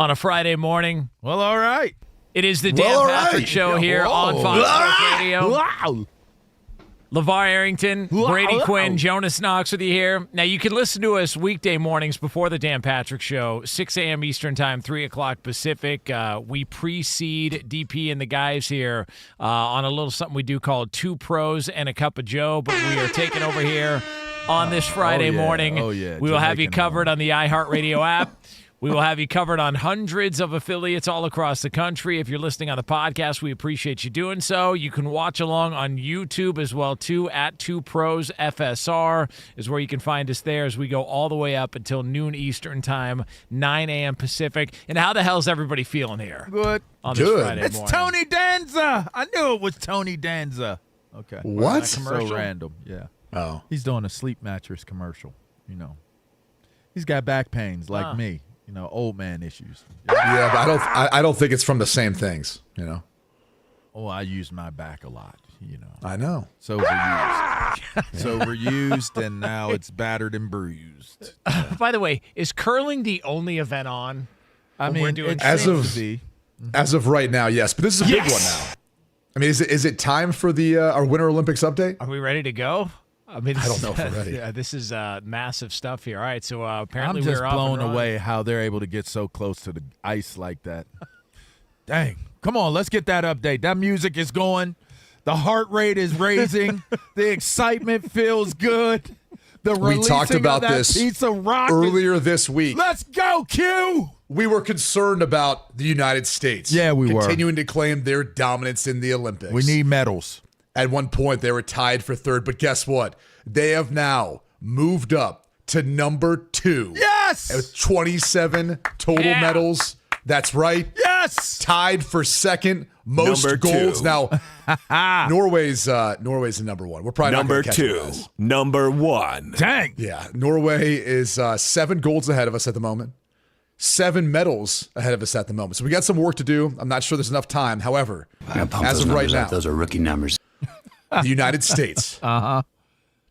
on a Friday morning. Well, all right. It is the Dan Patrick Show here on Fox Sports Radio. Wow. LeVar Arrington, Brady Quinn, Jonas Knox with you here. Now, you can listen to us weekday mornings before the Dan Patrick Show, 6 a.m. Eastern Time, 3 o'clock Pacific. We precede DP and the guys here on a little something we do called Two Pros and a Cup of Joe, but we are taking over here on this Friday morning. We will have you covered on the iHeartRadio app. We will have you covered on hundreds of affiliates all across the country. If you're listening on the podcast, we appreciate you doing so. You can watch along on YouTube as well, too, at 2Pros FSR is where you can find us there as we go all the way up until noon Eastern Time, 9 a.m. Pacific. And how the hell's everybody feeling here? Good. On this Friday it's morning? Tony Danza. I knew it was Tony Danza. Okay. What? So random. Yeah. Oh. He's doing a sleep mattress commercial, you know. He's got back pains like me. You know, old man issues. Yeah, but I don't think it's from the same things, you know. Oh, I use my back a lot, you know. I know. It's overused. It's overused, and now it's battered and bruised. By the way, is curling the only event on? I mean, it as seems to be. As of right now, yes. But this is a big one now. I mean, is it time for the our Winter Olympics update? Are we ready to go? I mean, I don't know if we're ready. Yeah, this is massive stuff here. All right, so apparently I'm just we're blown away how they're able to get so close to the ice like that. Dang. Come on, let's get that update. That music is going. The heart rate is raising. The excitement feels good. We talked about this earlier this week. Let's go, Q! We were concerned about the United States. Yeah, we were. Continuing to claim their dominance in the Olympics. We need medals. At one point, they were tied for third, but guess what? They have now moved up to number 2. Yes! With 27 total medals. That's right. Yes! Tied for second, most number golds. 2. Now, Norway's the number 1. We're probably number not going to catch 2. guys. Number 1. Dang. Yeah, Norway is 7 golds ahead of us at the moment. 7 medals ahead of us at the moment. So we got some work to do. I'm not sure there's enough time. However, as of right now, those are rookie numbers. The United States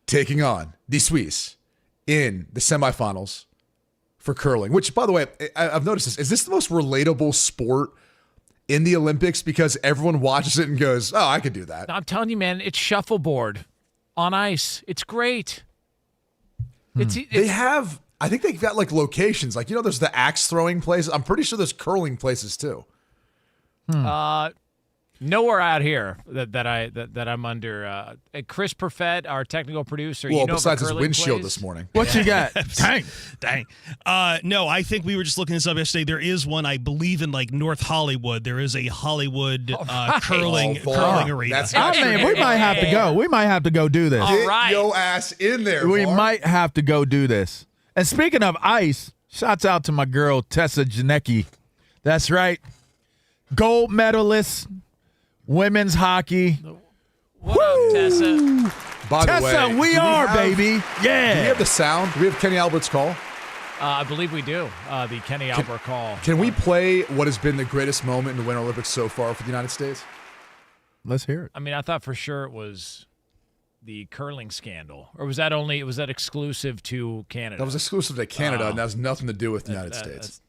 taking on the Swiss in the semifinals for curling, which, by the way, I've noticed this. Is this the most relatable sport in the Olympics? Because everyone watches it and goes, oh, I could do that. I'm telling you, man, it's shuffleboard on ice. It's great. They have, I think they've got like locations. Like, you know, there's the axe throwing places. I'm pretty sure there's curling places too. Nowhere out here that I'm under. Chris Perfett, our technical producer. Well, you know, besides his windshield plays? this morning. What you got? Dang. No, I think we were just looking this up yesterday. There is one, I believe, in like North Hollywood. There is a Hollywood curling arena. That's we might have to go. We might have to go do this. All right. Get your ass in there. We Mark. might have to go do this. And speaking of ice, shouts out to my girl, Tessa Janecki. That's right. Gold medalist, women's hockey. What up, Tessa? By the Tessa, way, we are, baby. Yeah. Do we have the sound? Do we have Kenny Albert's call? I believe we do. The Kenny Albert call. Can we play what has been the greatest moment in the Winter Olympics so far for the United States? Let's hear it. I mean, I thought for sure it was the curling scandal, or was that exclusive to Canada? That was exclusive to Canada, and that has nothing to do with the United States.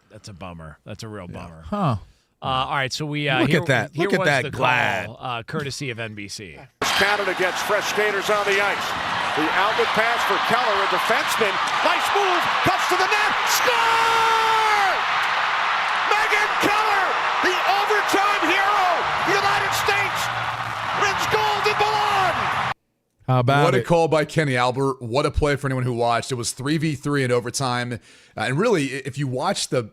That's a bummer. That's a real bummer. Huh. All right, so we Look at that. Look at that glad. Call, courtesy of NBC. Canada gets fresh skaters on the ice. The outlet pass for Keller, a defenseman. Nice move, cuts to the net, score! Megan Keller, the overtime hero. The United States wins gold in Milan. How about What a it? call by Kenny Albert. What a play for anyone who watched. It was 3v3 in overtime. And really, if you watch the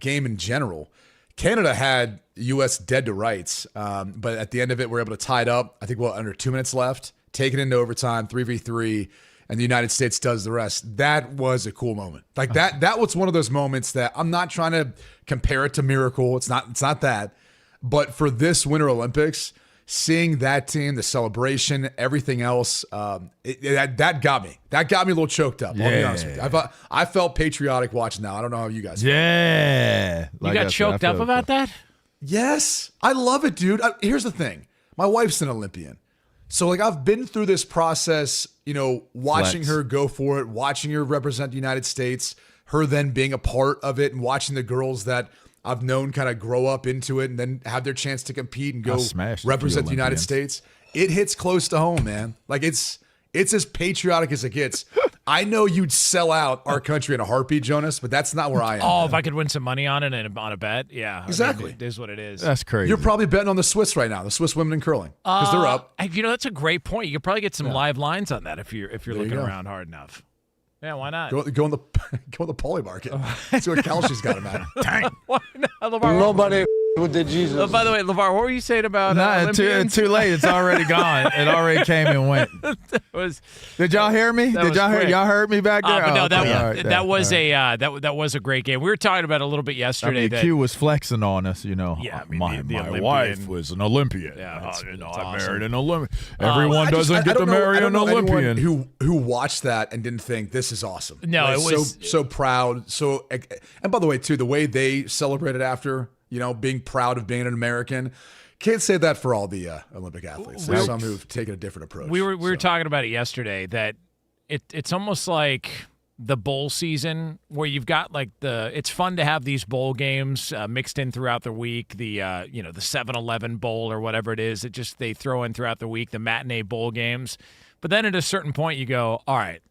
game in general, Canada had U.S. dead to rights. But at the end of it, we're able to tie it up. I think, under 2 minutes left. Take it into overtime, 3v3, and the United States does the rest. That was a cool moment. Like that was one of those moments that I'm not trying to compare it to Miracle. It's not that. But for this Winter Olympics, seeing that team, the celebration, everything else, that got me. That got me a little choked up. I'll be honest with you. I felt patriotic watching that. I don't know how you guys feel. Yeah. You got choked up about that? Yes. I love it, dude. Here's the thing. My wife's an Olympian. So, I've been through this process, watching her go for it, watching her represent the United States, her then being a part of it and watching the girls that I've known kind of grow up into it and then have their chance to compete and go represent the United States. It hits close to home, man. Like it's as patriotic as it gets. I know you'd sell out our country in a heartbeat, Jonas, but that's not where I am. Oh, if I could win some money on it and on a bet, yeah. Exactly. I mean, it is what it is. That's crazy. You're probably betting on the Swiss right now, the Swiss women in curling, because they're up. That's a great point. You could probably get some live lines on that if you're looking around hard enough. Yeah, why not? Go in the poly market. See what Kelsey's got him at. Dang. Why not, LeVar? Nobody with the Jesus. Oh, by the way, LeVar, what were you saying about too late. It's already gone. It already came and went. Did y'all hear me? Did y'all hear? Y'all heard me back there? No, that was a great game. We were talking about it a little bit yesterday. Q was flexing on us, Yeah, I mean, my wife was an Olympian. Yeah, I married an Olympian. Everyone doesn't get to marry an Olympian. Who watched that and didn't think this is awesome? No, right? it was so proud. And by the way, too, the way they celebrated after. Being proud of being an American. Can't say that for all the Olympic athletes. There's some who've taken a different approach. We were talking about it yesterday that it's almost like the bowl season where you've got like it's fun to have these bowl games mixed in throughout the week. The the 7-Eleven bowl or whatever it is. They throw in throughout the week the matinee bowl games. But then at a certain point you go, all right,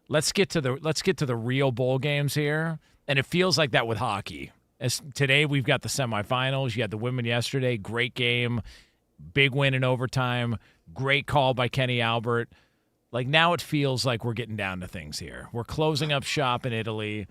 let's get to the real bowl games here. And it feels like that with hockey. As today we've got the semifinals. You had the women yesterday. Great game. Big win in overtime. Great call by Kenny Albert. Like now it feels like we're getting down to things here. We're closing up shop in Italy,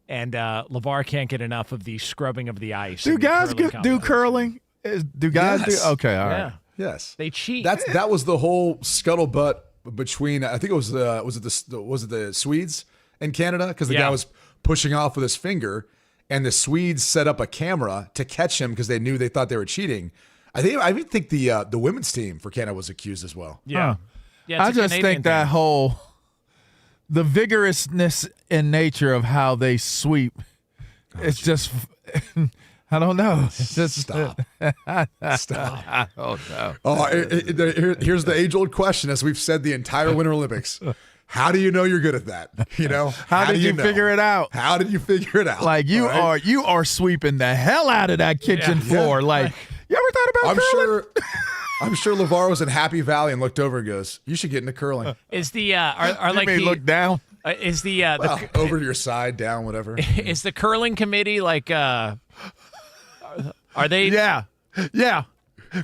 and LeVar can't get enough of the scrubbing of the ice. Do guys do curling? Do guys do? Okay, all right. Yes. They cheat. That was the whole scuttlebutt between, I think it was the Swedes and Canada, because the guy was pushing off with his finger. And the Swedes set up a camera to catch him because they thought they were cheating. I even think the women's team for Canada was accused as well. Yeah, yeah. I just think that the vigorousness in nature of how they sweep, it's just I don't know. It's just stop. Stop. Oh no. Here's the age-old question, as we've said the entire Winter Olympics. How do you know you're good at that? How did you figure it out? How did you figure it out? Like you are sweeping the hell out of that kitchen floor. Yeah. Like you ever thought about curling? I'm sure LeVar was in Happy Valley and looked over and goes, "You should get into curling." Is the are like the look down? Is the over to your side, down, whatever? Is the curling committee like? Are they? Yeah.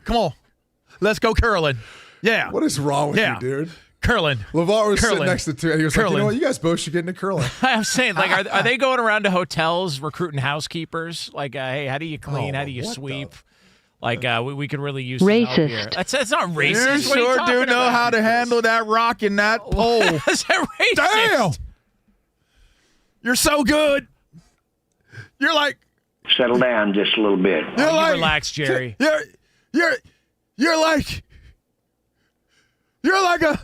Come on, let's go curling. Yeah. What is wrong with you, dude? Curling. LeVar was sitting next to two, and he was like, you know what? You guys both should get into curling. I'm saying, like, are they going around to hotels recruiting housekeepers? Like, hey, how do you clean? How do you sweep? Like, we could really use some help here. That's not racist. You sure do know how to handle that rock and that pole. Is that racist? Damn! You're so good. You're like... Settle down just a little bit. You relax, Jerry. You're like a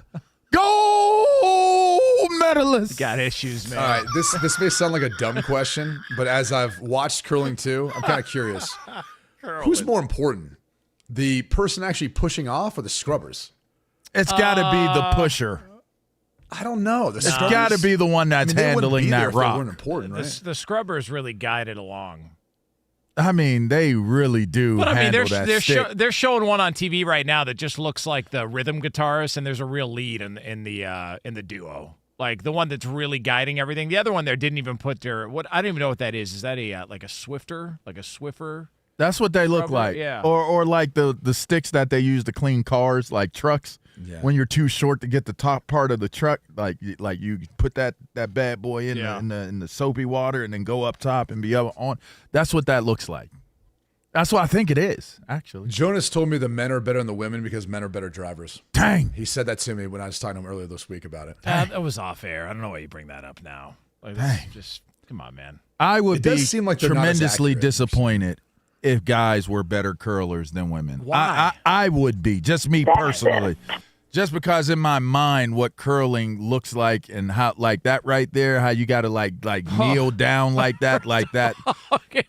gold medalist. Got issues, man. All right, this may sound like a dumb question, but as I've watched curling too, I'm kind of curious. Who's more important, the person actually pushing off or the scrubbers? It's got to be the pusher. I don't know. It's got to be the one that's handling that rock. They weren't important, right? The scrubbers really guide it along. I mean, they really do. But I mean, they're showing one on TV right now that just looks like the rhythm guitarist, and there's a real lead in the duo. Like the one that's really guiding everything. The other one there didn't even put their what. I don't even know what that is. Is that like a Swifter, like a Swiffer? That's what they look like. Yeah. Or like the sticks that they use to clean cars, like trucks. Yeah. When you're too short to get the top part of the truck, like you put that bad boy in the soapy water and then go up top and be up on. That's what that looks like. That's what I think it is, actually. Jonas told me the men are better than the women because men are better drivers. Dang. He said that to me when I was talking to him earlier this week about it. That was off air. I don't know why you bring that up now. Like, just come on, man. I would be seem like tremendously disappointed if guys were better curlers than women. Why? I would be, just me personally. Just because in my mind what curling looks like and how like that right there, how you got to like kneel down like that, okay,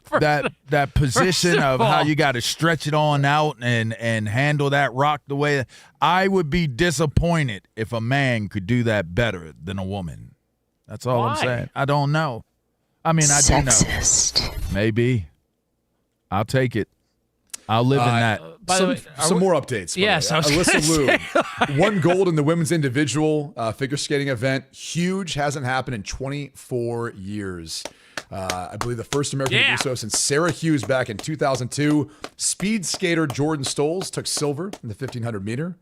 that position of how you got to stretch it on out and handle that rock the way. I would be disappointed if a man could do that better than a woman. That's all I'm saying. I don't know. I mean, I do know. Sexist. Maybe. I'll take it. I'll live in that. By the way, some more updates. Yes, I was Alyssa Liu won gold in the women's individual figure skating event. Huge, hasn't happened in 24 years. I believe the first American to do so since Sarah Hughes back in 2002. Speed skater Jordan Stolz took silver in the 1500 meter.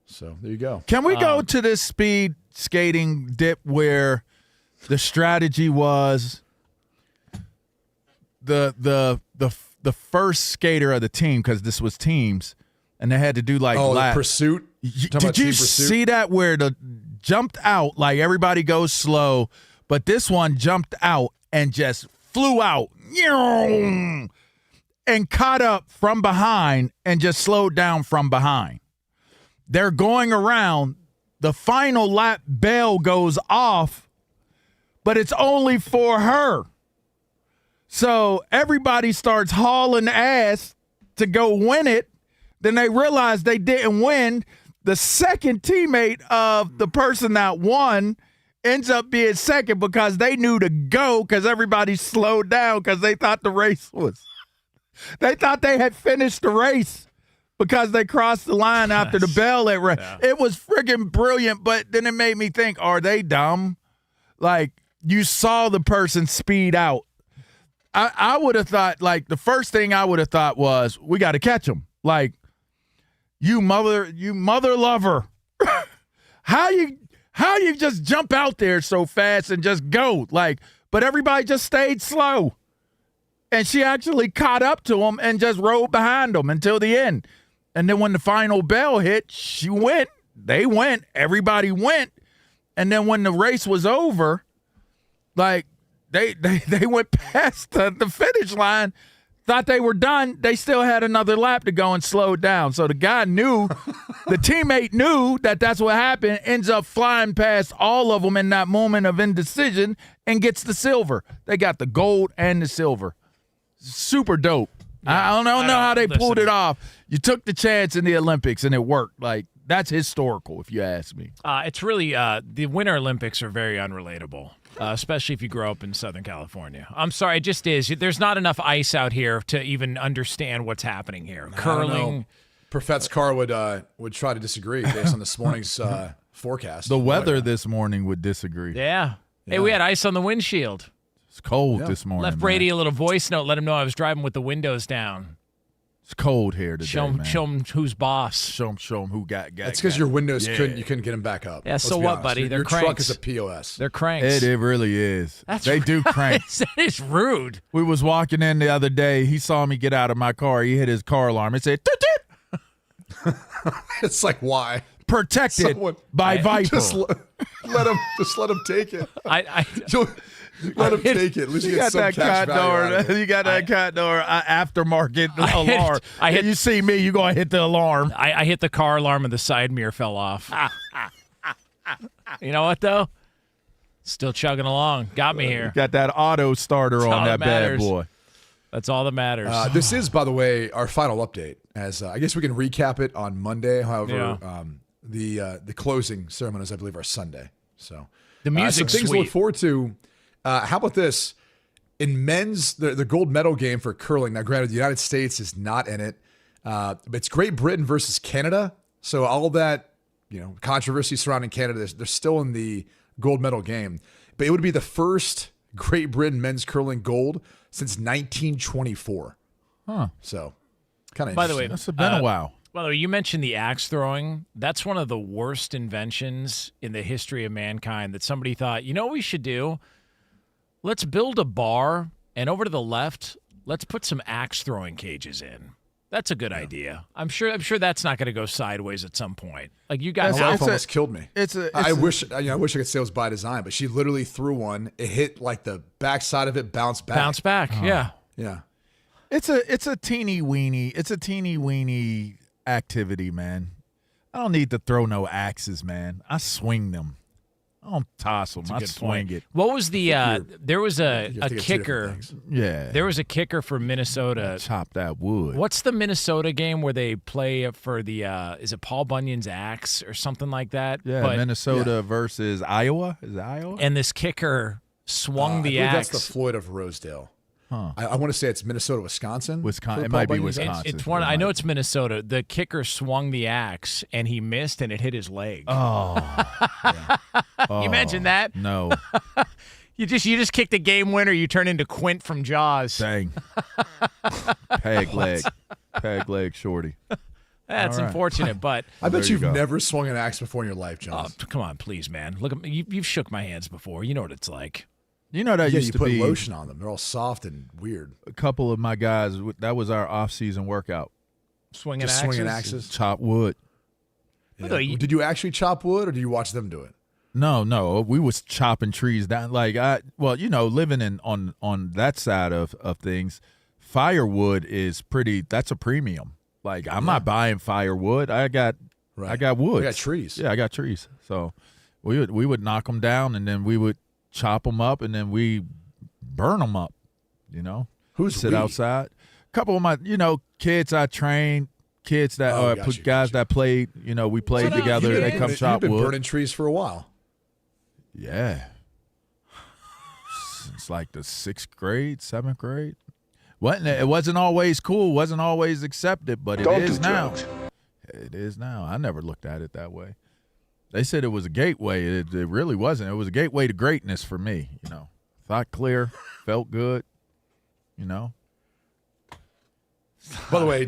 So there you go. Can we go to this speed skating dip where the strategy was the first skater of the team, because this was teams, and they had to do like the pursuit? Did you see that where the jumped out, like everybody goes slow, but this one jumped out and just flew out and caught up from behind and just slowed down from behind. They're going around. The final lap bell goes off, but it's only for her. So everybody starts hauling ass to go win it. Then they realize they didn't win. The second teammate of the person that won ends up being second because they knew to go because everybody slowed down because they thought the race was. They thought they had finished the race because they crossed the line after the bell had rang. Yeah. It was friggin' brilliant, but then it made me think, are they dumb? Like, you saw the person speed out. I would have thought, like, the first thing I would have thought was, we got to catch him. Like, you mother lover. How you just jump out there so fast and just go? Like, but everybody just stayed slow. And she actually caught up to him and just rode behind him until the end. And then when the final bell hit, she went. They went. Everybody went. And then when the race was over, like, They went past the finish line, thought they were done. They still had another lap to go and slowed down. So the guy knew, the teammate knew that that's what happened, ends up flying past all of them in that moment of indecision and gets the silver. They got the gold and the silver. Super dope. Yeah, I don't know how they pulled it off. You took the chance in the Olympics and it worked. Like, that's historical, if you ask me. It's really the Winter Olympics are very unrelatable. Especially if you grow up in Southern California. I'm sorry, it just is. There's not enough ice out here to even understand what's happening here. Curling. Profet's car would try to disagree based on this morning's forecast. The weather this morning would disagree. Yeah. Hey, we had ice on the windshield. It's cold this morning. Left Brady a little voice note, let him know I was driving with the windows down. It's cold here today, show him who's boss. Show him who got. That's because your windows couldn't get them back up. Yeah, so what, buddy? Your truck is a POS. They're cranks. It really is. They do crank. That is rude. We was walking in the other day. He saw me get out of my car. He hit his car alarm. It said, toot. It's like, why? Protected by Viper. Just let him take it. Let him take it. At least you got that car door. You got that car door aftermarket alarm. You see me, you gonna hit the alarm. I hit the car alarm and the side mirror fell off. You know what though? Still chugging along. Got me here. Got that auto starter on that bad boy. That's all that matters. This is, by the way, our final update. As I guess we can recap it on Monday. However, the closing ceremonies, I believe, are Sunday. So the music's some things sweet. to look forward to. How about this? In men's, the gold medal game for curling. Now, granted, the United States is not in it, but it's Great Britain versus Canada. So all that controversy surrounding Canada, they're still in the gold medal game. But it would be the first Great Britain men's curling gold since 1924. Huh. So kind of. By the way, that's been a while. By the way, you mentioned the axe throwing. That's one of the worst inventions in the history of mankind. That somebody thought, you know what we should do? Let's build a bar, and over to the left, let's put some axe throwing cages in. That's a good idea. I'm sure that's not going to go sideways at some point. Like you guys, my wife almost killed me. I wish I could say it was by design, but she literally threw one. It hit like the backside of it, bounced back. Yeah. It's a teeny weeny activity, man. I don't need to throw no axes, man. I swing them. I don't toss them. I swing it. What was the? There was a kicker. Yeah. There was a kicker for Minnesota. Chop that wood. What's the Minnesota game where they play for the? Is it Paul Bunyan's axe or something like that? Yeah, Minnesota versus Iowa. Is it Iowa? And this kicker swung the I believe axe. That's the Floyd of Rosedale. Huh. I want to say it's Minnesota, Wisconsin. It might be Wisconsin. It's one. I know it's Minnesota. The kicker swung the axe and he missed, and it hit his leg. Oh, Can you imagine that? no. You just kicked a game winner. You turn into Quint from Jaws. Dang. Peg leg shorty. That's All right. unfortunate, but I bet There you you've go. never swung an axe before in your life, John. come on, please, man. Look at me. You've shook my hands before. You know what it's like. You know that yeah, used you to put be lotion on them. They're all soft and weird. a couple of my guys. That was our off-season workout. Swinging Just axes. swinging axes. Chop wood. Yeah. Although you- Did you actually chop wood, or did you watch them do it? No, we was chopping trees down. Like living on that side of things, firewood is pretty. That's a premium. Like I'm not buying firewood. I got wood. I got trees. Yeah, I got trees. So we would knock them down, and then we would chop them up, and then we burn them up. You know, Who's sit we? outside. A couple of my kids I trained. Kids that guys that played. We played together. They come chop You've been wood. burning trees for a while. Yeah. It's like the 6th grade, 7th grade. It wasn't always cool, wasn't always accepted, but it is now. It is now. I never looked at it that way. They said it was a gateway. It really wasn't. It was a gateway to greatness for me, Thought clear, felt good, By the way,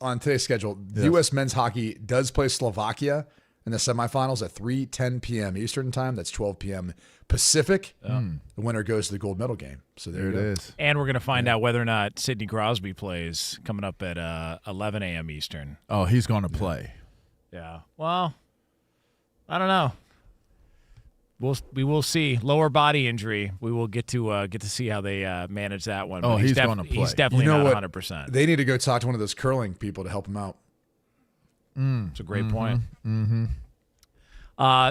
on today's schedule, the U.S. men's hockey does play Slovakia in the semifinals at 3:10 p.m. Eastern time. That's 12 p.m. Pacific. The winner goes to the gold medal game. So there it you go. is. And we're going to find out whether or not Sidney Crosby plays coming up at 11 a.m. Eastern. Oh, he's going to play. Yeah. Well, I don't know. We will see. Lower body injury. We will get to see how they manage that one. Oh, But he's going to play. He's definitely not 100%. They need to go talk to one of those curling people to help him out. It's a great point.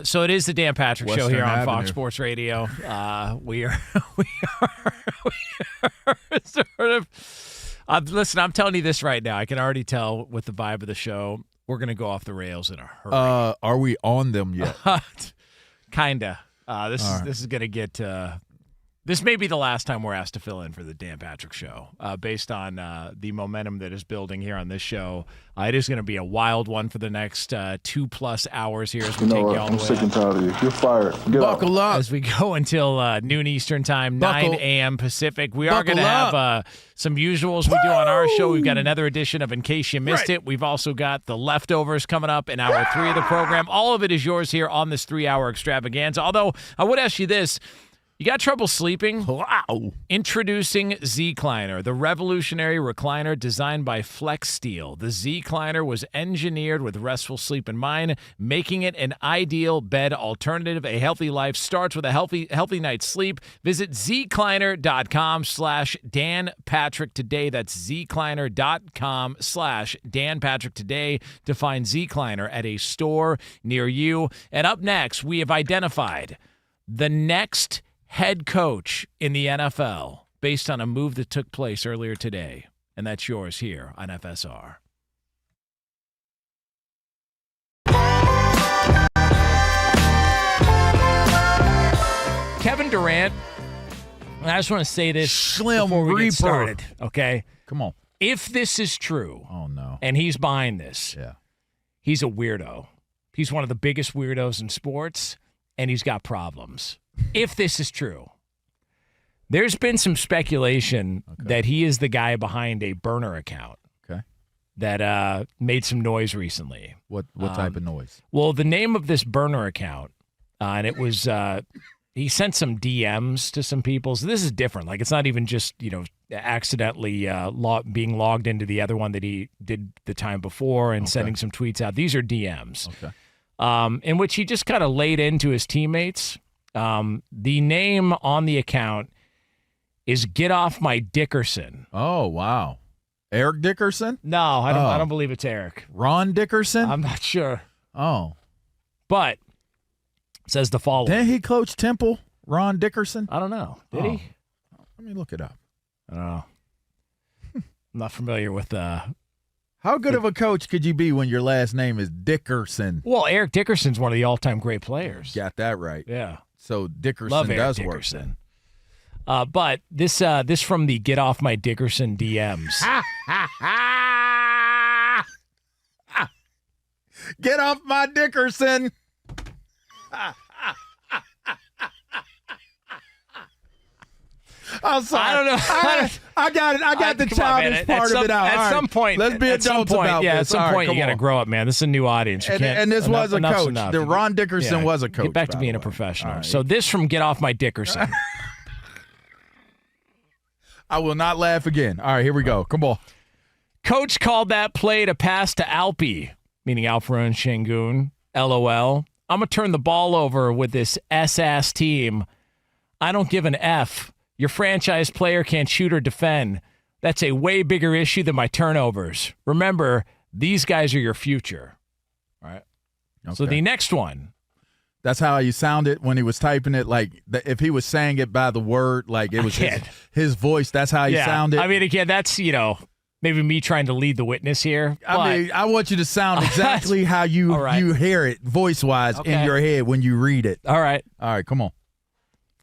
So it is the Dan Patrick Show here on Fox Sports Radio. We are sort of. Listen, I'm telling you this right now. I can already tell with the vibe of the show, we're going to go off the rails in a hurry. Are we on them yet? Kinda. This is going to get. This may be the last time we're asked to fill in for the Dan Patrick Show, based on the momentum that is building here on this show. It is going to be a wild one for the next 2+ hours here as we take you all the way. I'm sick and tired of you. You're fired. Get Buckle up. As we go until noon Eastern time, 9 a.m. Pacific. We are going to have some usuals we do on our show. We've got another edition of In Case You Missed It. We've also got the leftovers coming up in hour 3 of the program. All of it is yours here on this 3-hour extravaganza. Although I would ask you this. You got trouble sleeping? Wow. Introducing Z-Cliner, the revolutionary recliner designed by Flex Steel. The Z-Cliner was engineered with restful sleep in mind, making it an ideal bed alternative. A healthy life starts with a healthy night's sleep. Visit zcliner.com/Dan Patrick today. That's zcliner.com/Dan Patrick today to find Z-Cliner at a store near you. And up next, we have identified the next head coach in the NFL based on a move that took place earlier today. And that's yours here on FSR. Kevin Durant, and I just want to say this Slim before we Reaper. get started, okay? Come on. If this is true, Oh, no. and he's behind this, Yeah. he's a weirdo. He's one of the biggest weirdos in sports, and he's got problems. If this is true, there's been some speculation that he is the guy behind a burner account Okay. that made some noise recently. What type of noise? Well, the name of this burner account, and it was he sent some DMs to some people. So this is different. Like, it's not even just, accidentally being logged into the other one that he did the time before and sending some tweets out. These are DMs. Okay. In which he just kind of laid into his teammates. The name on the account is Get Off My Dickerson. Oh, wow. Eric Dickerson? No, I don't believe it's Eric. Ron Dickerson? I'm not sure. Oh. But it says the following. Didn't he coach Temple, Ron Dickerson? I don't know. Did he? Let me look it up. I don't know. I'm not familiar with How good of a coach could you be when your last name is Dickerson? Well, Eric Dickerson's one of the all-time great players. Got that right. Yeah. So Dickerson Love Eric does Dickerson. Work. But this from the Get Off My Dickerson DMs. Get off my Dickerson. I'm sorry. I don't know. I got it. I got the childish part of it out. At some point, let's be adults about this. At some point, you got to grow up, man. This is a new audience. And this was a coach. The Ron Dickerson was a coach. Get back to being a professional. Right. So this from Get Off My Dickerson. I will not laugh again. All right, here we go. Come on. Coach called that play to pass to Alpi, meaning Alperen Şengün. LOL. I'm going to turn the ball over with this S-ass team. I don't give an F. Your franchise player can't shoot or defend. That's a way bigger issue than my turnovers. Remember, these guys are your future. All right. Okay. So the next one. That's how you sounded when he was typing it. Like if he was saying it by the word, like it was his voice. That's how he sounded. I mean, again, that's, maybe me trying to lead the witness here. I want you to sound exactly how you hear it voice-wise in your head when you read it. All right. All right, come on.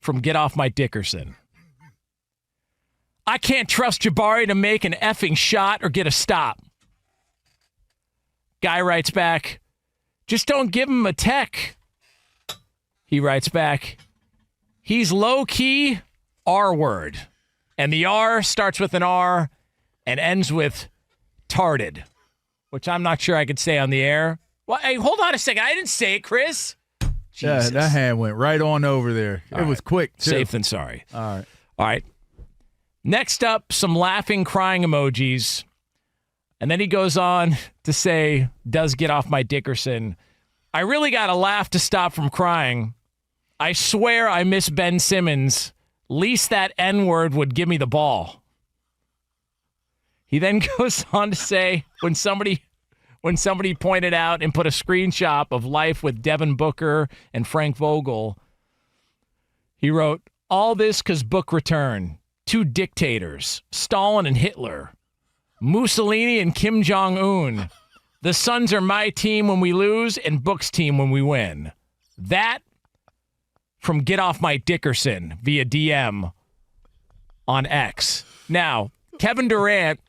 From Get Off My Dickerson. I can't trust Jabari to make an effing shot or get a stop. Guy writes back, just don't give him a tech. He writes back, he's low-key R-word. And the R starts with an R and ends with tarded, which I'm not sure I could say on the air. Well, hey, hold on a second. I didn't say it, Chris. Jesus. Yeah, that hand went right on over there. It was quick, too. Safe than sorry. All right. Next up, some laughing, crying emojis. And then he goes on to say, does Get Off My Dickerson. I really got to laugh to stop from crying. I swear I miss Ben Simmons. Least that N-word would give me the ball. He then goes on to say, when somebody pointed out and put a screenshot of life with Devin Booker and Frank Vogel, he wrote, all this because Book return. 2 dictators, Stalin and Hitler, Mussolini and Kim Jong-un. The Suns are my team when we lose and Book's team when we win. That from Get Off My Dickerson via DM on X. Now, Kevin Durant,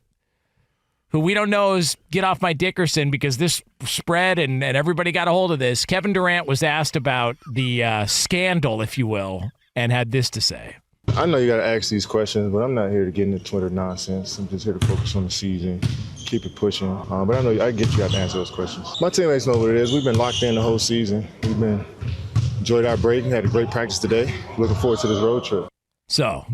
who we don't know is Get Off My Dickerson because this spread and everybody got a hold of this. Kevin Durant was asked about the scandal, if you will, and had this to say. I know you got to ask these questions, but I'm not here to get into Twitter nonsense. I'm just here to focus on the season, keep it pushing. But I know I get you got to answer those questions. My teammates know what it is. We've been locked in the whole season. We've been enjoyed our break. We had a great practice today. Looking forward to this road trip. So,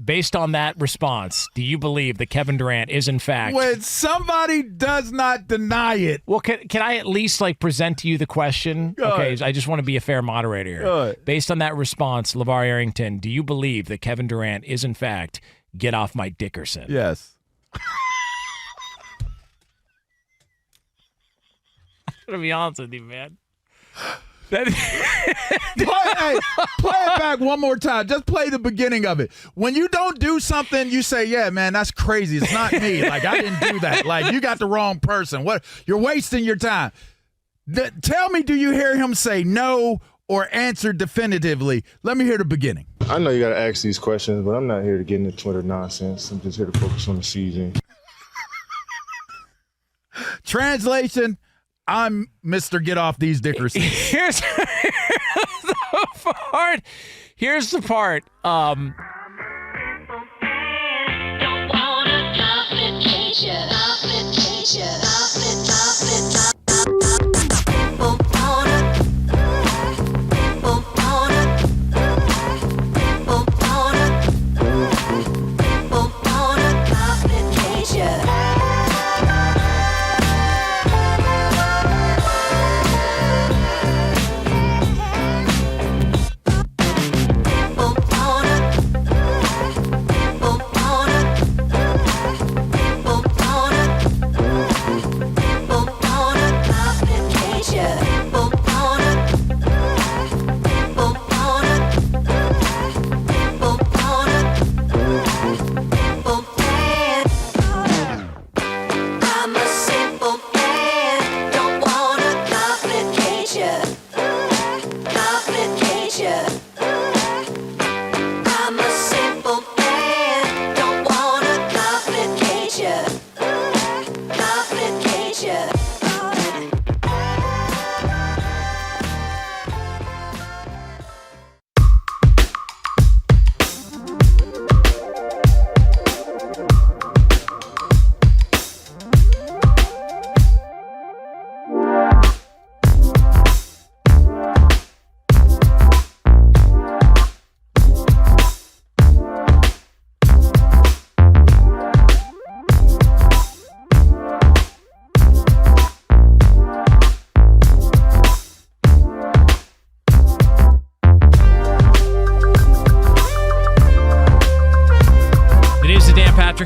based on that response, do you believe that Kevin Durant is in fact... When somebody does not deny it... Well, can I at least present to you the question? Okay, I just want to be a fair moderator here. Based on that response, Lavar Arrington, do you believe that Kevin Durant is in fact Get Off My Dickerson? Yes. I'm going to be honest with you, man. Play it back one more time. Just play the beginning of it. When you don't do something, you say, yeah, man, that's crazy. It's not me. I didn't do that. You got the wrong person. What? You're wasting your time. Tell me, do you hear him say no or answer definitively? Let me hear the beginning. I know you got to ask these questions, but I'm not here to get into Twitter nonsense. I'm just here to focus on the season. Translation, I'm Mr. Get Off These Dickerson. Here's the part. Here's the part. Don't wanna complicate ya.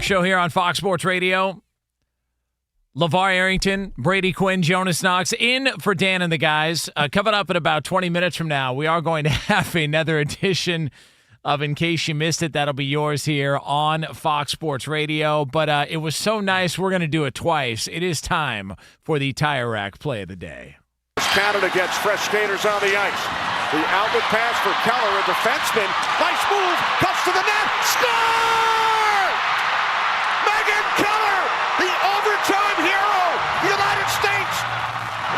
Show here on Fox Sports Radio. Lavar Arrington, Brady Quinn, Jonas Knox in for Dan and the guys. Coming up in about 20 minutes from now, we are going to have another edition of In Case You Missed It. That'll be yours here on Fox Sports Radio. But it was so nice, we're going to do it twice. It is time for the Tire Rack Play of the Day. Canada gets fresh skaters on the ice. The outlet pass for Keller, a defenseman. Nice move, cuts to the net, score! Megan Keller, the overtime hero, the United States,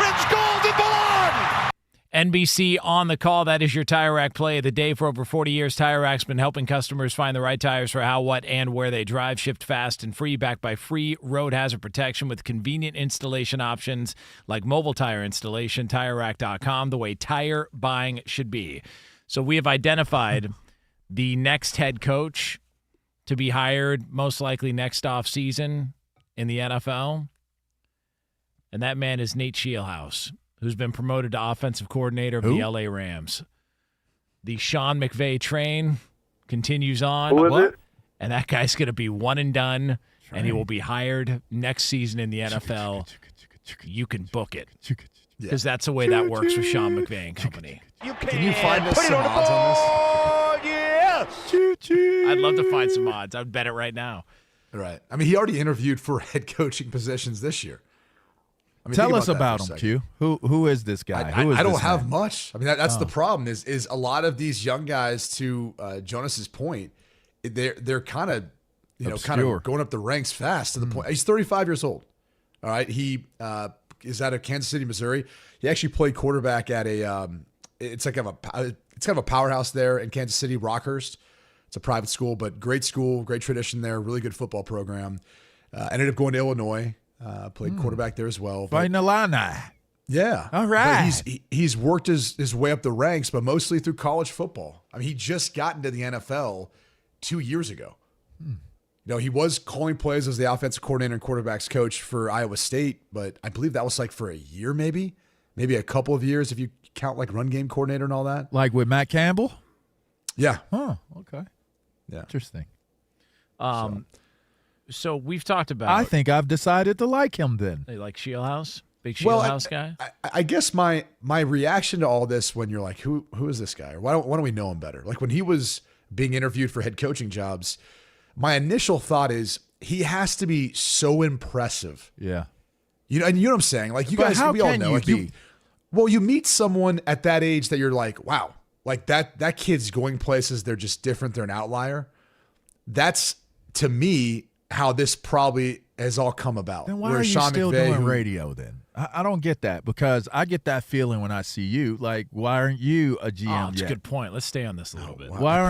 wins gold in Milan. NBC on the call. That is your Tire Rack Play of the Day. For over 40 years, Tire Rack's been helping customers find the right tires for how, what, and where they drive. Shipped fast and free, backed by free road hazard protection with convenient installation options like mobile tire installation. TireRack.com, the way tire buying should be. So we have identified the next head coach to be hired, most likely next offseason in the NFL. And that man is Nate SCHEELHAASE, who's been promoted to offensive coordinator of the LA Rams. The Sean McVay train continues on. Who is it? And that guy's going to be one and done, and he will be hired next season in the NFL. You can book it, because that's the way that works with Sean McVay and company. Can you find us some odds on this? I'd love to find some odds. I'd bet it right now. Right. I mean, he already interviewed for head coaching positions this year. I mean, Tell us about him, Q. Who is this guy? I don't have much. I mean, that's the problem. Is a lot of these young guys, to Jonas's point, they're kind of going up the ranks fast to the point. He's 35 years old. All right, he is out of Kansas City, Missouri. He actually played quarterback at it's kind of a powerhouse there in Kansas City, Rockhurst. It's a private school, but great school, great tradition there, really good football program. Ended up going to Illinois. Played quarterback there as well. Fighting Illini. Yeah. All right. But he's worked his way up the ranks, but mostly through college football. I mean, he just got into the NFL 2 years ago. You know, he was calling plays as the offensive coordinator and quarterbacks coach for Iowa State, but I believe that was like for a year maybe a couple of years if you count like run game coordinator and all that. Like with Matt Campbell? Yeah. Oh, okay. Yeah. Interesting. So we've talked about. I think I've decided to like him then. They like SCHEELHAASE? Big SCHEELHAASE guy? I guess my reaction to all this when you're like, who is this guy? Or why don't we know him better? Like when he was being interviewed for head coaching jobs, my initial thought is he has to be so impressive. Yeah. You know what I'm saying? Like you But guys, how we all can know. you Like be? you meet someone at that age that you're like, wow, like that kid's going places. They're just different. They're an outlier. That's, to me, how this probably has all come about. Then why are you still doing radio then? I don't get that, because I get that feeling when I see you. Like, why aren't you a GM That's yet? a good point. Let's stay on this a little bit. Why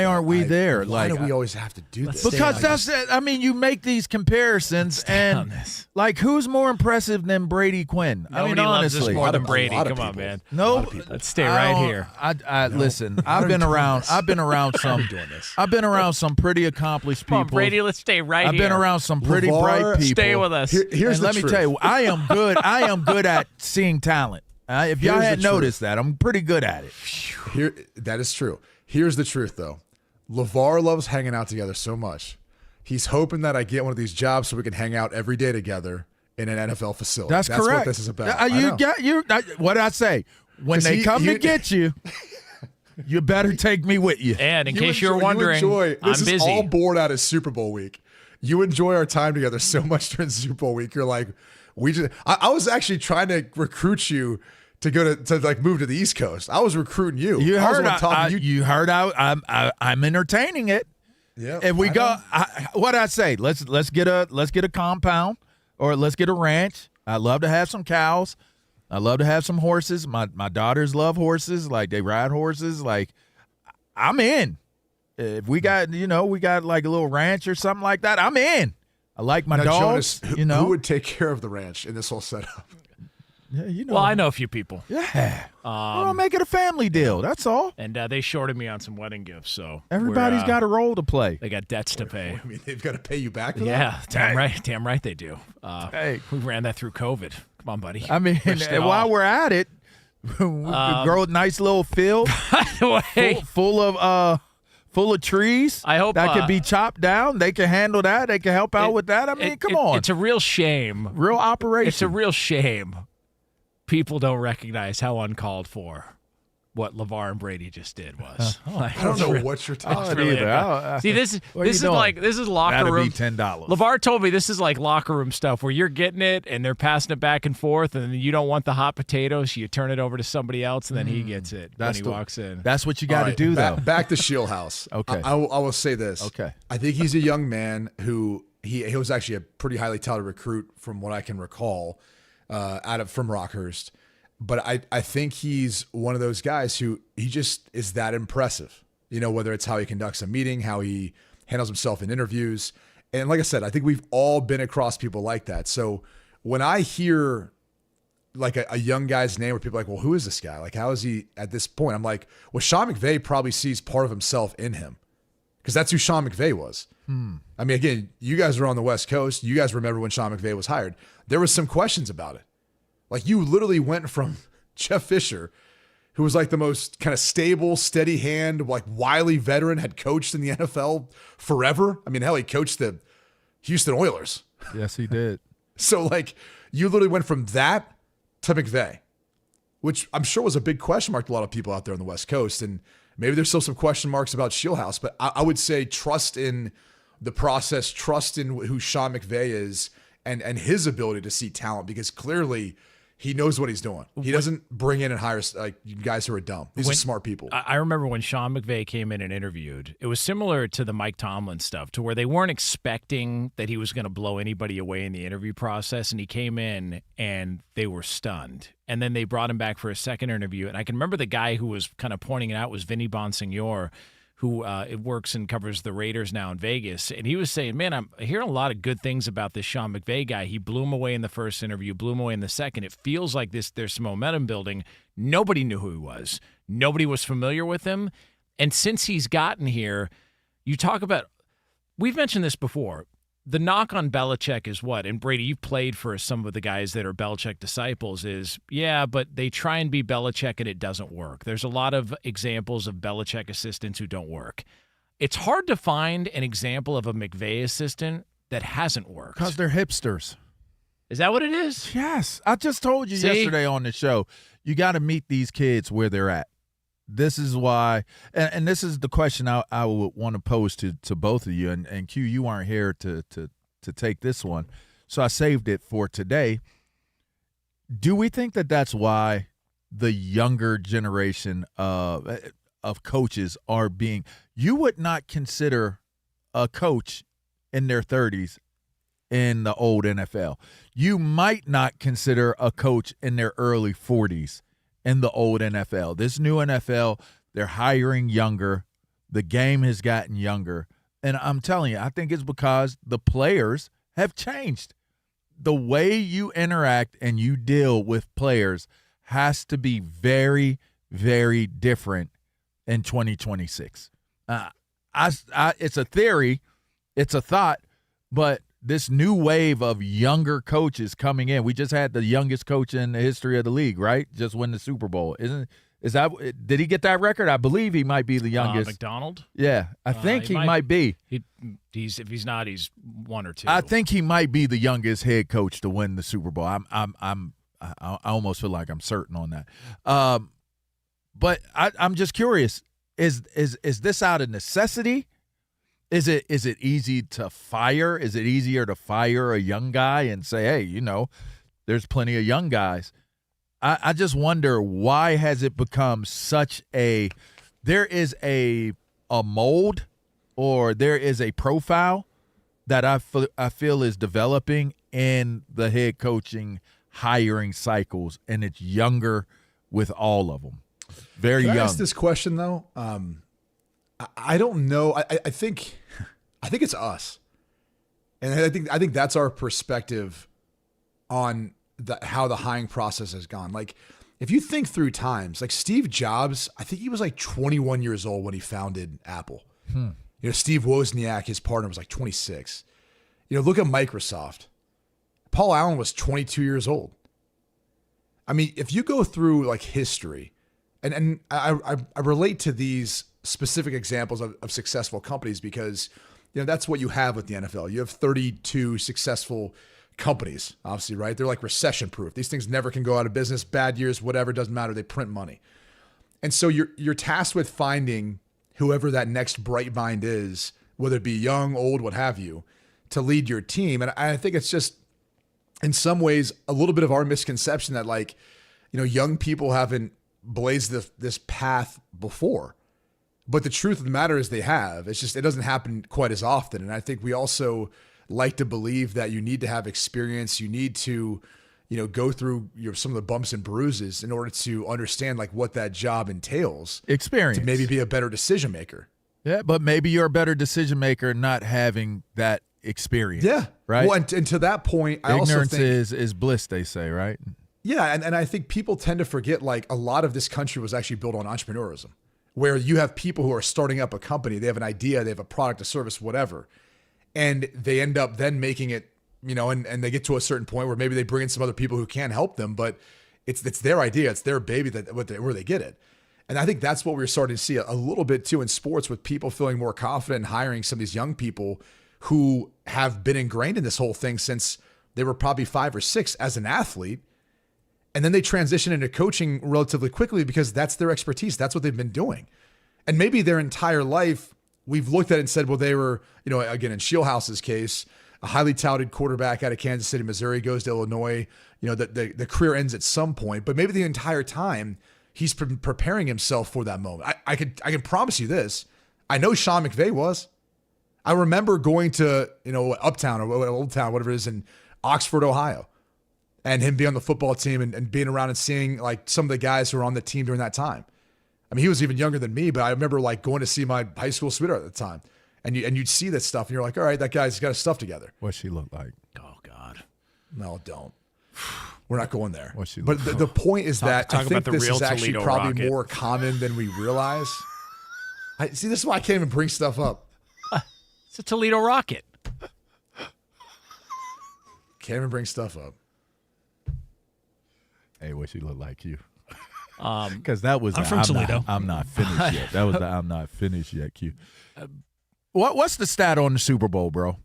aren't we there? Why Like, do we always have to do this? because that's it. I mean, you make these comparisons, on and this. like, who's more impressive than Brady Quinn? Nobody I mean, loves honestly, us more than A Brady. lot of Come on, people. man. no. Let's stay right here. Listen. I've been around some. I've been around some pretty accomplished Come people. on, Brady, let's stay right I've here. been around some pretty LeVar, bright people. Stay with us. Here's And the let me truth. tell you, I am good. I am good at seeing talent. If y'all Here's the hadn't truth. noticed that, I'm pretty good at it. That is true. Here's the truth, though. LeVar loves hanging out together so much. He's hoping that I get one of these jobs so we can hang out every day together in an NFL facility. That's correct. What this is about. What did I say? When 'Cause they come to he- get you, you better take me with you. And in You case you're enjoy- wondering, this I'm is busy. all born out of Super Bowl week. You enjoy our time together so much during Super Bowl week. You're like, I was actually trying to recruit you to go to like move to the East Coast. I was recruiting you. You I was heard. the one talking You heard. I'm entertaining it. Yeah. If we go, what I say? Let's get a compound, or let's get a ranch. I love to have some cows. I love to have some horses. My daughters love horses. Like, they ride horses. Like, I'm in. If we got like a little ranch or something like that, I'm in. I like my dogs. Jonas, who who would take care of the ranch in this whole setup? Yeah, Well, I know a few people. Yeah. I'll make it a family deal. That's all. And they shorted me on some wedding gifts, so Everybody's got a role to play. They got debts to pay. I mean, they've got to pay you back for Yeah, that? damn right they do. Hey. We ran that through COVID. Come on, buddy. I mean, Risked it while all. we're at it, we could grow a nice little field By the way, full full of trees. I hope that could be chopped down. They can handle that. They can help out with that. I mean, come on. It's a real shame. Real operation. It's a real shame. People don't recognize how uncalled for what Lavar and Brady just did was. I don't know what you're talking about. See, this is locker That'd room. be $10. Lavar told me this is like locker room stuff where you're getting it and they're passing it back and forth, and then you don't want the hot potatoes, so you turn it over to somebody else, and then he gets it when he walks in. That's what you got to do, though. Back to SCHEELHAASE. Okay. I will say this. Okay. I think he's a young man who he was actually a pretty highly touted recruit from what I can recall from Rockhurst. But I think he's one of those guys who he just is that impressive, whether it's how he conducts a meeting, how he handles himself in interviews. And like I said, I think we've all been across people like that. So when I hear like a young guy's name where people are like, well, who is this guy? Like, how is he at this point? I'm like, well, Sean McVay probably sees part of himself in him because that's who Sean McVay was. I mean, again, you guys are on the West Coast. You guys remember when Sean McVay was hired. There was some questions about it. Like, you literally went from Jeff Fisher, who was like the most kind of stable, steady hand, like wily veteran, had coached in the NFL forever. I mean, hell, he coached the Houston Oilers. Yes, he did. So, like, you literally went from that to McVay, which I'm sure was a big question mark to a lot of people out there on the West Coast. And maybe there's still some question marks about SCHEELHAASE, but I would say trust in the process, trust in who Sean McVay is and his ability to see talent, because clearly he knows what he's doing. He doesn't bring in and hire like guys who are dumb. These are smart people. I remember when Sean McVay came in and interviewed, it was similar to the Mike Tomlin stuff, to where they weren't expecting that he was going to blow anybody away in the interview process, and he came in and they were stunned. And then they brought him back for a second interview, and I can remember the guy who was kind of pointing it out was Vinny Bonsignor, who works and covers the Raiders now in Vegas. And he was saying, man, I'm hearing a lot of good things about this Sean McVay guy. He blew him away in the first interview, blew him away in the second. It feels like there's some momentum building. Nobody knew who he was. Nobody was familiar with him. And since he's gotten here, you talk about, we've mentioned this before, the knock on Belichick is what? And Brady, you've played for some of the guys that are Belichick disciples is, yeah, but they try and be Belichick and it doesn't work. There's a lot of examples of Belichick assistants who don't work. It's hard to find an example of a McVay assistant that hasn't worked. Because they're hipsters. Is that what it is? Yes. I just told you yesterday on the show, you got to meet these kids where they're at. This is why, and this is the question I would want to pose to both of you. And Q, you aren't here to take this one, so I saved it for today. Do we think that that's why the younger generation of coaches are being? You would not consider a coach in their 30s in the old NFL. You might not consider a coach in their early 40s. In the old NFL. This new NFL, they're hiring younger. The game has gotten younger. And I'm telling you, I think it's because the players have changed. The way you interact and you deal with players has to be very, very different in 2026. It's a theory. It's a thought. But this new wave of younger coaches coming in. We just had the youngest coach in the history of the league, right? Just win the Super Bowl. Did he get that record? I believe he might be the youngest. McDonald? Yeah, I think he might be. If he's not, he's one or two. I think he might be the youngest head coach to win the Super Bowl. I almost feel like I'm certain on that. But I'm just curious. Is this out of necessity? Is it easy to fire? Is it easier to fire a young guy and say, hey, there's plenty of young guys? I just wonder, why has it become such there is a mold, or there is a profile that I feel is developing in the head coaching hiring cycles, and it's younger with all of them. Very young. Can I ask this question, though? I don't know. I think it's us, and I think that's our perspective on how the hiring process has gone. Like, if you think through times, like Steve Jobs, I think he was like 21 years old when he founded Apple. Steve Wozniak, his partner, was like 26. Look at Microsoft. Paul Allen was 22 years old. I mean, if you go through like history, and I relate to these specific examples of successful companies because, that's what you have with the NFL. You have 32 successful companies, obviously, right? They're like recession proof. These things never can go out of business, bad years, whatever, doesn't matter. They print money. And so you're tasked with finding whoever that next bright mind is, whether it be young, old, what have you, to lead your team. And I think it's just, in some ways, a little bit of our misconception that young people haven't blazed this path before. But the truth of the matter is they have. It's just, it doesn't happen quite as often. And I think we also like to believe that you need to have experience. You need to, go through some of the bumps and bruises in order to understand what that job entails. Experience. To maybe be a better decision maker. Yeah, but maybe you're a better decision maker not having that experience. Yeah. Right. Well, and to that point, I Ignorance also think is bliss, they say, right? Yeah, and I think people tend to forget a lot of this country was actually built on entrepreneurism, where you have people who are starting up a company, they have an idea, they have a product, a service, whatever, and they end up then making it, and they get to a certain point where maybe they bring in some other people who can help them, but it's their idea, it's their baby where they get it. And I think that's what we're starting to see a little bit too in sports, with people feeling more confident in hiring some of these young people who have been ingrained in this whole thing since they were probably 5 or 6 as an athlete. And then they transition into coaching relatively quickly because that's their expertise. That's what they've been doing. And maybe their entire life, we've looked at it and said, well, they were, again, in SCHEELHAASE's case, a highly touted quarterback out of Kansas City, Missouri, goes to Illinois. The career ends at some point, but maybe the entire time he's preparing himself for that moment. I can promise you this. I know Sean McVay was. I remember going to, Uptown or Old Town, whatever it is, in Oxford, Ohio, and him being on the football team and being around and seeing some of the guys who were on the team during that time. I mean, he was even younger than me, but I remember going to see my high school sweetheart at the time, and you'd see that stuff, and you're like, all right, that guy's got his stuff together. What's she look like? Oh God, no, don't. We're not going there. What's she but look the point is that talk I think about the this real is actually Toledo probably Rocket. more common than we realize. See, this is why I can't even bring stuff up. It's a Toledo Rocket. Can't even bring stuff up. Hey, what she look like you? Because that was I'm from Toledo. I'm not finished yet. That was the I'm not finished yet. Q. What's the stat on the Super Bowl, bro?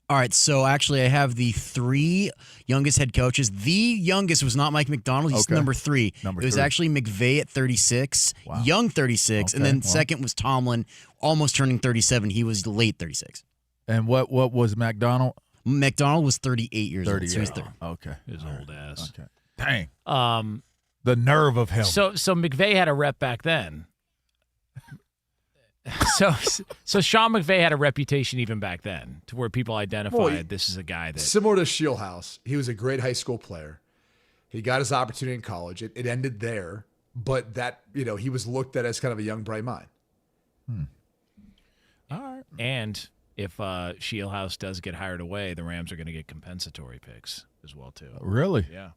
All right, so actually I have the 3 youngest head coaches. The youngest was not Mike McDonald. He's number 3. It was actually McVay at 36, young 36, and then second was Tomlin, almost turning 37. He was late 36. And what was McDonald? McDonald was 38 years old. So he's third. Okay. His old ass. Okay. Dang. The nerve of him. So McVay had a rep back then. So Sean McVay had a reputation even back then, to where people identified this is a guy that, similar to SCHEELHAASE, he was a great high school player. He got his opportunity in college. It ended there, but that he was looked at as kind of a young bright mind. All right. and if SCHEELHAASE does get hired away, the Rams are going to get compensatory picks as well too. Really? Yeah.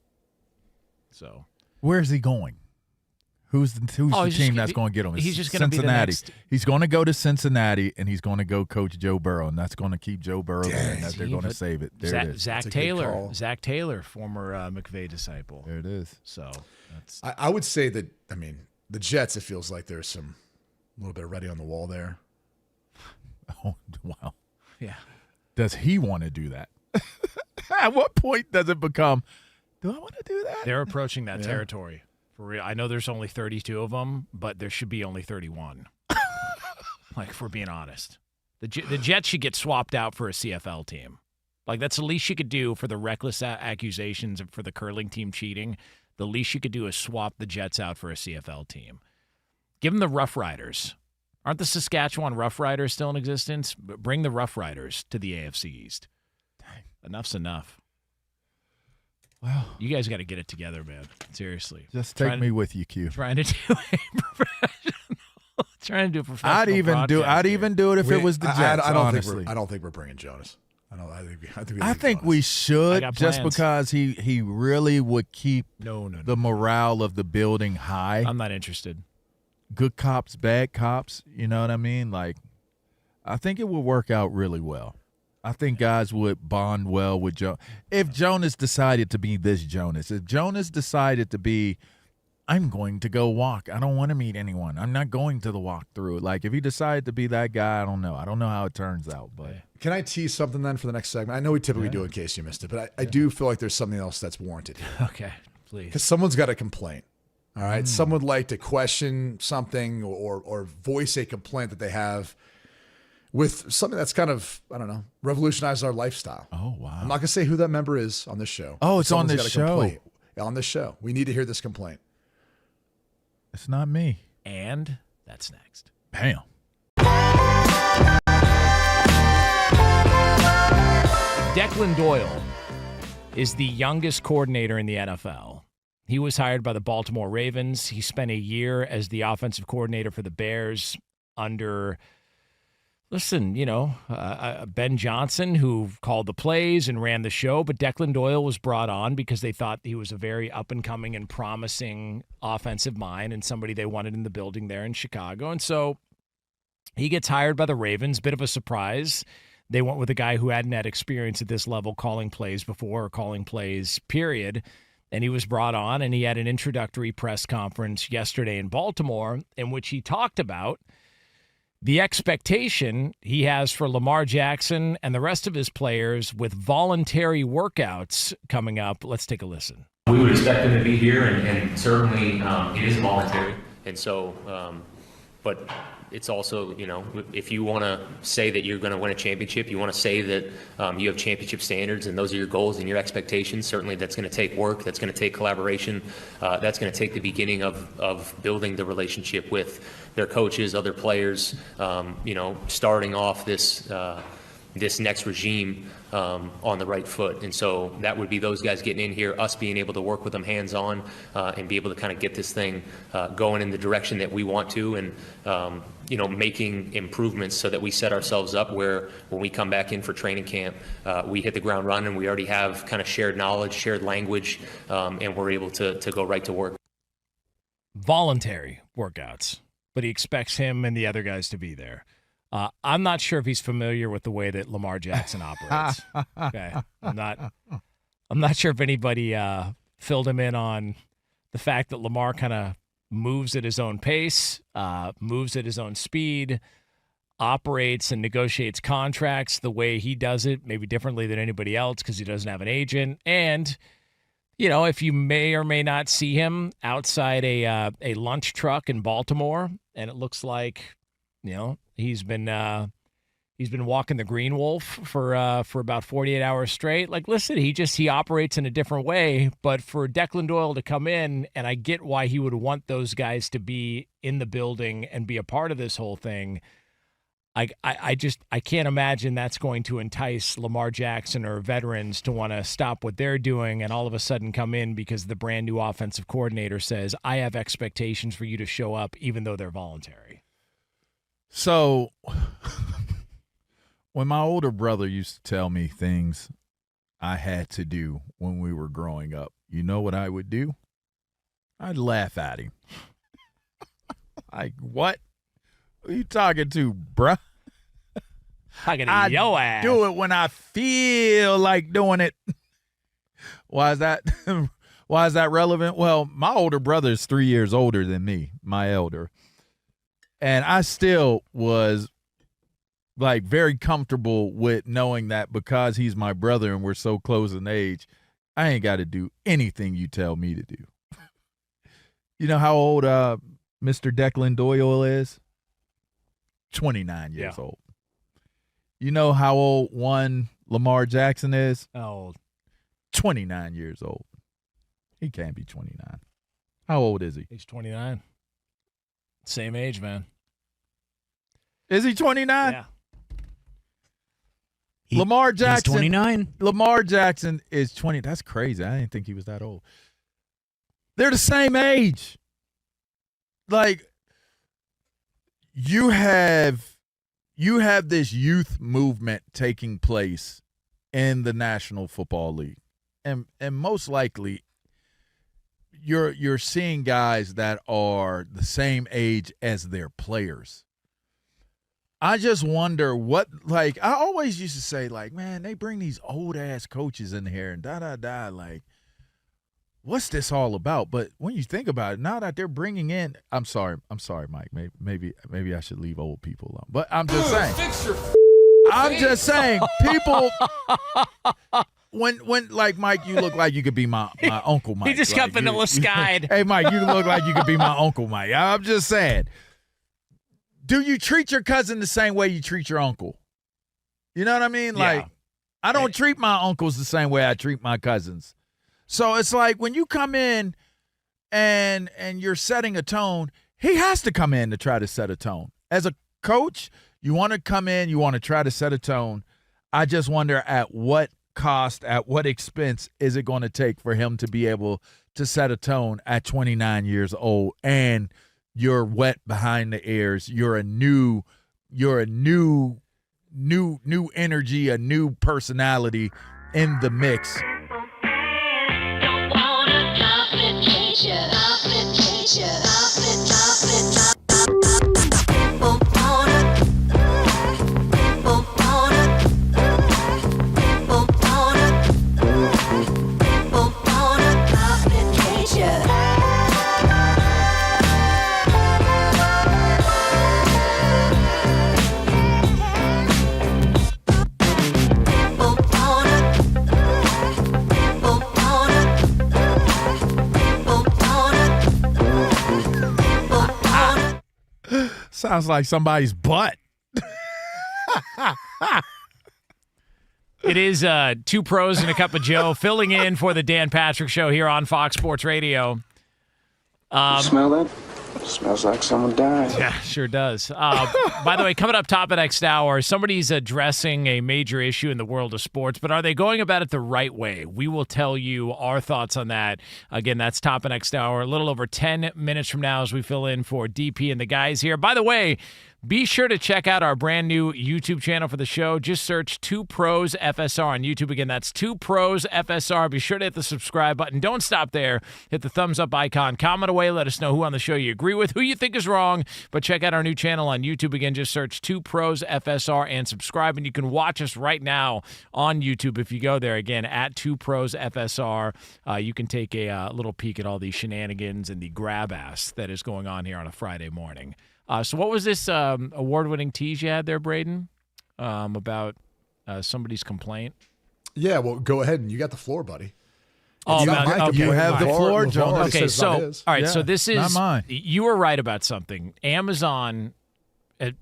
So where's he going? Who's the team that's going to get him? He's just going to be the Cincinnati. next. He's going to go to Cincinnati, and he's going to go coach Joe Burrow, and that's going to keep Joe Burrow there, and they're going to save it. There it is. Zach Taylor, former McVay disciple. There it is. So that's. I would say that, the Jets, it feels like there's a little bit of ready on the wall there. Oh, wow. Yeah. Does he want to do that? At what point does it become, do I want to do that? They're approaching that territory. For real. I know there's only 32 of them, but there should be only 31. If we're being honest. The Jets should get swapped out for a CFL team. That's the least you could do for the reckless accusations and for the curling team cheating. The least you could do is swap the Jets out for a CFL team. Give them the Rough Riders. Aren't the Saskatchewan Rough Riders still in existence? Bring the Rough Riders to the AFC East. Dang. Enough's enough. Wow. You guys got to get it together, man. Seriously. Just take me with you, Q. Trying to do a professional. I'd even do it if it was the Jets. Honestly, I don't think we're bringing Jonas. I think we should, just because he really would keep the morale of the building high. I'm not interested. Good cops, bad cops. You know what I mean? I think it would work out really well. I think guys would bond well with Jonas. If Jonas decided to be this Jonas, if Jonas decided to be I'm going to go walk. I don't want to meet anyone. I'm not going to the walkthrough. Like, if he decided to be that guy, I don't know. I don't know how it turns out. But can I tease something then for the next segment? I know we typically do in case you missed it, but I do feel like there's something else that's warranted here. Okay, please. Because someone's got a complaint. All right, someone would like to question something or voice a complaint that they have with something that's kind of, I don't know, revolutionized our lifestyle. Oh, wow. I'm not going to say who that member is on this show. Oh, it's Someone's on this got a show. complaint on this show. We need to hear this complaint. It's not me. And that's next. Bam. Declan Doyle is the youngest coordinator in the NFL. He was hired by the Baltimore Ravens. He spent a year as the offensive coordinator for the Bears under, Ben Johnson, who called the plays and ran the show. But Declan Doyle was brought on because they thought he was a very up-and-coming and promising offensive mind and somebody they wanted in the building there in Chicago. And so he gets hired by the Ravens. Bit of a surprise. They went with a guy who hadn't had experience at this level calling plays before or calling plays, period. And he was brought on, and he had an introductory press conference yesterday in Baltimore in which he talked about the expectation he has for Lamar Jackson and the rest of his players with voluntary workouts coming up. Let's take a listen. We would expect them to be here, and certainly it is voluntary. And so, but it's also, if you want to say that you're going to win a championship, you want to say that you have championship standards and those are your goals and your expectations, certainly that's going to take work, that's going to take collaboration, that's going to take the beginning of building the relationship with their coaches, other players, starting off this next regime on the right foot. And so that would be those guys getting in here, us being able to work with them hands-on and be able to kind of get this thing going in the direction that we want to, and making improvements so that we set ourselves up where when we come back in for training camp, we hit the ground running. We already have kind of shared knowledge, shared language, and we're able to go right to work. Voluntary workouts, but he expects him and the other guys to be there. I'm not sure if he's familiar with the way that Lamar Jackson operates. Okay, I'm not sure if anybody filled him in on the fact that Lamar kind of moves at his own pace, moves at his own speed, operates and negotiates contracts the way he does it, maybe differently than anybody else because he doesn't have an agent. And if you may or may not see him outside a lunch truck in Baltimore, and it looks like he's been walking the Green Wolf for about 48 hours straight. Like, listen, he operates in a different way. But for Declan Doyle to come in, and I get why he would want those guys to be in the building and be a part of this whole thing. I can't imagine that's going to entice Lamar Jackson or veterans to want to stop what they're doing and all of a sudden come in because the brand new offensive coordinator says, I have expectations for you to show up even though they're voluntary. So when my older brother used to tell me things I had to do when we were growing up, you know what I would do? I'd laugh at him. Like, what? Who are you talking to, bruh? Talking to yo ass. Do it when I feel like doing it. Why is that? Why is that relevant? Well, my older brother is 3 years older than me, my elder. And I still was like very comfortable with knowing that because he's my brother and we're so close in age, I ain't got to do anything you tell me to do. You know how old Mr. Declan Doyle is? 29 years old. You know how old one Lamar Jackson is? How old? 29 years old. He can't be 29. How old is he? He's 29. Same age, man. Is he 29? Yeah. Lamar Jackson. He's 29. Lamar Jackson is 20. That's crazy. I didn't think he was that old. They're the same age. Like, you have this youth movement taking place in the National Football League. And most likely you're seeing guys that are the same age as their players. I just wonder what, like, I always used to say, like, man, they bring these old ass coaches in here and like, what's this all about? But when you think about it, now that they're bringing in, I'm sorry, Mike. Maybe I should leave old people alone. But I'm just saying. I'm just saying, people. When like Mike, you look like you could be my uncle Mike. He just got vanilla skied. Hey Mike, you look like you could be my uncle Mike. I'm just saying. Do you treat your cousin the same way you treat your uncle? You know what I mean? Yeah. Like, I don't treat my uncles the same way I treat my cousins. So it's like when you come in and you're setting a tone, he has to come in to try to set a tone. As a coach, you want to come in, you want to try to set a tone. I just wonder at what cost, at what expense is it going to take for him to be able to set a tone at 29 years old, and you're wet behind the ears. You're a new energy, a new personality in the mix. Don't wanna complicate ya. Sounds like somebody's butt. It is two pros and a cup of Joe filling in for the Dan Patrick Show here on Fox Sports Radio. You smell that? Smells like someone died. Yeah, sure does. By the way, coming up top of next hour, somebody's addressing a major issue in the world of sports, but are they going about it the right way? We will tell you our thoughts on that. Again, that's top of next hour. A little over 10 minutes from now as we fill in for DP and the guys here. By the way, be sure to check out our brand new YouTube channel for the show. Just search 2 Pros FSR on YouTube. Again, that's 2 Pros FSR. Be sure to hit the subscribe button. Don't stop there. Hit the thumbs up icon. Comment away. Let us know who on the show you agree with, who you think is wrong. But check out our new channel on YouTube. Again, just search 2 Pros FSR and subscribe. And you can watch us right now on YouTube if you go there. Again, at 2 Pros FSR. You can take a little peek at all the shenanigans and the grab ass that is going on here on a Friday morning. So what was this award-winning tease you had there, Braden, about somebody's complaint? Yeah, well, go ahead and you got the floor, buddy. Oh, you have the floor, John. Okay, so all right, so this is not mine. You were right about something. Amazon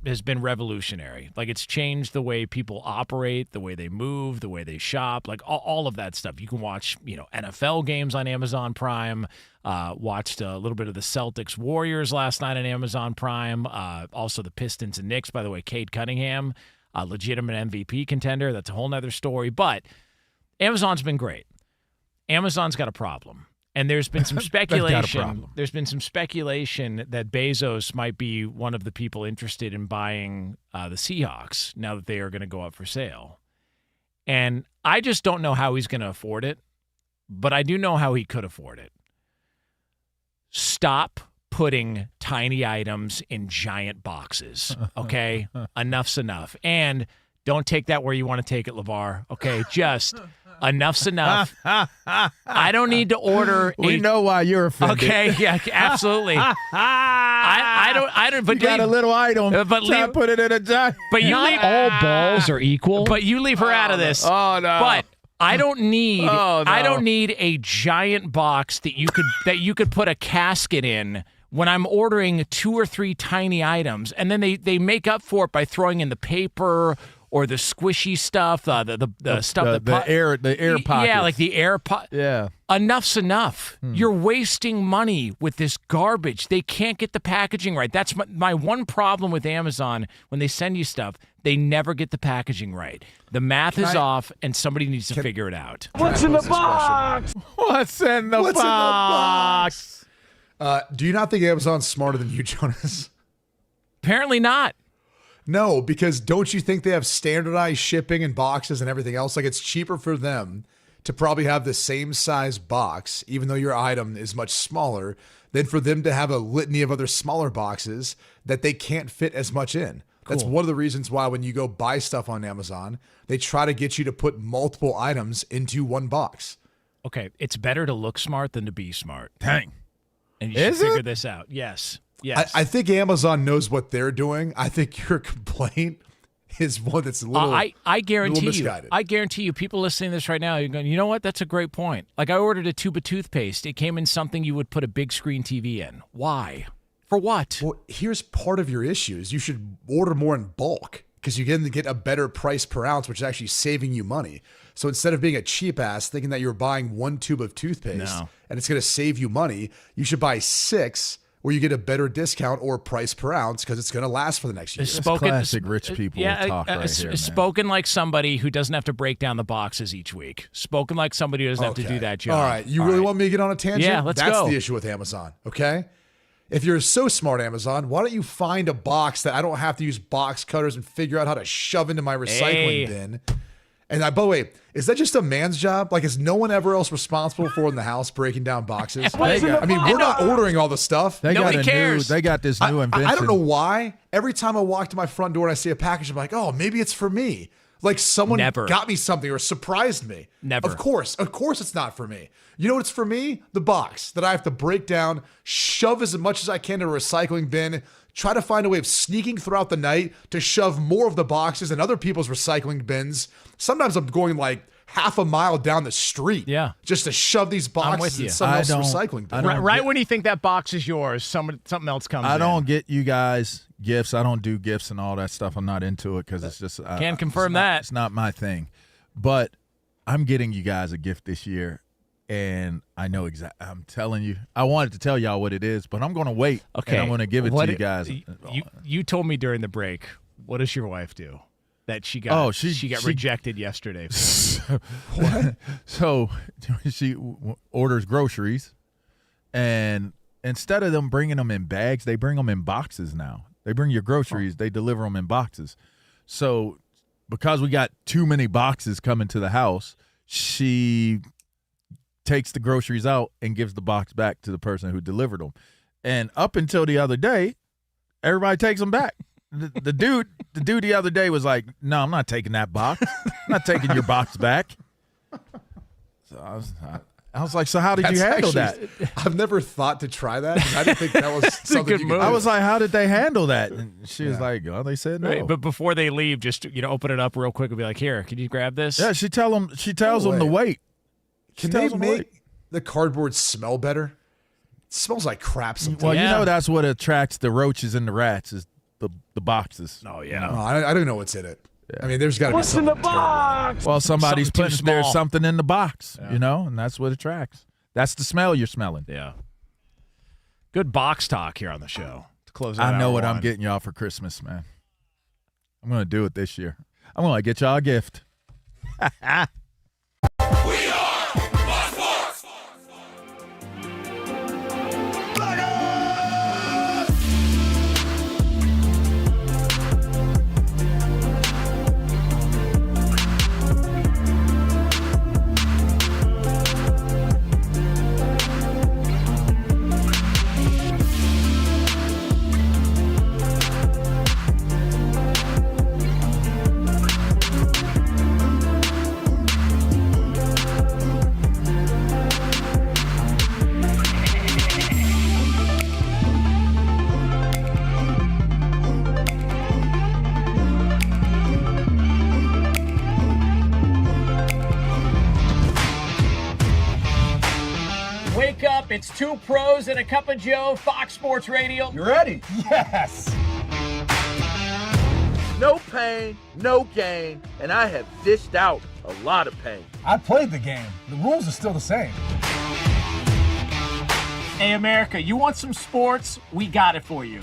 has been revolutionary. Like, it's changed the way people operate, the way they move, the way they shop, like all of that stuff. You can watch, NFL games on Amazon Prime. Watched a little bit of the Celtics Warriors last night on Amazon Prime. Also the Pistons and Knicks. By the way, Cade Cunningham, a legitimate MVP contender. That's a whole nother story. But Amazon's been great. Amazon's got a problem. And there's been some speculation. There's been some speculation that Bezos might be one of the people interested in buying the Seahawks now that they are going to go up for sale. And I just don't know how he's going to afford it, but I do know how he could afford it. Stop putting tiny items in giant boxes, okay? Enough's enough. And don't take that where you want to take it, Lavar, okay? Just enough's enough. I don't need to order. We know why you're offended. Okay, yeah, absolutely. I don't. But you got a little item. But put it in a giant. But you Not all balls are equal. But you leave her out of this. Oh no. But I don't need. Oh, no. I don't need a giant box that you could put a casket in when I'm ordering 2 or 3 tiny items, and then they make up for it by throwing in the paper or the squishy stuff, the stuff the air pockets. Yeah, like the air pocket. Yeah. Enough's enough. You're wasting money with this garbage. They can't get the packaging right. That's my one problem with Amazon. When they send you stuff, they never get the packaging right. The math is off, and somebody needs to figure it out. What's in the box? What's in the box? Do you not think Amazon's smarter than you, Jonas? Apparently not. No, because don't you think they have standardized shipping and boxes and everything else? Like, it's cheaper for them to probably have the same size box, even though your item is much smaller, than for them to have a litany of other smaller boxes that they can't fit as much in. Cool. That's one of the reasons why when you go buy stuff on Amazon, they try to get you to put multiple items into one box. Okay, it's better to look smart than to be smart. Dang. And you should figure this out. Yes. Yes. I think Amazon knows what they're doing. I think your complaint is one that's a little I guarantee little you. misguided. I guarantee you, people listening to this right now, you're going, you know what? That's a great point. Like, I ordered a tube of toothpaste. It came in something you would put a big screen TV in. Why? For what? Well, here's part of your issues. You should order more in bulk because you get a better price per ounce, which is actually saving you money. So instead of being a cheap ass thinking that you're buying one tube of toothpaste and it's going to save you money, you should buy 6 where you get a better discount or price per ounce because it's going to last for the next year. Classic rich people talk right here, man. Spoken like somebody who doesn't have to break down the boxes each week. Spoken like somebody who doesn't have to do that job. All right. You really want me to get on a tangent? Yeah, let's go. That's the issue with Amazon, okay? If you're so smart, Amazon, why don't you find a box that I don't have to use box cutters and figure out how to shove into my recycling bin? And by the way, is that just a man's job? Like, is no one ever else responsible for in the house breaking down boxes? I mean, we're not ordering all the stuff. Nobody cares. They got this new invention. I don't know why. Every time I walk to my front door and I see a package, I'm like, oh, maybe it's for me. Like someone got me something or surprised me. Never. Of course it's not for me. You know what's for me? The box that I have to break down, shove as much as I can to a recycling bin, try to find a way of sneaking throughout the night to shove more of the boxes in other people's recycling bins. Sometimes I'm going like half a mile down the street just to shove these boxes in someone else's recycling bin. Right when you think that box is yours, something else comes in. I don't get you guys gifts. I don't do gifts and all that stuff. I'm not into it because it's just can't confirm that. It's not my thing. But I'm getting you guys a gift this year, and I know exactly. I'm telling you. I wanted to tell y'all what it is, but I'm going to wait. Okay, and I'm going to give it to you guys. You told me during the break. What does your wife do? That she got she got rejected yesterday. What? So she orders groceries, and instead of them bringing them in bags, they bring them in boxes now. They bring your groceries, they deliver them in boxes. So because we got too many boxes coming to the house, she takes the groceries out and gives the box back to the person who delivered them. And up until the other day, everybody takes them back. The dude the other day was like, no, I'm not taking that box. I'm not taking your box back. So I was like, so how did you handle that? I've never thought to try that. I didn't think that was something you could do. I was like, how did they handle that? And she was like, oh, they said no. Right, but before they leave, just open it up real quick and be like, here, can you grab this? Yeah, she tells them to wait. Can they make the cardboard smell better? It smells like crap sometimes. Well, you know that's what attracts the roaches and the rats is the boxes. Oh, yeah. No, I don't know what's in it. Yeah. I mean, there's got to be something in the box. Well, somebody's putting there's something in the box, and that's what attracts. That's the smell you're smelling. Yeah. Good box talk here on the show to close out. I know what I'm getting y'all for Christmas, man. I'm going to do it this year. I'm going to get y'all a gift. It's Two Pros and a Cup of Joe, Fox Sports Radio. You ready? Yes! No pain, no gain, and I have dished out a lot of pain. I played the game. The rules are still the same. Hey, America, you want some sports? We got it for you.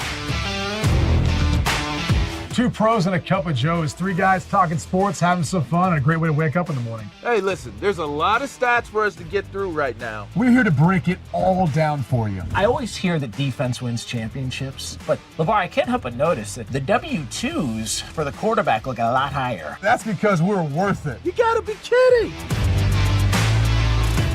Two Pros and a Cup of Joe is 3 guys talking sports, having some fun, and a great way to wake up in the morning. Hey, listen, there's a lot of stats for us to get through right now. We're here to break it all down for you. I always hear that defense wins championships, but LeVar, I can't help but notice that the W-2s for the quarterback look a lot higher. That's because we're worth it. You gotta be kidding.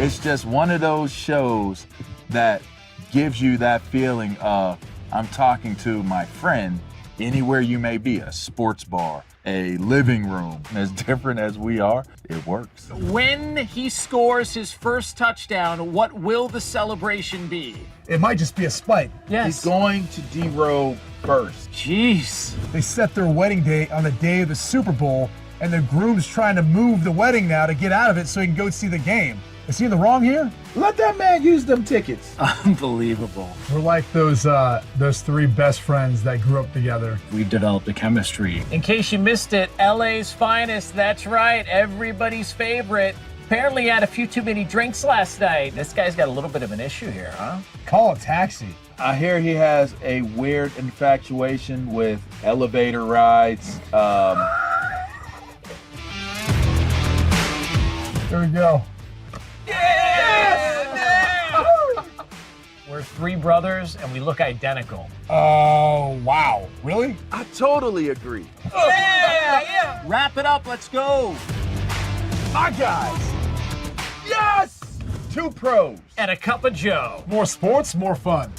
It's just one of those shows that gives you that feeling of I'm talking to my friend anywhere you may be, a sports bar, a living room as different as we are, it works. When he scores his first touchdown, what will the celebration be? It might just be a spike. Yes. He's going to derobe first. Jeez. They set their wedding date on the day of the Super Bowl, and the groom's trying to move the wedding now to get out of it so he can go see the game. Is he in the wrong here? Let that man use them tickets. Unbelievable. We're like those three best friends that grew up together. We've developed a chemistry. In case you missed it, LA's finest, that's right, everybody's favorite. Apparently had a few too many drinks last night. This guy's got a little bit of an issue here, huh? Call a taxi. I hear he has a weird infatuation with elevator rides. There we go. We're three brothers and we look identical. Oh, wow. Really? I totally agree. Yeah. Wrap it up, let's go. My guys. Yes! 2 pros. And a cup of Joe. More sports, more fun.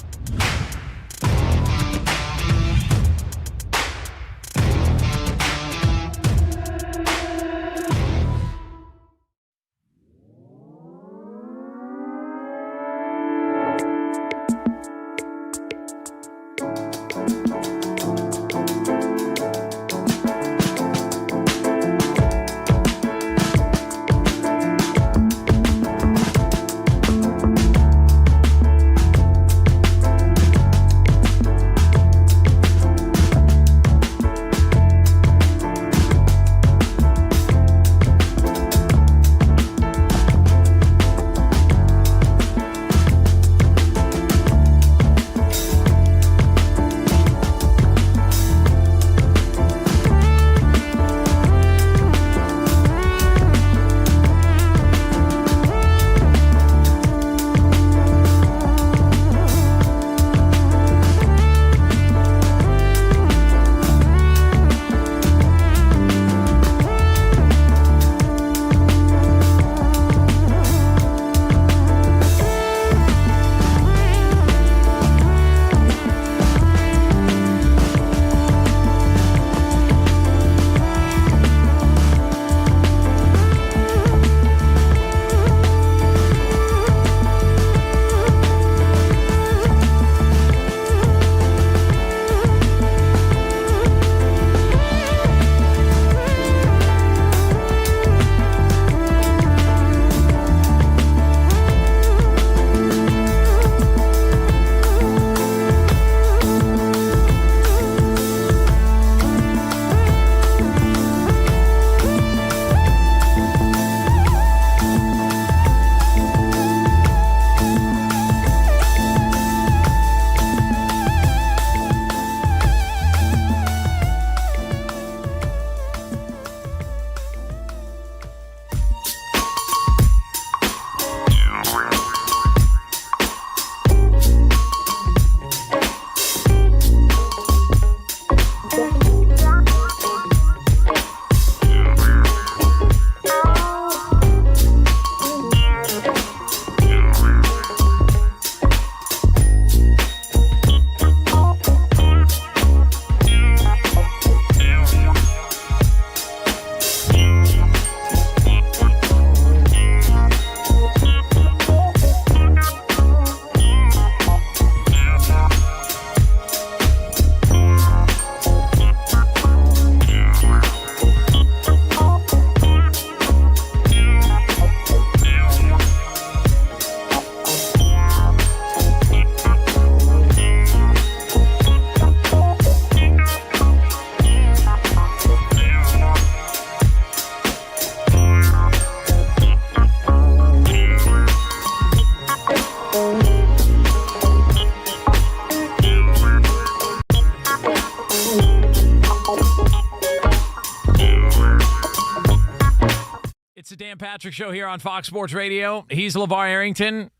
the Dan Patrick Show here on Fox Sports Radio. He's LeVar Arrington.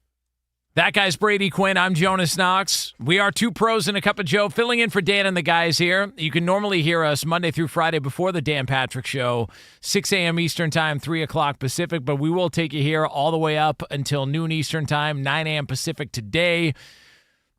That guy's Brady Quinn. I'm Jonas Knox. We are two pros and a cup of Joe, filling in for Dan and the guys here. You can normally hear us Monday through Friday before the Dan Patrick Show, 6 a.m. Eastern Time, 3 o'clock Pacific, but we will take you here all the way up until noon Eastern Time, 9 a.m. Pacific today.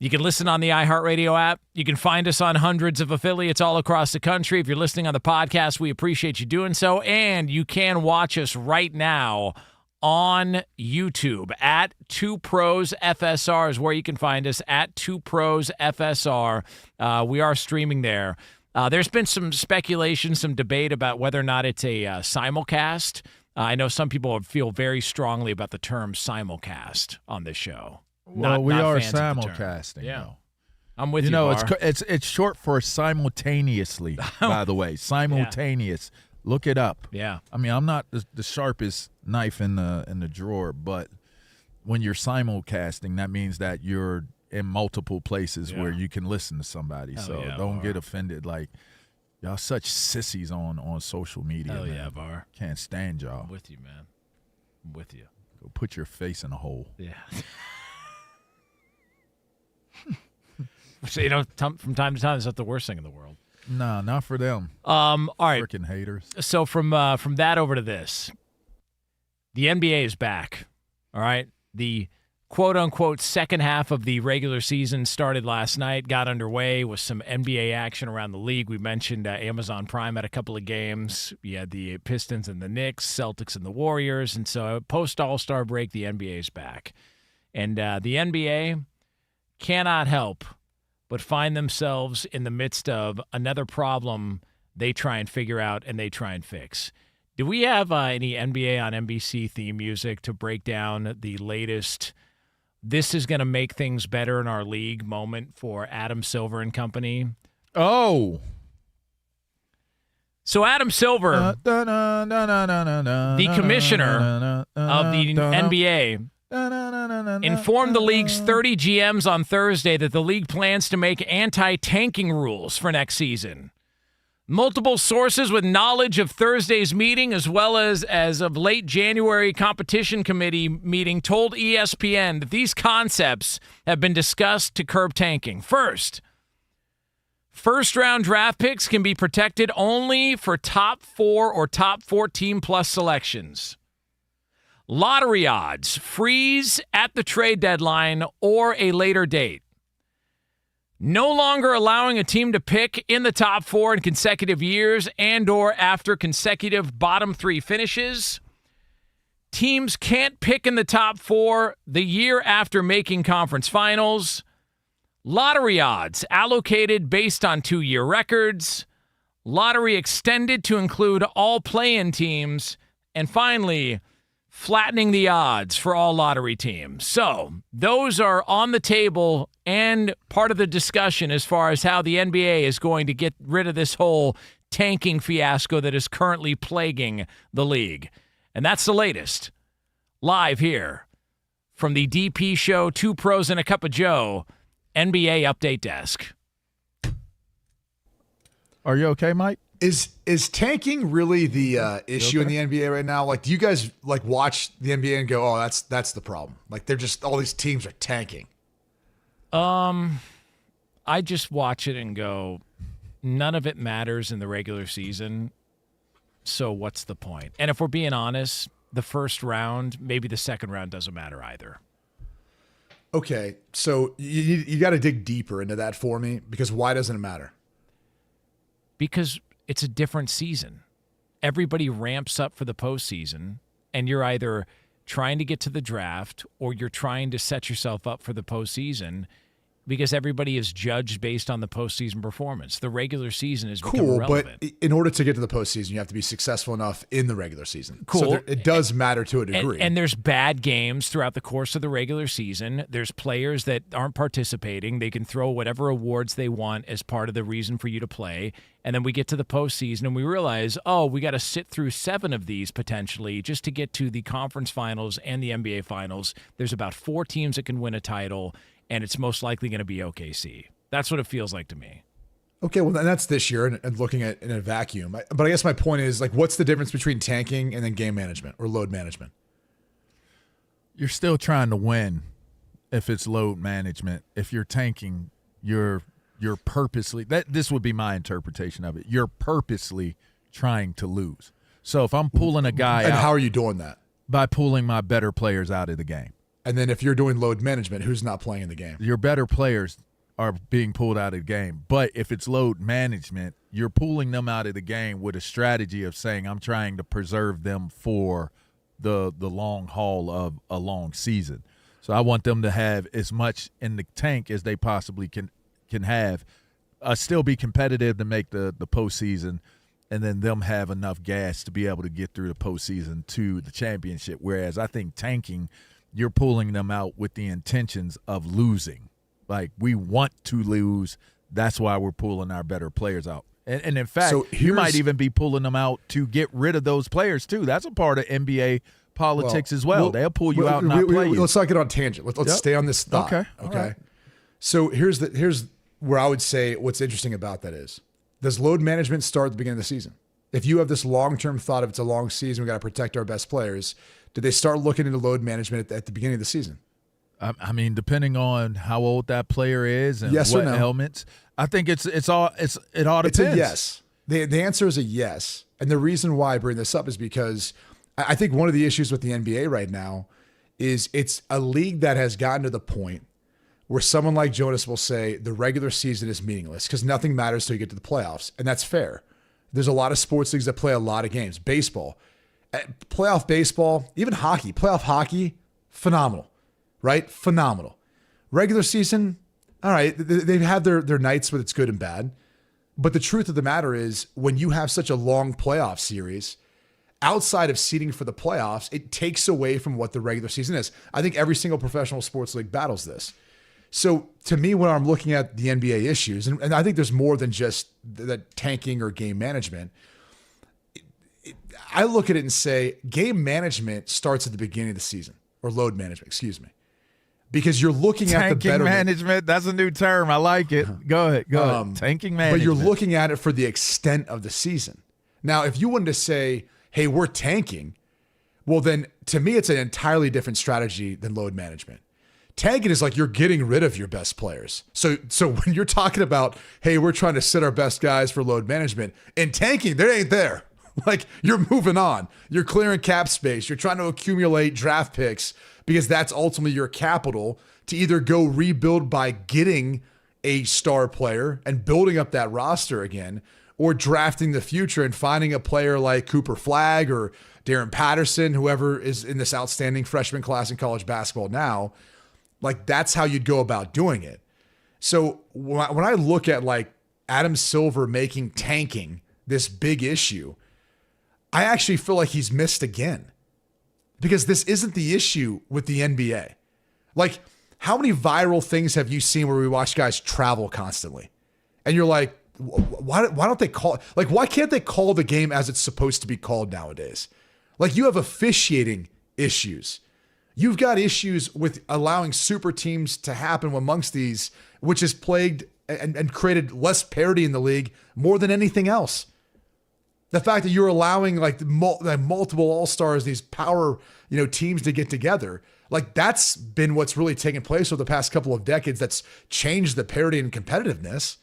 You can listen on the iHeartRadio app. You can find us on hundreds of affiliates all across the country. If you're listening on the podcast, we appreciate you doing so. And you can watch us right now on YouTube at 2ProsFSR is where you can find us, at 2ProsFSR. We are streaming there. There's been some speculation, some debate about whether or not it's a simulcast. I know some people feel very strongly about the term simulcast on this show. Well, we are fans of the term. simulcasting. Yeah. Though. I'm with you, it's short for simultaneously, by the way. Simultaneous. Yeah. Look it up. Yeah. I mean, I'm not the sharpest knife in the drawer, but when you're simulcasting, that means that you're in multiple places where you can listen to somebody. Don't get offended. Like, y'all such sissies on social media. Hell man. yeah, Var. Can't stand y'all. I'm with you, man. I'm with you. Go put your face in a hole. Yeah. So, from time to time, it's not the worst thing in the world. No, not for them. All right. Freaking haters. So from that over to this, the NBA is back. All right. The quote-unquote second half of the regular season started last night, got underway with some NBA action around the league. We mentioned Amazon Prime had a couple of games. You had the Pistons and the Knicks, Celtics and the Warriors. And so post-All-Star break, the NBA is back. And the NBA cannot help but find themselves in the midst of another problem they try and figure out and they try and fix. Do we have any NBA on NBC theme music to break down the latest "this is going to make things better in our league" moment for Adam Silver and company? Oh. So Adam Silver, the commissioner of the NBA, informed the league's 30 GMs on Thursday that the league plans to make anti-tanking rules for next season. Multiple sources with knowledge of Thursday's meeting, as well as of late January competition committee meeting, told ESPN that these concepts have been discussed to curb tanking. First-round draft picks can be protected only for top 4 or top 14 plus selections. Lottery odds freeze at the trade deadline or a later date. No longer allowing a team to pick in the top 4 in consecutive years and or after consecutive bottom 3 finishes. Teams can't pick in the top 4 the year after making conference finals. Lottery odds allocated based on 2-year records. Lottery extended to include all play-in teams. And finally, flattening the odds for all lottery teams. So those are on the table and part of the discussion as far as how the NBA is going to get rid of this whole tanking fiasco that is currently plaguing the league. And that's the latest. Live here from the DP show, 2 Pros and a Cup of Joe, NBA Update Desk. Are you okay, Mike? Is tanking really the issue in the NBA right now? Like, do you guys watch the NBA and go, "Oh, that's the problem"? Like, they're just all these teams are tanking. I just watch it and go, none of it matters in the regular season. So what's the point? And if we're being honest, the first round, maybe the second round doesn't matter either. Okay, so you got to dig deeper into that for me, because why doesn't it matter? Because it's a different season. Everybody ramps up for the postseason, and you're either trying to get to the draft or you're trying to set yourself up for the postseason, because everybody is judged based on the postseason performance. The regular season is become irrelevant. But in order to get to the postseason, you have to be successful enough in the regular season. Cool. So it does matter to a degree. And there's bad games throughout the course of the regular season. There's players that aren't participating. They can throw whatever awards they want as part of the reason for you to play. And then we get to the postseason and we realize, we got to sit through 7 of these potentially just to get to the conference finals and the NBA finals. There's about 4 teams that can win a title, and it's most likely going to be OKC. That's what it feels like to me. Okay, well, and that's this year and looking at in a vacuum. But I guess my point is, what's the difference between tanking and then game management or load management? You're still trying to win if it's load management. If you're tanking, you're purposely this would be my interpretation of it. You're purposely trying to lose. So if I'm pulling a guy out, how are you doing that? By pulling my better players out of the game. And then if you're doing load management, who's not playing in the game? Your better players are being pulled out of the game. But if it's load management, you're pulling them out of the game with a strategy of saying, I'm trying to preserve them for the long haul of a long season. So I want them to have as much in the tank as they possibly can have, still be competitive to make the postseason, and then them have enough gas to be able to get through the postseason to the championship. Whereas I think tanking, you're pulling them out with the intentions of losing. Like, we want to lose. That's why we're pulling our better players out. And in fact, you might even be pulling them out to get rid of those players too. That's a part of NBA politics as well. They'll pull you out and not play you. Let's not get on tangent. Let's stay on this thought. Okay. Right. So here's where I would say what's interesting about that is, does load management start at the beginning of the season? If you have this long-term thought of it's a long season, we got to protect our best players, do they start looking into load management at the beginning of the season? I mean, depending on how old that player is and yes what or no? ailments, I think it all depends. It's a yes. The answer is a yes. And the reason why I bring this up is because I think one of the issues with the NBA right now is it's a league that has gotten to the point where someone like Jonas will say the regular season is meaningless because nothing matters till you get to the playoffs. And that's fair. There's a lot of sports leagues that play a lot of games. Baseball, playoff baseball, even hockey, playoff hockey, phenomenal, right? Phenomenal. Regular season, all right, they've had their nights where it's good and bad. But the truth of the matter is, when you have such a long playoff series, outside of seeding for the playoffs, it takes away from what the regular season is. I think every single professional sports league battles this. So to me, when I'm looking at the NBA issues, and I think there's more than just that tanking or game management, I look at it and say game management starts at the beginning of the season, or load management, excuse me. Because you're looking at the betterment. Tanking management, that's a new term. I like it. Go ahead. Tanking management. But you're looking at it for the extent of the season. Now, if you wanted to say, hey, we're tanking, well, then to me, it's an entirely different strategy than load management. Tanking is like you're getting rid of your best players. So when you're talking about, hey, we're trying to sit our best guys for load management, and tanking, they ain't there. Like, you're moving on. You're clearing cap space. You're trying to accumulate draft picks because that's ultimately your capital to either go rebuild by getting a star player and building up that roster again, or drafting the future and finding a player like Cooper Flagg or Darren Patterson, whoever is in this outstanding freshman class in college basketball now. Like, that's how you'd go about doing it. So when I look at like Adam Silver making tanking this big issue, I actually feel like he's missed again, because this isn't the issue with the NBA. Like, how many viral things have you seen where we watch guys travel constantly? And you're like, why don't they call, like, why can't they call the game as it's supposed to be called nowadays? Like, you have officiating issues. You've got issues with allowing super teams to happen amongst these, which has plagued and created less parity in the league more than anything else. The fact that you're allowing like multiple all-stars, these power, teams to get together, like that's been what's really taken place over the past couple of decades. That's changed the parity and competitiveness.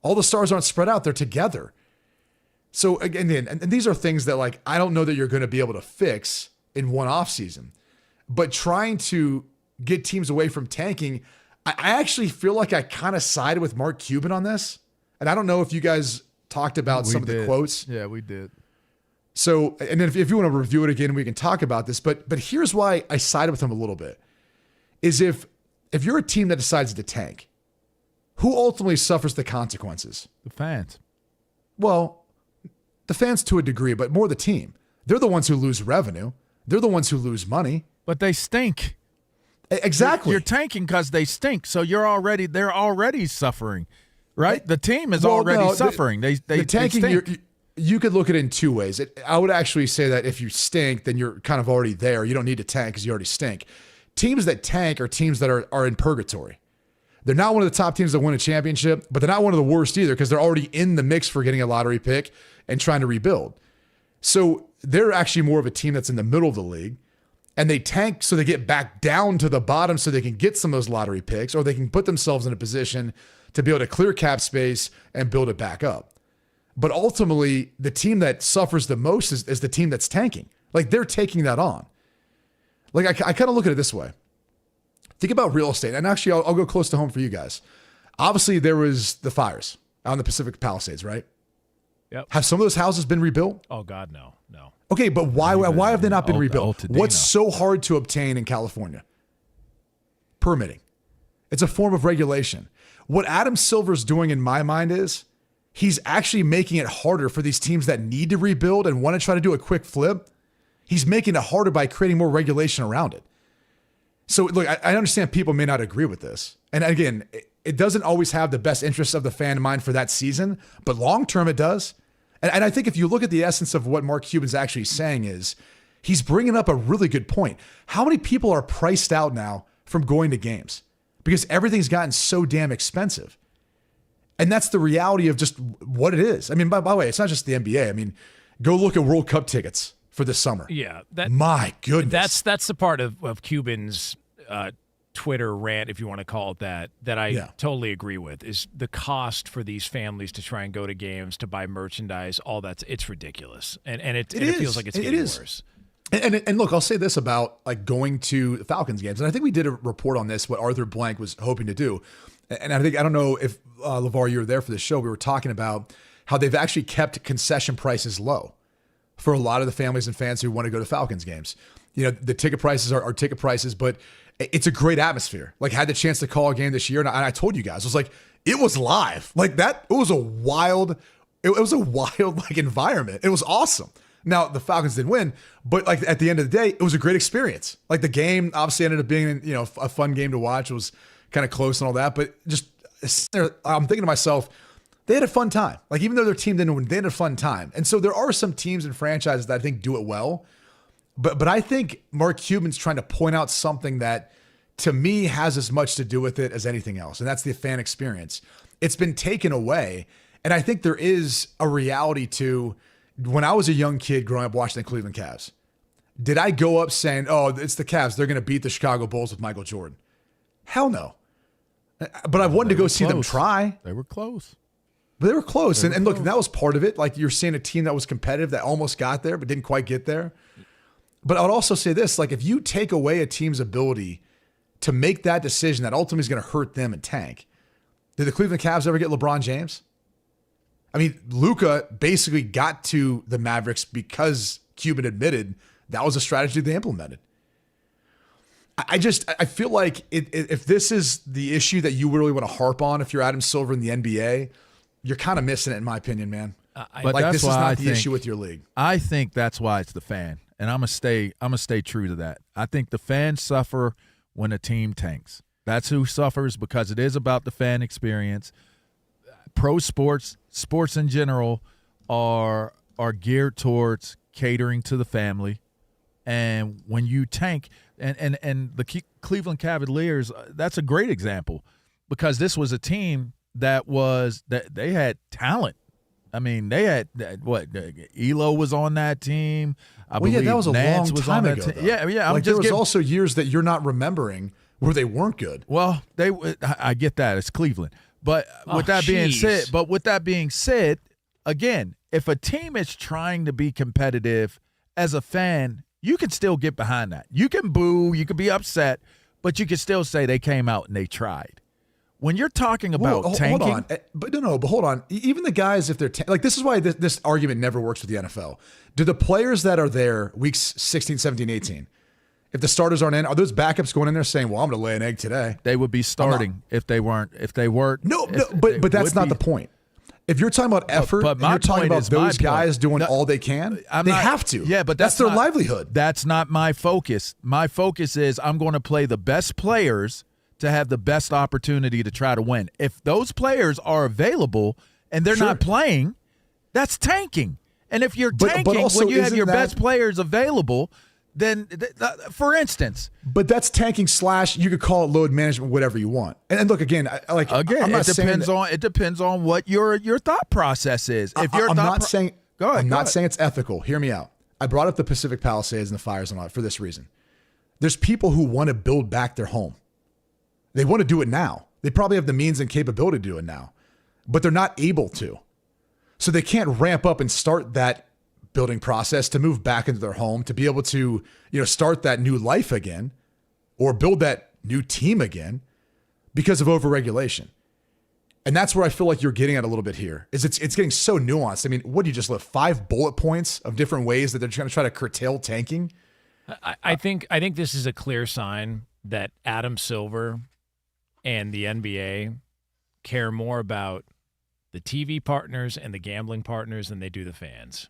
All the stars aren't spread out; they're together. So again, and these are things that like I don't know that you're going to be able to fix in one off season, but trying to get teams away from tanking, I actually feel like I kind of sided with Mark Cuban on this, and I don't know if you guys talked about some of the quotes. Yeah, we did. So, and then if you want to review it again, we can talk about this. But here's why I sided with him a little bit: is if you're a team that decides to tank, who ultimately suffers the consequences? The fans. Well, the fans to a degree, but more the team. They're the ones who lose revenue. They're the ones who lose money. But they stink. Exactly. You're tanking because they stink. So they're already suffering. Right? The team is already suffering. The tanking, stink. You could look at it in two ways. I would actually say that if you stink, then you're kind of already there. You don't need to tank because you already stink. Teams that tank are teams that are in purgatory. They're not one of the top teams that win a championship, but they're not one of the worst either because they're already in the mix for getting a lottery pick and trying to rebuild. So they're actually more of a team that's in the middle of the league, and they tank so they get back down to the bottom so they can get some of those lottery picks, or they can put themselves in a position to be able to clear cap space and build it back up. But ultimately, the team that suffers the most is the team that's tanking. Like, they're taking that on. Like I kind of look at it this way. Think about real estate. And actually, I'll go close to home for you guys. Obviously, there was the fires out in the Pacific Palisades, right? Yep. Have some of those houses been rebuilt? Oh, God, no. Okay, but why have they not been rebuilt? What's so hard to obtain in California? Permitting. It's a form of regulation. What Adam Silver's doing in my mind is he's actually making it harder for these teams that need to rebuild and want to try to do a quick flip. He's making it harder by creating more regulation around it. So look, I understand people may not agree with this. And again, it doesn't always have the best interests of the fan in mind for that season, but long-term it does. And I think if you look at the essence of what Mark Cuban's actually saying is, he's bringing up a really good point. How many people are priced out now from going to games? Because everything's gotten so damn expensive. And that's the reality of just what it is. I mean, by the way, it's not just the NBA. I mean, go look at World Cup tickets for this summer. Yeah. My goodness. That's the part of Cuban's Twitter rant, if you want to call it that I totally agree with, is the cost for these families to try and go to games, to buy merchandise, all that's, it's ridiculous. And it feels like it's getting worse. And look, I'll say this about like going to the Falcons games. And I think we did a report on this, what Arthur Blank was hoping to do. And I don't know if LeVar, you were there for the show. We were talking about how they've actually kept concession prices low for a lot of the families and fans who want to go to Falcons games. You know, the ticket prices are ticket prices, but it's a great atmosphere. Like, had the chance to call a game this year, and I told you guys, I was like, it was live. Like that, it was a wild like environment. It was awesome. Now, the Falcons didn't win, but like at the end of the day, it was a great experience. Like the game obviously ended up being, a fun game to watch. It was kind of close and all that, but just I'm thinking to myself, they had a fun time. Like even though their team didn't win, they had a fun time. And so there are some teams and franchises that I think do it well. But I think Mark Cuban's trying to point out something that to me has as much to do with it as anything else. And that's the fan experience. It's been taken away. And I think there is a reality to when I was a young kid growing up watching the Cleveland Cavs, did I go up saying, oh, it's the Cavs, they're going to beat the Chicago Bulls with Michael Jordan? Hell no. But I wanted to go see them try. They were close. But they were close. And look, that was part of it. Like you're seeing a team that was competitive that almost got there, but didn't quite get there. But I would also say this, like if you take away a team's ability to make that decision that ultimately is going to hurt them and tank, did the Cleveland Cavs ever get LeBron James? I mean, Luka basically got to the Mavericks because Cuban admitted that was a strategy they implemented. I feel like if this is the issue that you really want to harp on, if you're Adam Silver in the NBA, you're kind of missing it, in my opinion, man. But like that's this is why not the issue with your league. I think that's why it's the fan, and I'm gonna stay true to that. I think the fans suffer when a team tanks. That's who suffers because it is about the fan experience. Pro sports in general are geared towards catering to the family, and when you tank, and the Cleveland Cavaliers, that's a great example because this was a team that they had talent. I mean, they had Elo was on that team. I believe that was a Nance long was time on ago. that team. Though. Yeah. Like there was also years that you're not remembering where they weren't good. Well, I get that it's Cleveland, but with that being said, again, if a team is trying to be competitive, as a fan, you can still get behind that. You can boo, you can be upset, but you can still say they came out and they tried. When you're talking about tanking, hold on. But hold on. Even the guys, if they're like, this is why this argument never works with the NFL. Do the players that are there weeks 16, 17, 18, if the starters aren't in, are those backups going in there saying, "Well, I'm going to lay an egg today"? They would be starting if they weren't. But that's not the point. If you're talking about effort, and you're talking about those guys doing all they can, they have to. Yeah, but that's their livelihood. That's not my focus. My focus is I'm going to play the best players to have the best opportunity to try to win. If those players are available and they're not playing, that's tanking. And if you're tanking when you have your best players available, then, for instance. But that's tanking / you could call it load management, whatever you want. And look, again, it depends on what your thought process is. If I'm not saying it's ethical. Hear me out. I brought up the Pacific Palisades and the fires and all that for this reason. There's people who want to build back their home. They want to do it now. They probably have the means and capability to do it now, but they're not able to. So they can't ramp up and start that building process to move back into their home, to be able to, start that new life again or build that new team again because of overregulation. And that's where I feel like you're getting at a little bit here. Is it's getting so nuanced. I mean, what do you just live 5 bullet points of different ways that they're going to try to curtail tanking? I think this is a clear sign that Adam Silver and the NBA care more about the TV partners and the gambling partners than they do the fans.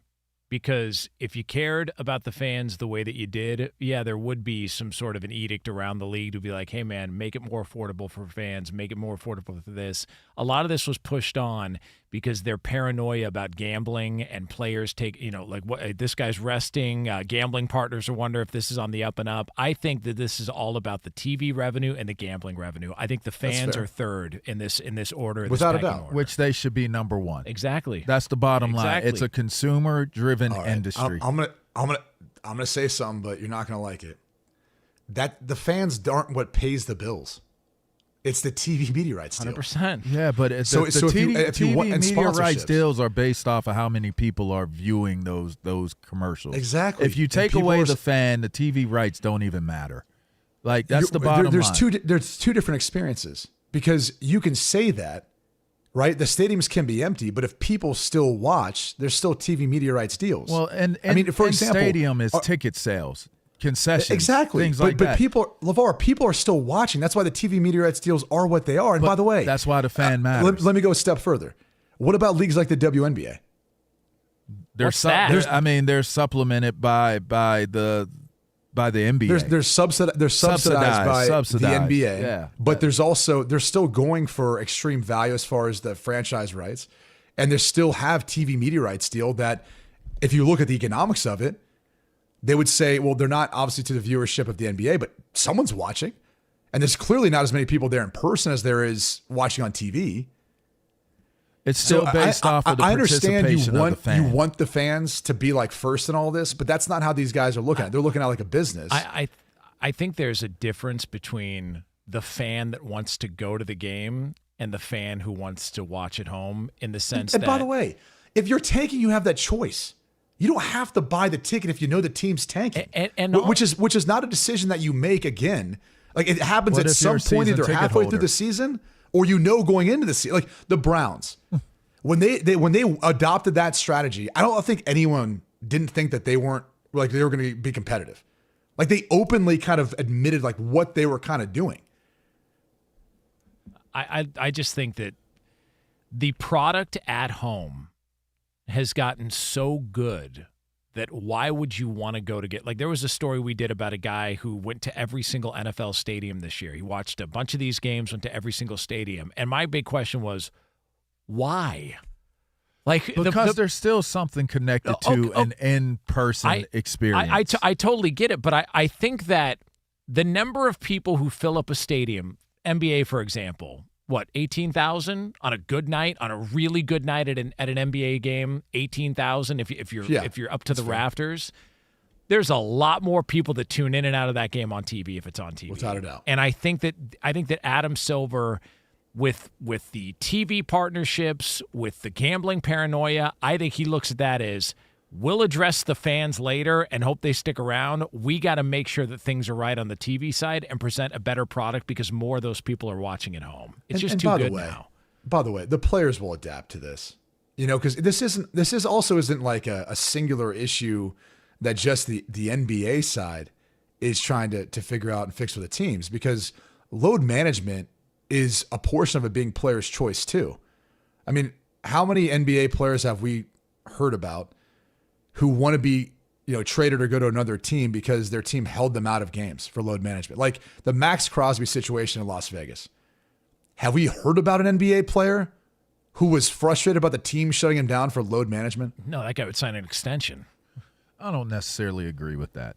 Because if you cared about the fans the way that you did, yeah, there would be some sort of an edict around the league to be like, hey, man, make it more affordable for fans, make it more affordable for this. A lot of this was pushed on because they're paranoia about gambling and players take, what this guy's resting. Gambling partners are wondering if this is on the up and up. I think that this is all about the TV revenue and the gambling revenue. I think the fans are third in this order. Without a doubt. Which they should be number one. Exactly. That's the bottom line. It's a consumer-driven industry. I'm gonna say something, but you're not gonna like it. That the fans aren't what pays the bills. It's the TV media rights deal. 100%. Yeah, but the TV media rights deals are based off of how many people are viewing those commercials. Exactly. If you take away the fan, the TV rights don't even matter. Like, that's the bottom line. There's two different experiences, because you can say that, right? The stadiums can be empty, but if people still watch, there's still TV media rights deals. Well, and I mean, for example, stadium is ticket sales. Concessions, exactly. Things like but that. people are still watching. That's why the TV media rights deals are what they are. And by the way, that's why the fan matters. Let me go a step further. What about leagues like the WNBA? They're supplemented by the NBA. They're subsidized by the NBA. Yeah, but they're still going for extreme value as far as the franchise rights, and they still have TV media rights deal that, if you look at the economics of it, they would say, well, they're not obviously to the viewership of the NBA, but someone's watching. And there's clearly not as many people there in person as there is watching on TV. It's still based off of the participation of the fan. You want the fans to be like first in all this, but that's not how these guys are looking at it. They're looking at it like a business. I think there's a difference between the fan that wants to go to the game and the fan who wants to watch at home, in the sense that... And by the way, if you're tanking, you have that choice. You don't have to buy the ticket if you know the team's tanking, which is not a decision that you make again. Like, it happens at some point, either halfway through the season or going into the season. Like the Browns, when they adopted that strategy, I don't think anyone didn't think that they were going to be competitive. Like, they openly kind of admitted like what they were kind of doing. I just think that the product at home has gotten so good that why would you want to go to get, like, there was a story we did about a guy who went to every single NFL stadium this year. He watched a bunch of these games, went to every single stadium. And my big question was, why? Like, because there's still something connected to an in-person experience. I totally get it, but I think that the number of people who fill up a stadium, NBA, for example, 18,000 on a good night, on a really good night at an NBA game, 18,000 if you're up to the rafters. There's a lot more people that tune in and out of that game on TV if it's on TV. Without a doubt. And I think that Adam Silver, with the TV partnerships, with the gambling paranoia, I think he looks at that as, we'll address the fans later and hope they stick around. We got to make sure that things are right on the TV side and present a better product, because more of those people are watching at home. It's just too good now. By the way, the players will adapt to this, because this isn't like a singular issue that just the NBA side is trying to figure out and fix for the teams, because load management is a portion of it being players' choice too. I mean, how many NBA players have we heard about who want to be, traded or go to another team because their team held them out of games for load management? Like the Max Crosby situation in Las Vegas. Have we heard about an NBA player who was frustrated about the team shutting him down for load management? No, that guy would sign an extension. I don't necessarily agree with that.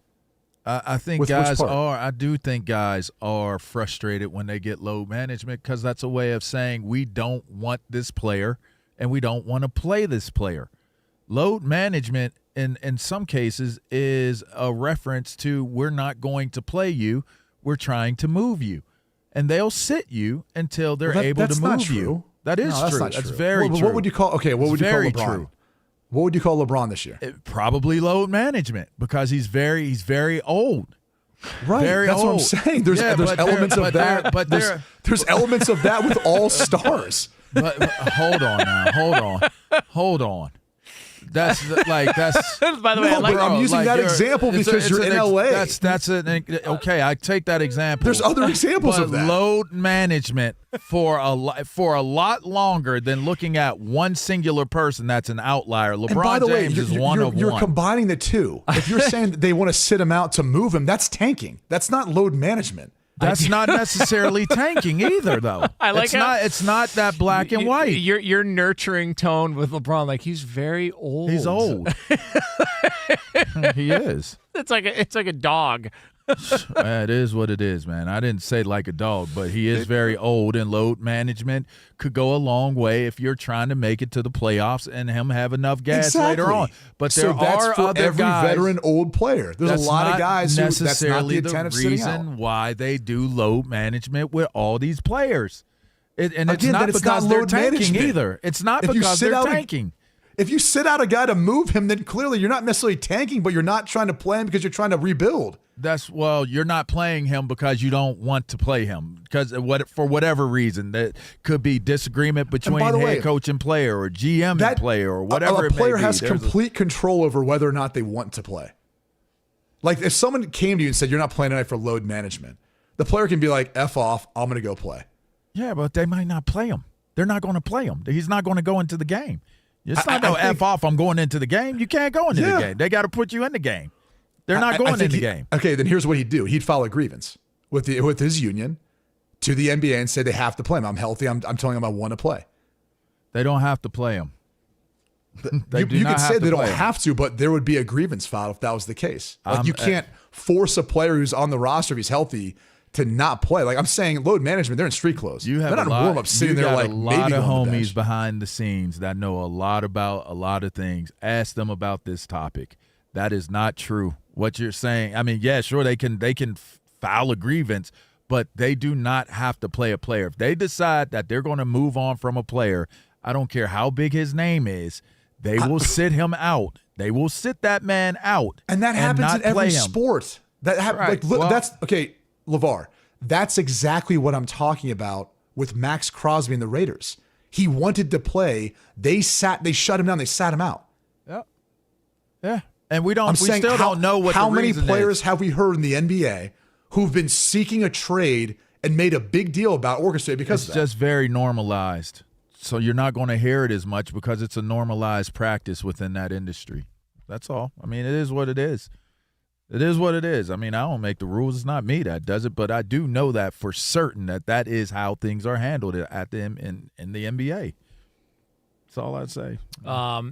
I think I do think guys are frustrated when they get load management, because that's a way of saying, we don't want this player and we don't want to play this player. Load management in some cases is a reference to, we're not going to play you, we're trying to move you. And they'll sit you until they're able to move you. That is true. That's very true. What would you call LeBron? True. What would you call LeBron this year? Probably load management because he's very old. Right, very that's old. what I'm saying. There's elements of that. But there's elements of that with all stars. But hold on now. Hold on. That's. By the way, I'm using that example because you're in LA. Okay. I take that example. There's other examples of that. Load management for a lot longer than looking at one singular person that's an outlier. LeBron James is one of one. You're combining the two. If you're saying that they want to sit him out to move him, that's tanking. That's not load management. That's not necessarily tanking either, though. I like it's not that black and white. Your nurturing tone with LeBron, like he's very old. He's old. He is. It's like a dog. It is what it is, man. I didn't say like a dog, but he is very old, and load management could go a long way if you're trying to make it to the playoffs and him have enough gas later on. But there that's are for other every guys, veteran old player. There's a lot of guys who that's not the intent of sitting out. reason why they do load management with all these players. It's Again, not it's because not they're load tanking management. either. It's not because they're tanking. If you sit out a guy to move him, then clearly you're not necessarily tanking, but you're not trying to play him because you're trying to rebuild. You're not playing him because you don't want to play him because for whatever reason that could be disagreement between head coach and player or GM and player or whatever. A player has complete control over whether or not they want to play. Like if someone came to you and said you're not playing tonight for load management, the player can be like, "F off, I'm going to go play." Yeah, but they might not play him. They're not going to play him. He's not going to go into the game. It's not F off. I'm going into the game. You can't go into the game. They got to put you in the game. They're not going in the game. Okay, then here's what he'd do. He'd file a grievance with his union to the NBA and say they have to play him. I'm healthy. I'm telling them I want to play. They don't have to play him. You can say they don't have to, but there would be a grievance filed if that was the case. Like you can't force a player who's on the roster if he's healthy to not play. Like I'm saying, load management, they're in street clothes. They're not in warm up sitting there like a lot maybe of on the homies bench. behind the scenes that know a lot about a lot of things. Ask them about this topic. That is not true. What you're saying, I mean, yeah, sure, they can file a grievance, but they do not have to play a player. If they decide that they're going to move on from a player, I don't care how big his name is, they will sit him out. They will sit that man out. And that happens in every sport. That Right. that's okay, LeVar. That's exactly what I'm talking about with Max Crosby and the Raiders. He wanted to play. They shut him down. They sat him out. Yeah. And we still don't know what how the many reason players is. have we heard in the NBA who've been seeking a trade and made a big deal about orchestrated because of that? It's just very normalized. So you're not going to hear it as much because it's a normalized practice within that industry. That's all. I mean, it is what it is. It is what it is. I mean, I don't make the rules. It's not me that does it, but I do know that for certain that is how things are handled at them in the NBA. That's all I'd say.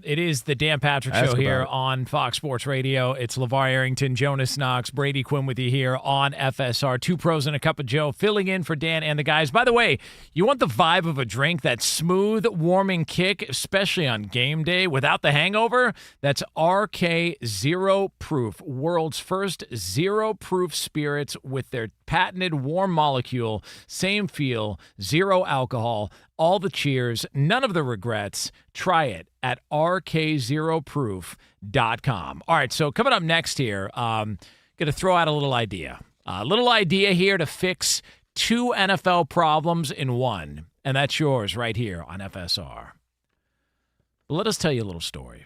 It is the Dan Patrick Show here on Fox Sports Radio. It's LeVar Arrington, Jonas Knox, Brady Quinn with you here on FSR. Two pros and a cup of Joe, filling in for Dan and the guys. By the way, you want the vibe of a drink, that smooth, warming kick, especially on game day without the hangover? That's RK Zero Proof, world's first zero proof spirits with their patented warm molecule, same feel, zero alcohol, all the cheers, none of the regrets. Try it at rkzeroproof.com. All right, so coming up next here, going to throw out a little idea. A little idea here to fix two NFL problems in one, and that's yours right here on FSR. But let us tell you a little story.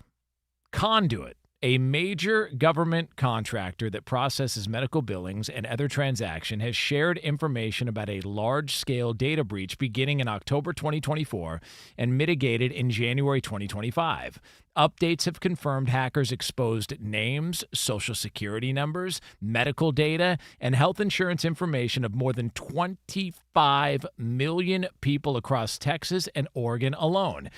Conduit, a major government contractor that processes medical billings and other transactions, has shared information about a large-scale data breach beginning in October 2024 and mitigated in January 2025. Updates have confirmed hackers exposed names, social security numbers, medical data, and health insurance information of more than 25 million people across Texas and Oregon alone.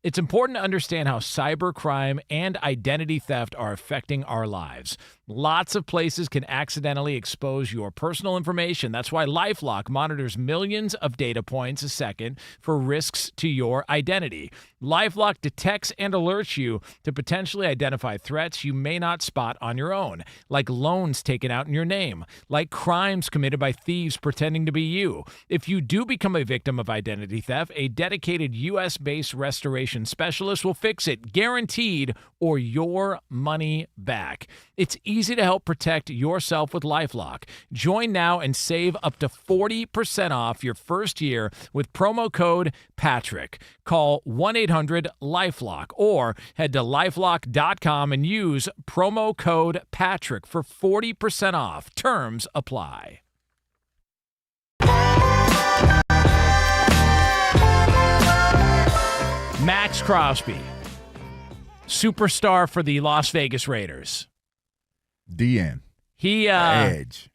It's important to understand how cybercrime and identity theft are affecting our lives. Lots of places can accidentally expose your personal information. That's why LifeLock monitors millions of data points a second for risks to your identity. LifeLock detects and alerts you to potentially identify threats you may not spot on your own, like loans taken out in your name, like crimes committed by thieves pretending to be you. If you do become a victim of identity theft, a dedicated U.S.-based restoration specialist will fix it, guaranteed, or your money back. It's easy to help protect yourself with LifeLock. Join now and save up to 40% off your first year with promo code Patrick. Call 1-800-LifeLock or head to lifelock.com and use promo code Patrick for 40% off. Terms apply. Max Crosby, superstar for the Las Vegas Raiders. DN. Edge.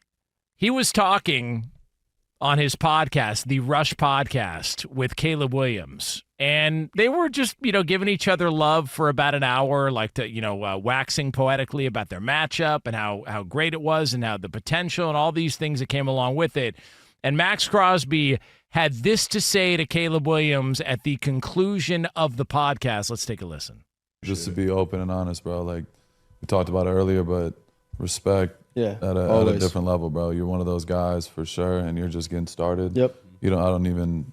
He was talking on his podcast, the Rush podcast, with Caleb Williams. And they were just, giving each other love for about an hour, waxing poetically about their matchup and how great it was and how the potential and all these things that came along with it. And Max Crosby had this to say to Caleb Williams at the conclusion of the podcast. Let's take a listen. Just to be open and honest, bro. Like we talked about it earlier, but respect at a different level, bro. You're one of those guys for sure, and you're just getting started. Yep. I don't even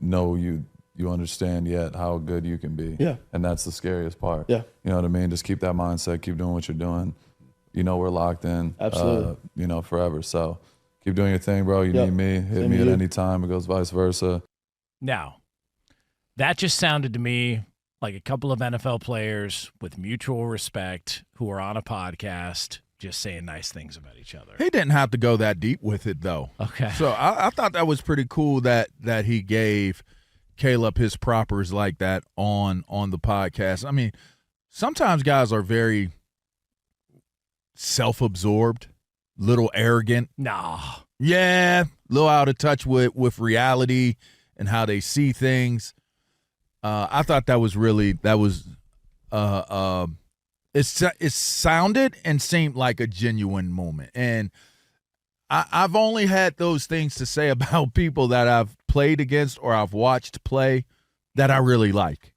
know you understand yet how good you can be. Yeah. And that's the scariest part. Yeah. You know what I mean? Just keep that mindset. Keep doing what you're doing. We're locked in. Absolutely. Forever. So keep doing your thing, bro. You need me. Hit me at any time. It goes vice versa. Now, that just sounded to me like a couple of NFL players with mutual respect who are on a podcast just saying nice things about each other. He didn't have to go that deep with it, though. Okay. So I thought that was pretty cool that he gave Caleb his propers like that on the podcast. I mean, sometimes guys are very self-absorbed, little arrogant. Nah. Yeah, a little out of touch with reality and how they see things. I thought it sounded and seemed like a genuine moment. And I've only had those things to say about people that I've played against or I've watched play that I really like.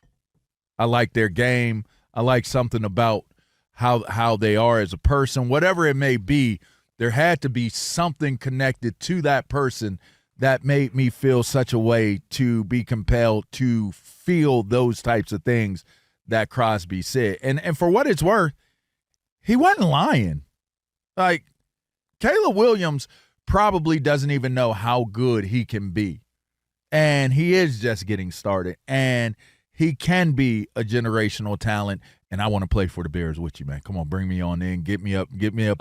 I like their game. I like something about how they are as a person. Whatever it may be, there had to be something connected to that person that made me feel such a way to be compelled to feel those types of things that Crosby said. And for what it's worth, he wasn't lying. Like, Caleb Williams probably doesn't even know how good he can be. And he is just getting started. And he can be a generational talent. And I want to play for the Bears with you, man. Come on, bring me on in. Get me up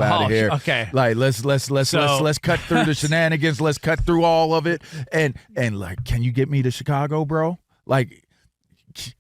out of here. Okay. Like let's cut through the shenanigans. Let's cut through all of it. And like, can you get me to Chicago, bro? Like,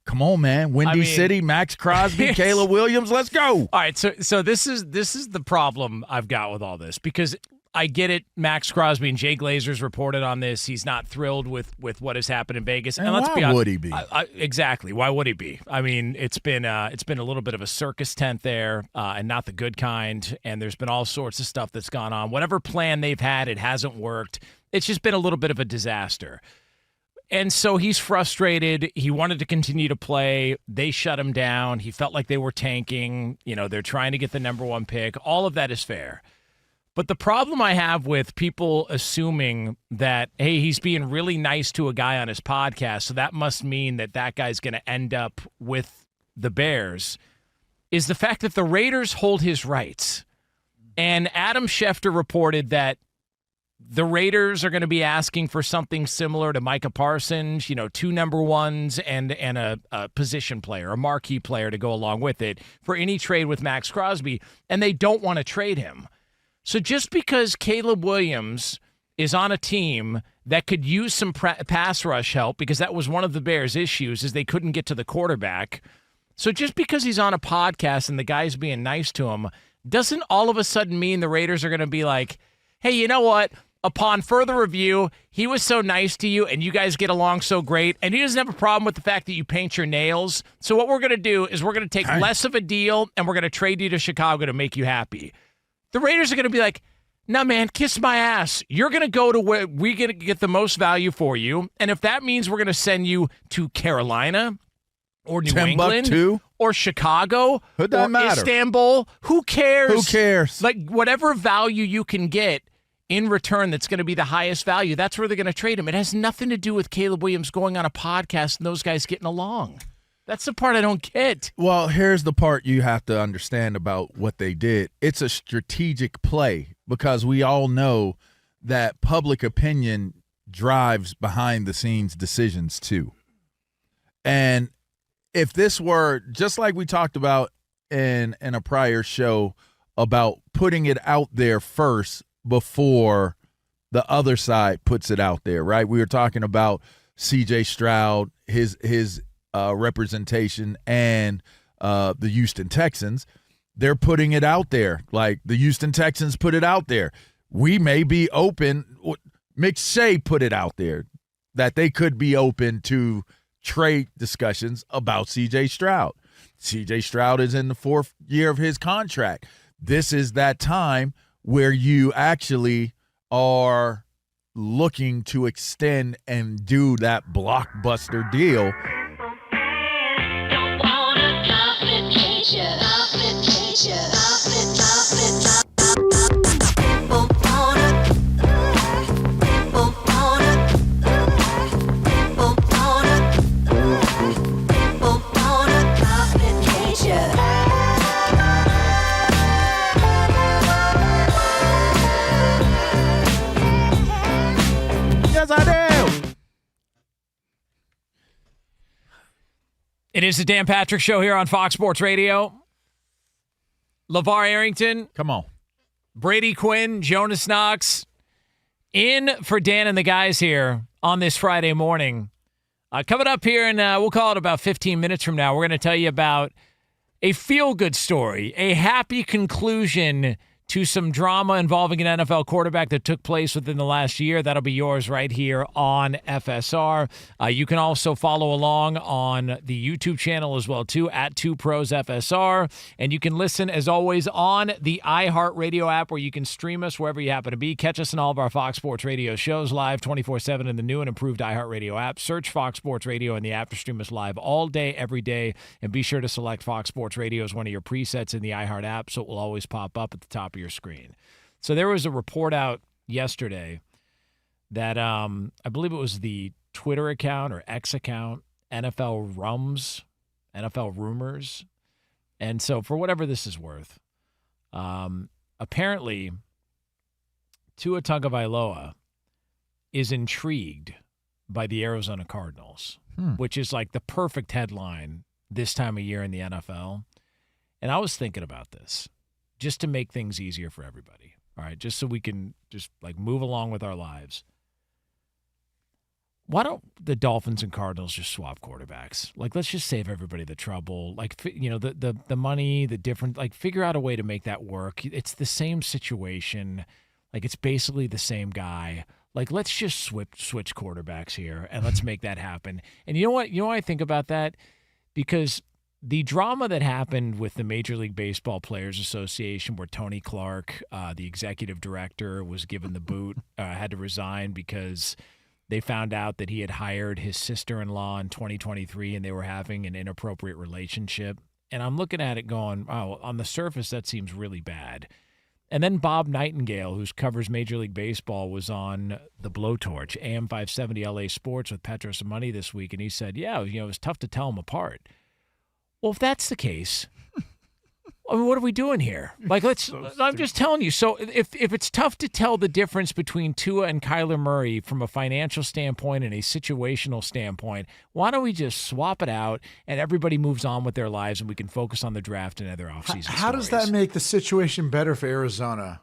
come on, man. Windy City, Max Crosby, Caleb Williams. Let's go. All right, so this is the problem I've got with all this, because I get it. Max Crosby and Jay Glazer's reported on this. He's not thrilled with what has happened in Vegas. And let's be honest, would he be? Exactly. Why would he be? I mean, it's been a little bit of a circus tent there, and not the good kind. And there's been all sorts of stuff that's gone on. Whatever plan they've had, it hasn't worked. It's just been a little bit of a disaster. And so he's frustrated. He wanted to continue to play. They shut him down. He felt like they were tanking. They're trying to get the number one pick. All of that is fair. But the problem I have with people assuming that, hey, he's being really nice to a guy on his podcast, so that must mean that guy's going to end up with the Bears, is the fact that the Raiders hold his rights. And Adam Schefter reported that the Raiders are going to be asking for something similar to Micah Parsons, 2 number ones and a position player, a marquee player to go along with it for any trade with Max Crosby, and they don't want to trade him. So just because Caleb Williams is on a team that could use some pass rush help, because that was one of the Bears' issues, is they couldn't get to the quarterback. So just because he's on a podcast and the guy's being nice to him doesn't all of a sudden mean the Raiders are going to be like, hey, you know what? Upon further review, he was so nice to you and you guys get along so great, and he doesn't have a problem with the fact that you paint your nails. So what we're going to do is we're going to take less of a deal and we're going to trade you to Chicago to make you happy. The Raiders are going to be like, no, man, kiss my ass. You're going to go to where we're going to get the most value for you. And if that means we're going to send you to Carolina or New England or Chicago or Istanbul, who cares? Who cares? Like, whatever value you can get in return that's going to be the highest value, that's where they're going to trade him. It has nothing to do with Caleb Williams going on a podcast and those guys getting along. That's the part I don't get. Well, here's the part you have to understand about what they did. It's a strategic play because we all know that public opinion drives behind-the-scenes decisions too. And if this were, just like we talked about in a prior show about putting it out there first before the other side puts it out there, right? We were talking about C.J. Stroud, his representation, and the Houston Texans. They're putting it out there. Like the Houston Texans put it out there. We may be open. McShay put it out there that they could be open to trade discussions about C.J. Stroud. C.J. Stroud is in the 4th year of his contract. This is that time where you actually are looking to extend and do that blockbuster deal. It is the Dan Patrick Show here on Fox Sports Radio. LeVar Arrington. Come on. Brady Quinn, Jonas Knox. In for Dan and the guys here on this Friday morning. Coming up here, and we'll call it about 15 minutes from now, we're going to tell you about a feel-good story, a happy conclusion to some drama involving an NFL quarterback that took place within the last year. That'll be yours right here on FSR. You can also follow along on the YouTube channel as well, too, at 2ProsFSR. And you can listen, as always, on the iHeartRadio app, where you can stream us wherever you happen to be. Catch us in all of our Fox Sports Radio shows live 24/7 in the new and improved iHeartRadio app. Search Fox Sports Radio in the app to stream us live all day, every day. And be sure to select Fox Sports Radio as one of your presets in the iHeart app, so it will always pop up at the top of your screen. So there was a report out yesterday that I believe it was the Twitter account or X account, NFL Rumors. And so for whatever this is worth, apparently Tua Tagovailoa is intrigued by the Arizona Cardinals, which is like the perfect headline this time of year in the NFL. And I was thinking about this, just to make things easier for everybody, all right, just so we can just like move along with our lives. Why don't the Dolphins and Cardinals just swap quarterbacks? Like, let's just save everybody the trouble. Like, you know, the money, the different, like, figure out a way to make that work. It's the same situation. Like, it's basically the same guy. Like, let's just switch quarterbacks here and let's make that happen. And you know what? You know why I think about that? Because the drama that happened with the Major League Baseball Players Association, where Tony Clark, the executive director, was given the boot, had to resign because they found out that he had hired his sister-in-law in 2023 and they were having an inappropriate relationship. And I'm looking at it going, oh, on the surface, that seems really bad. And then Bob Nightingale, who covers Major League Baseball, was on the Blowtorch, AM 570 LA Sports with Petros and Money this week, and he said, yeah, you know, it was tough to tell them apart. Well, if that's the case, I mean, what are we doing here? Like, I'm just telling you. So if it's tough to tell the difference between Tua and Kyler Murray from a financial standpoint and a situational standpoint, why don't we just swap it out and everybody moves on with their lives and we can focus on the draft and other offseason How does that make the situation better for Arizona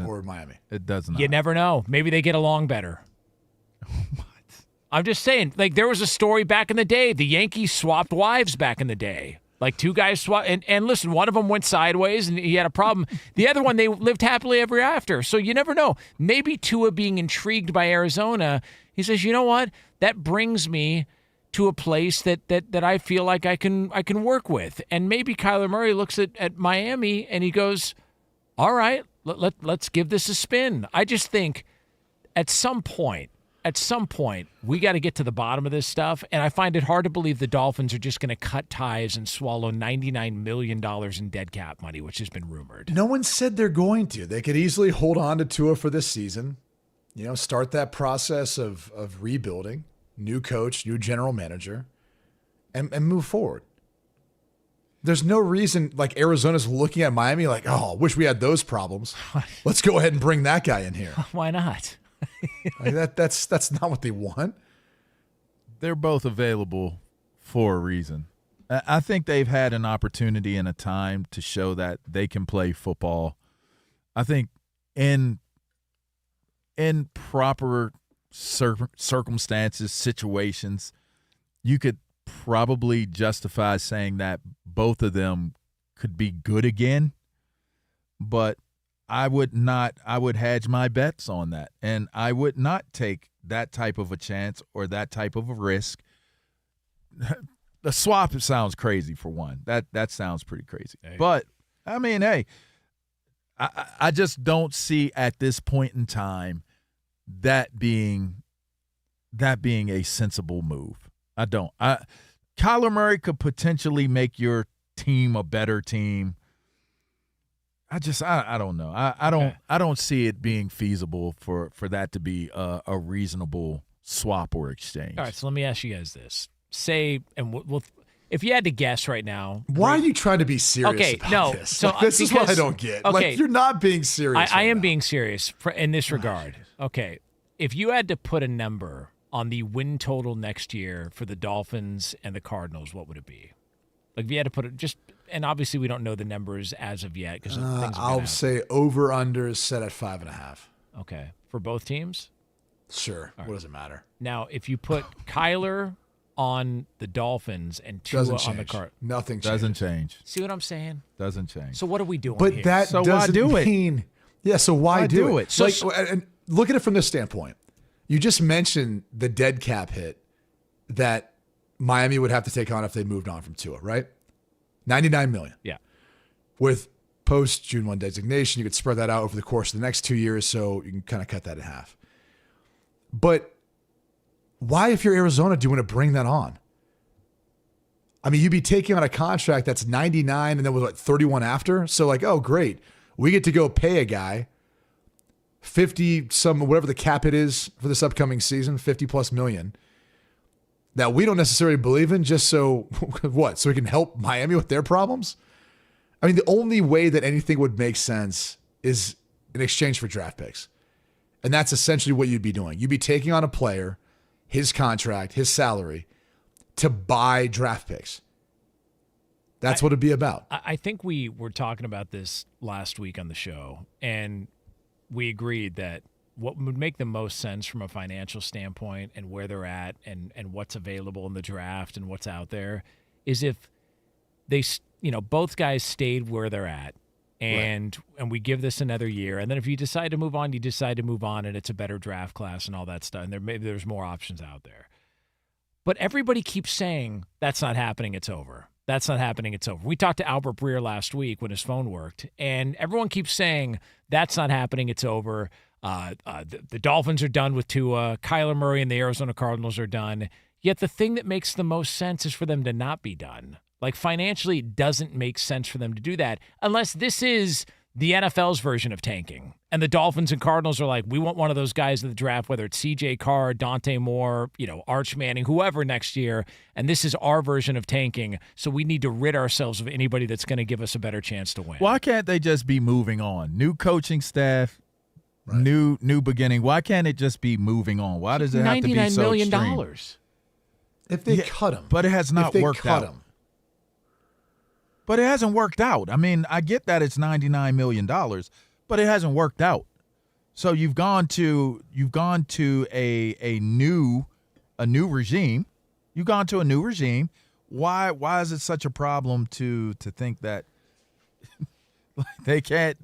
or Miami? It does not. You never know. Maybe they get along better. What? I'm just saying, like, there was a story back in the day. The Yankees swapped wives back in the day. Like, two guys swapped, and listen, one of them went sideways and he had a problem. The other one, they lived happily ever after. So you never know. Maybe Tua, being intrigued by Arizona, he says, you know what? That brings me to a place that I feel like I can work with. And maybe Kyler Murray looks at Miami and he goes, all right, let's give this a spin. I just think at some point, we got to get to the bottom of this stuff, and I find it hard to believe the Dolphins are just going to cut ties and swallow $99 million in dead cap money, which has been rumored. No one said they're going to. They could easily hold on to Tua for this season, start that process of rebuilding, new coach, new general manager, and move forward. There's no reason, like Arizona's looking at Miami like, oh, wish we had those problems. Let's go ahead and bring that guy in here. Why not? That's not what they want. They're both available for a reason. I think they've had an opportunity and a time to show that they can play football. I think in proper circumstances, situations, you could probably justify saying that both of them could be good again, but I would hedge my bets on that, and I would not take that type of a chance or that type of a risk. The swap sounds crazy for one. That sounds pretty crazy. Hey. But I mean, hey, I just don't see at this point in time that being a sensible move. I don't. Kyler Murray could potentially make your team a better team. I don't know. I don't see it being feasible for that to be a reasonable swap or exchange. All right, so let me ask you guys this. Say, and we'll if you had to guess right now. Why are you trying to be serious about this? So this is what I don't get. Okay, like, you're not being serious. I am being serious in this regard. Okay, if you had to put a number on the win total next year for the Dolphins and the Cardinals, what would it be? Like, if you had to put it just, and obviously we don't know the numbers as of yet because I'll say over/under is set at 5.5. Okay, for both teams. Sure. What does it matter? Now, if you put Kyler on the Dolphins and Tua on the Cardinals, nothing changes. Doesn't change. See what I'm saying? Doesn't change. So what are we doing? But here? that so doesn't why do mean. It? Yeah. So why do it? So, and look at it from this standpoint. You just mentioned the dead cap hit that Miami would have to take on if they moved on from Tua, right? $99 million. Yeah. With post June 1 designation, you could spread that out over the course of the next 2 years, so you can kind of cut that in half. But why, if you're Arizona, do you want to bring that on? I mean, you'd be taking on a contract that's 99 and then with 31 after. So like, oh, great. We get to go pay a guy 50 some, whatever the cap it is for this upcoming season, 50 plus million that we don't necessarily believe in, just so what? So we can help Miami with their problems? I mean, the only way that anything would make sense is in exchange for draft picks. And that's essentially what you'd be doing. You'd be taking on a player, his contract, his salary, to buy draft picks. That's what it'd be about. I think we were talking about this last week on the show, and we agreed that what would make the most sense from a financial standpoint and where they're at and what's available in the draft and what's out there is if they, both guys stayed where they're at and we give this another year. And then if you decide to move on, you decide to move on and it's a better draft class and all that stuff. And maybe there's more options out there. But everybody keeps saying that's not happening. It's over. That's not happening. It's over. We talked to Albert Breer last week when his phone worked, and everyone keeps saying that's not happening. It's over. The Dolphins are done with Tua. Kyler Murray and the Arizona Cardinals are done. Yet the thing that makes the most sense is for them to not be done. Like, financially, it doesn't make sense for them to do that unless this is the NFL's version of tanking. And the Dolphins and Cardinals are like, we want one of those guys in the draft, whether it's CJ Carr, Dante Moore, Arch Manning, whoever next year. And this is our version of tanking. So we need to rid ourselves of anybody that's going to give us a better chance to win. Why can't they just be moving on? New coaching staff, new beginning. Why can't it just be moving on? Why does it have to be so $99 extreme? million. If they cut him. But it has not worked out. Him. But it hasn't worked out. I mean, I get that it's $99 million, but it hasn't worked out. So you've gone to a new regime. You've gone to a new regime. Why is it such a problem to think that they can't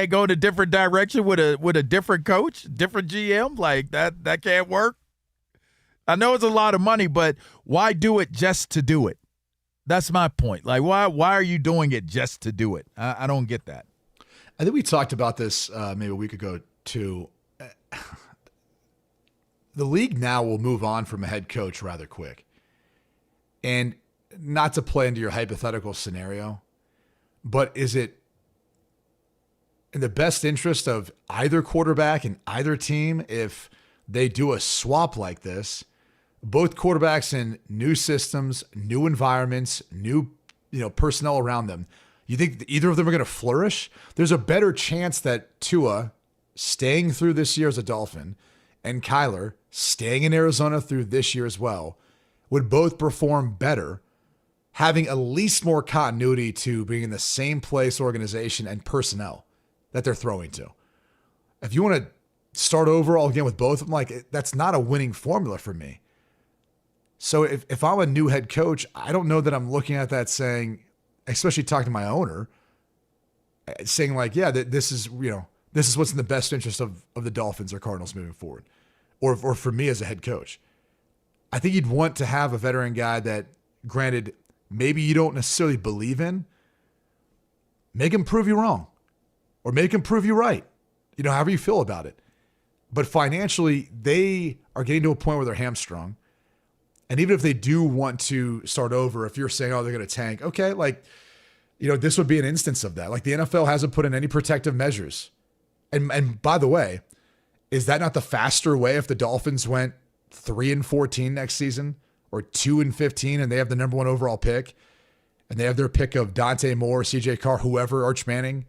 go in a different direction with a different coach, different GM? Like that can't work. I know it's a lot of money, but why do it just to do it? That's my point. Like, why are you doing it just to do it? I don't get that. I think we talked about this maybe a week ago too. The league now will move on from a head coach rather quick. And not to play into your hypothetical scenario, but is it in the best interest of either quarterback and either team if they do a swap like this, both quarterbacks in new systems, new environments, new personnel around them? You think that either of them are going to flourish? There's a better chance that Tua staying through this year as a Dolphin and Kyler staying in Arizona through this year as well would both perform better, having at least more continuity to being in the same place, organization, and personnel that they're throwing to. If you want to start over all again with both of them, that's not a winning formula for me. So if I'm a new head coach, I don't know that I'm looking at that saying, especially talking to my owner, saying this is what's in the best interest of the Dolphins or Cardinals moving forward, or for me as a head coach. I think you'd want to have a veteran guy that, granted, maybe you don't necessarily believe in, make him prove you wrong, or make him prove you right, however you feel about it. But financially, they are getting to a point where they're hamstrung. And even if they do want to start over, if you're saying, oh, they're going to tank, okay, this would be an instance of that. The NFL hasn't put in any protective measures. And by the way, is that not the faster way if the Dolphins went 3-14 next season or 2-15 and they have the number 1 overall pick and they have their pick of Dante Moore, CJ Carr, whoever, Arch Manning?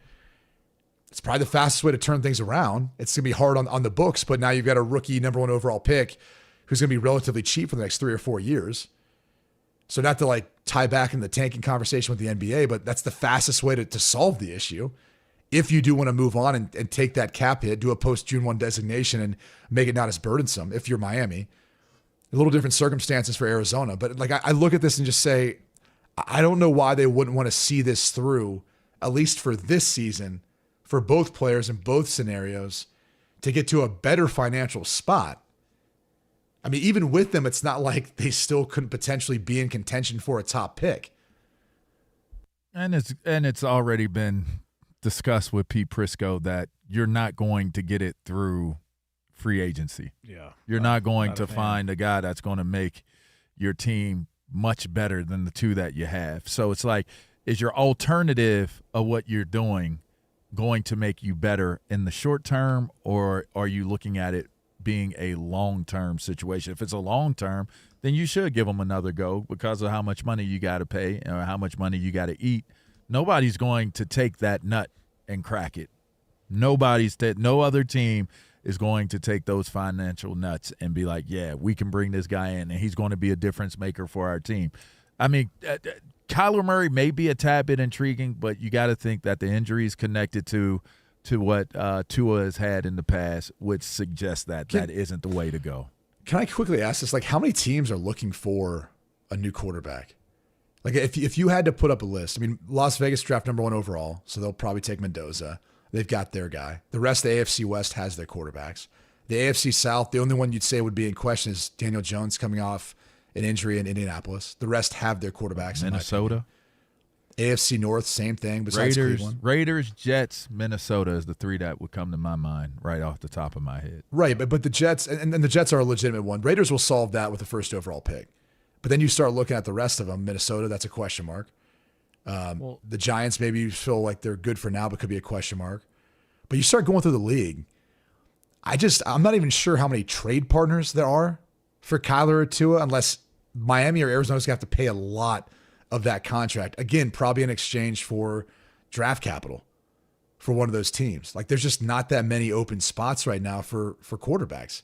It's probably the fastest way to turn things around. It's going to be hard on the books, but now you've got a rookie number 1 overall pick who's going to be relatively cheap for the next 3 or 4 years. So not to tie back in the tanking conversation with the NBA, but that's the fastest way to solve the issue. If you do want to move on and take that cap hit, do a post-June 1 designation and make it not as burdensome if you're Miami. A little different circumstances for Arizona. But I look at this and just say, I don't know why they wouldn't want to see this through, at least for this season, for both players in both scenarios, to get to a better financial spot. I mean, even with them, it's not like they still couldn't potentially be in contention for a top pick. And it's already been discussed with Pete Prisco that you're not going to get it through free agency. Yeah. You're not going to find a guy that's going to make your team much better than the two that you have. So it's is your alternative of what you're doing going to make you better in the short term, or are you looking at it being a long-term situation? If it's a long-term, then you should give them another go because of how much money you got to pay or how much money you got to eat. Nobody's going to take that nut and crack it. No other team is going to take those financial nuts and be like, yeah, we can bring this guy in and he's going to be a difference maker for our team. I mean, Kyler Murray may be a tad bit intriguing, but you got to think that the injuries connected to what Tua has had in the past would suggest that isn't the way to go. Can I quickly ask this? How many teams are looking for a new quarterback? If you had to put up a list, I mean, Las Vegas draft number 1 overall, so they'll probably take Mendoza. They've got their guy. The rest of the AFC West has their quarterbacks. The AFC South, the only one you'd say would be in question is Daniel Jones coming off an injury in Indianapolis. The rest have their quarterbacks. Minnesota. AFC North, same thing. Besides Raiders, Jets, Minnesota is the 3 that would come to my mind right off the top of my head. Right, but the Jets, and the Jets are a legitimate one. Raiders will solve that with the first overall pick. But then you start looking at the rest of them. Minnesota, that's a question mark. The Giants, maybe you feel like they're good for now, but could be a question mark. But you start going through the league. I'm not even sure how many trade partners there are for Kyler or Tua, unless Miami or Arizona's going to have to pay a lot of that contract. Again, probably in exchange for draft capital for one of those teams. There's just not that many open spots right now for quarterbacks.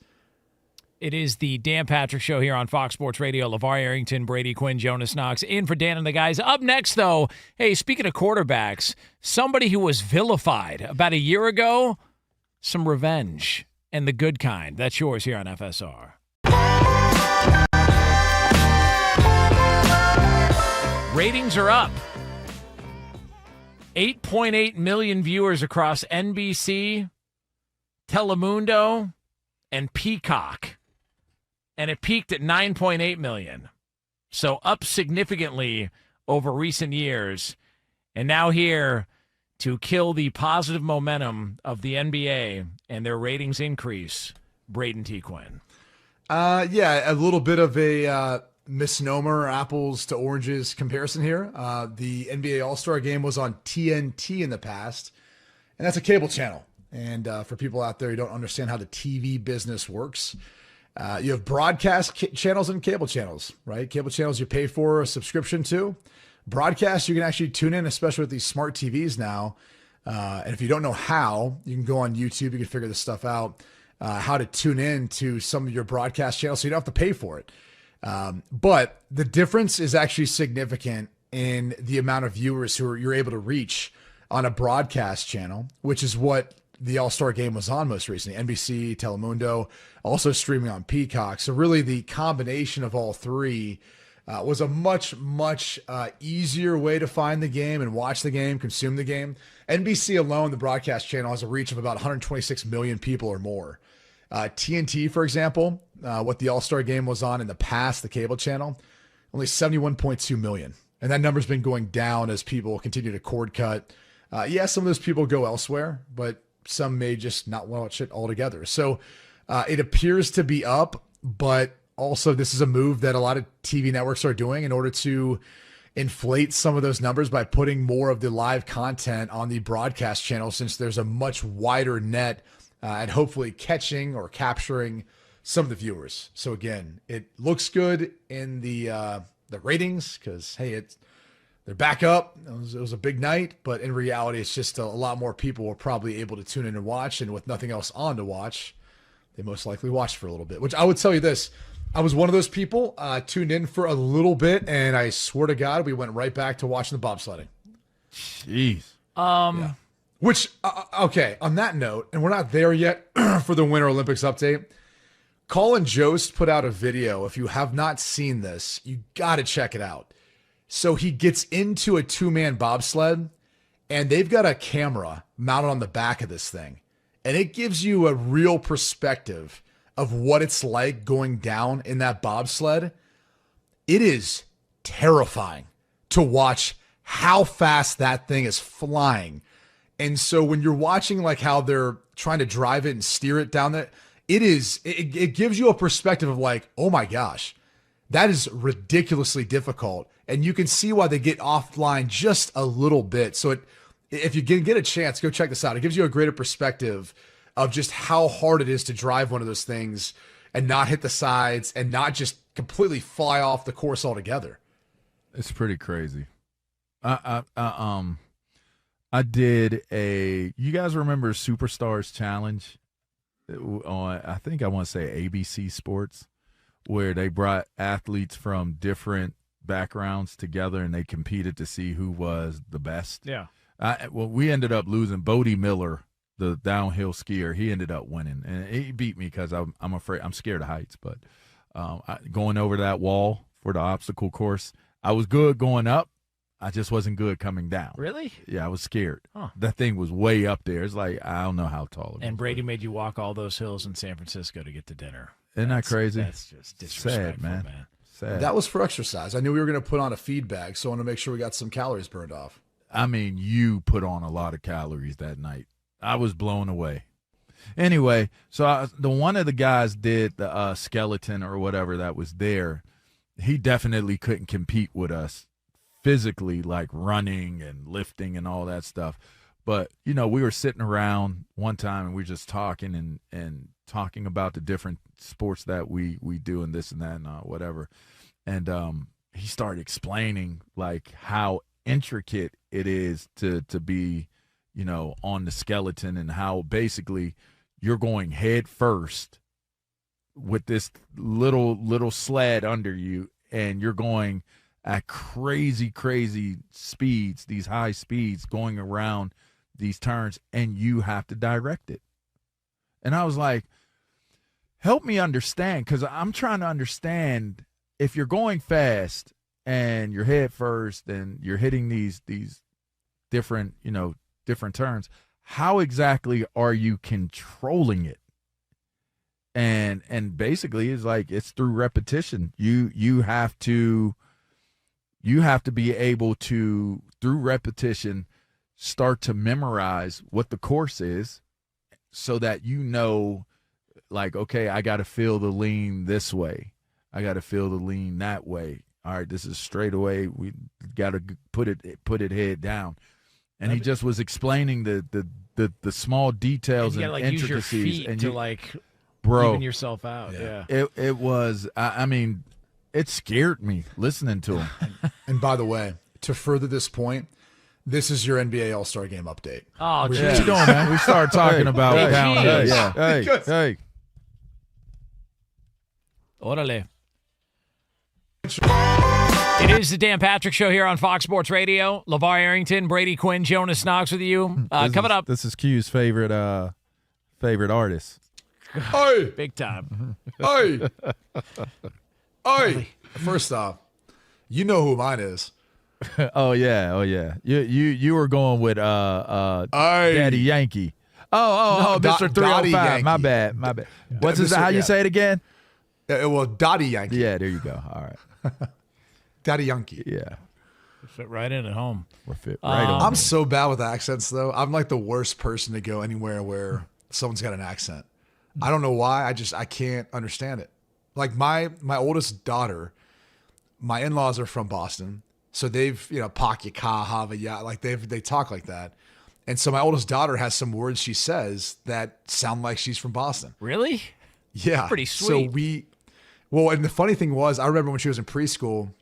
It is the Dan Patrick Show here on Fox Sports Radio. LeVar Arrington, Brady Quinn, Jonas Knox in for Dan and the guys. Up next, though, hey, speaking of quarterbacks, somebody who was vilified about a year ago, some revenge, and the good kind. That's yours here on FSR. Ratings are up. 8.8 million viewers across NBC, Telemundo, and Peacock. And it peaked at 9.8 million. So up significantly over recent years, and now here to kill the positive momentum of the NBA and their ratings increase, Braden T. Quinn. Yeah, a little bit of a misnomer, apples to oranges comparison here. The NBA All-Star Game was on TNT in the past, and that's a cable channel. And for people out there who don't understand how the TV business works, you have broadcast channels and cable channels, right? Cable channels you pay for a subscription to. Broadcast, you can actually tune in, especially with these smart TVs now. And if you don't know how, you can go on YouTube. You can figure this stuff out, how to tune in to some of your broadcast channels so you don't have to pay for it. But the difference is actually significant in the amount of viewers who you're able to reach on a broadcast channel, which is what the All-Star Game was on most recently. NBC, Telemundo, also streaming on Peacock. So really the combination of all three was a much, much easier way to find the game and watch the game, consume the game. NBC alone, the broadcast channel, has a reach of about 126 million people or more. TNT, for example, what the All-Star Game was on in the past, the cable channel, only 71.2 million. And that number's been going down as people continue to cord cut. Some of those people go elsewhere, but some may just not watch it altogether. So it appears to be up, but also this is a move that a lot of TV networks are doing in order to inflate some of those numbers by putting more of the live content on the broadcast channel, since there's a much wider net and hopefully catching or capturing some of the viewers. So again, it looks good in the ratings because, hey, they're back up. It was a big night, but in reality, it's just a lot more people were probably able to tune in and watch, and with nothing else on to watch, they most likely watched for a little bit, which I would tell you this. I was one of those people, tuned in for a little bit, and I swear to God, we went right back to watching the bobsledding. Jeez. Yeah. Which, okay, on that note, and we're not there yet for the Winter Olympics update, Colin Jost put out a video. If you have not seen this, you got to check it out. So he gets into a two-man bobsled, and they've got a camera mounted on the back of this thing. And it gives you a real perspective of what it's like going down in that bobsled. It is terrifying to watch how fast that thing is flying. And so when you're watching like how they're trying to drive it and steer it down there, it gives you a perspective of like, oh my gosh, that is ridiculously difficult. And you can see why they get offline just a little bit. So if you get a chance, go check this out. It gives you a greater perspective of just how hard it is to drive one of those things and not hit the sides and not just completely fly off the course altogether. It's pretty crazy. I did you guys remember Superstars Challenge on, I think I want to say ABC Sports, where they brought athletes from different backgrounds together and they competed to see who was the best. Yeah. Well, we ended up losing. Bodie Miller, the downhill skier, he ended up winning, and he beat me because I'm scared of heights. But going over that wall for the obstacle course, I was good going up. I just wasn't good coming down. Really? Yeah, I was scared. Huh. That thing was way up there. It's like, I don't know how tall it was. And Brady made you walk all those hills in San Francisco to get to dinner. Isn't that crazy? That's just disrespectful, sad, man. Sad. That was for exercise. I knew we were going to put on a feed bag, so I want to make sure we got some calories burned off. I mean, you put on a lot of calories that night. I was blown away. Anyway, so the one of the guys did the skeleton or whatever that was there. He definitely couldn't compete with us physically, like running and lifting and all that stuff. But, you know, we were sitting around one time and we were just talking and talking about the different sports that we do and this and that and whatever. And he started explaining like how intricate it is to be, you know, on the skeleton, and how basically you're going head first with this little sled under you, and you're going at crazy speeds, these high speeds, going around these turns, and you have to direct it. And I was like, help me understand, because I'm trying to understand, if you're going fast and you're head first and you're hitting these different, you know, different turns, how exactly are you controlling it? And basically it's like, it's through repetition. You have to You have to be able to, through repetition, start to memorize what the course is so that you know, like, okay, I got to feel the lean this way. I got to feel the lean that way. All right, this is straight away. We got to put it head down. And he just was explaining the small details and intricacies. Use your feet and to even yourself out. Yeah. It was, I mean, it scared me listening to him. And by the way, to further this point, this is your NBA All-Star Game update. Oh, what you doing, man? We started talking about pound. Hey. Orale. It is the Dan Patrick Show here on Fox Sports Radio. Lavar Arrington, Brady Quinn, Jonas Knox with you. Coming up. This is Q's favorite artist. Hey. Big time. Hey. Hey. First off, you know who mine is. Oh yeah. You were going with Daddy Yankee. Oh, Mr. 305. My bad. What's his? How you say it again? Well, Daddy Yankee. Yeah, there you go. All right. Daddy Yankee. Yeah. Fit right in at home. We're fit right on. I'm so bad with accents, though. I'm like the worst person to go anywhere where someone's got an accent. I don't know why. I can't understand it. Like my oldest daughter, my in-laws are from Boston. So they've, Paki Ka Hava Ya, like they talk like that. And so my oldest daughter has some words she says that sound like she's from Boston. Really? Yeah. Pretty sweet. So and the funny thing was, I remember when she was in preschool,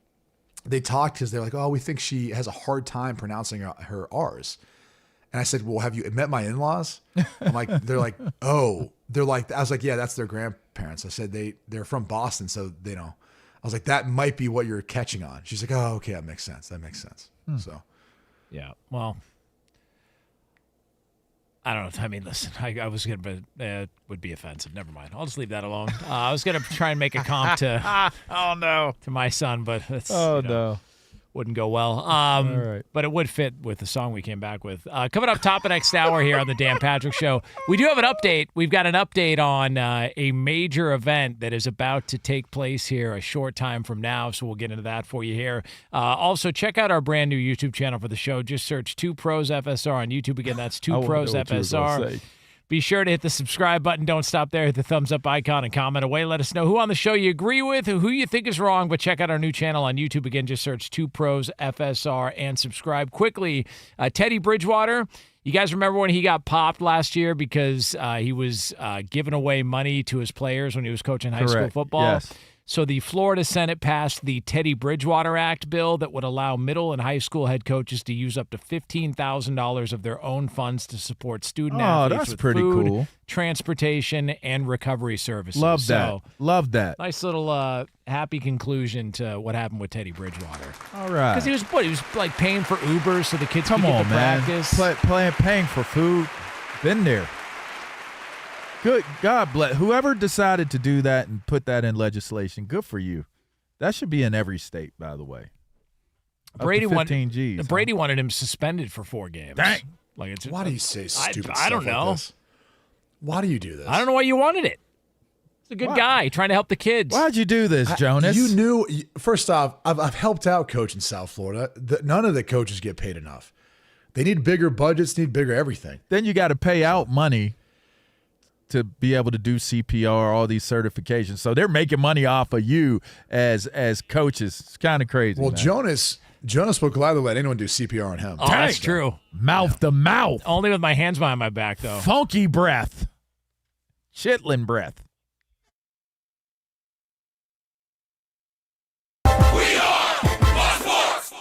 they talked because they're like, oh, we think she has a hard time pronouncing her R's. And I said, well, have you met my in-laws? I'm like, they're like, oh, they're like, I was like, yeah, that's their grandparents. I said, they're from Boston, so they know. I was like, that might be what you're catching on. She's like, oh, okay, that makes sense. So, yeah, well, I don't know. I mean, listen, I was going to, it would be offensive. Never mind. I'll just leave that alone. I was going to try and make a comp to, to my son, but it's, no. Wouldn't go well. All right. But it would fit with the song we came back with. Coming up top of next hour here on the Dan Patrick Show, we do have an update. We've got an update on a major event that is about to take place here a short time from now, so we'll get into that for you here. Also, check out our brand new YouTube channel for the show. Just search 2 Pros FSR on YouTube. Again, that's 2 Pros FSR. Be sure to hit the subscribe button. Don't stop there. Hit the thumbs up icon and comment away. Let us know who on the show you agree with, who you think is wrong. But check out our new channel on YouTube. Again, just search 2 Pros FSR and subscribe quickly. Teddy Bridgewater, you guys remember when he got popped last year because he was giving away money to his players when he was coaching high school football? Yes. So the Florida Senate passed the Teddy Bridgewater Act bill that would allow middle and high school head coaches to use up to $15,000 of their own funds to support student athletes that's with pretty food, cool. Transportation, and recovery services. Love that. Nice little happy conclusion to what happened with Teddy Bridgewater. All right. Because he was like paying for Uber so the kids could get to practice. Paying for food. Been there. Good God bless whoever decided to do that and put that in legislation. Good for you. That should be in every state, by the way. Brady wanted G's. Brady wanted him suspended for 4 games. Dang. Like why do you say stupid stuff I don't know. like this? Why do you do this? I don't know why you wanted it. He's a good guy trying to help the kids. Why'd you do this, Jonas? You knew. First off, I've helped out coach in South Florida. None of the coaches get paid enough. They need bigger budgets. Need bigger everything. Then you got to pay out money to be able to do CPR, all these certifications. So they're making money off of you as coaches. It's kind of crazy. Well, man. Jonas will gladly let anyone do CPR on him. Oh, that's true. Mouth to mouth. Only with my hands behind my back, though. Funky breath. Chitlin breath. We are Fox Sports.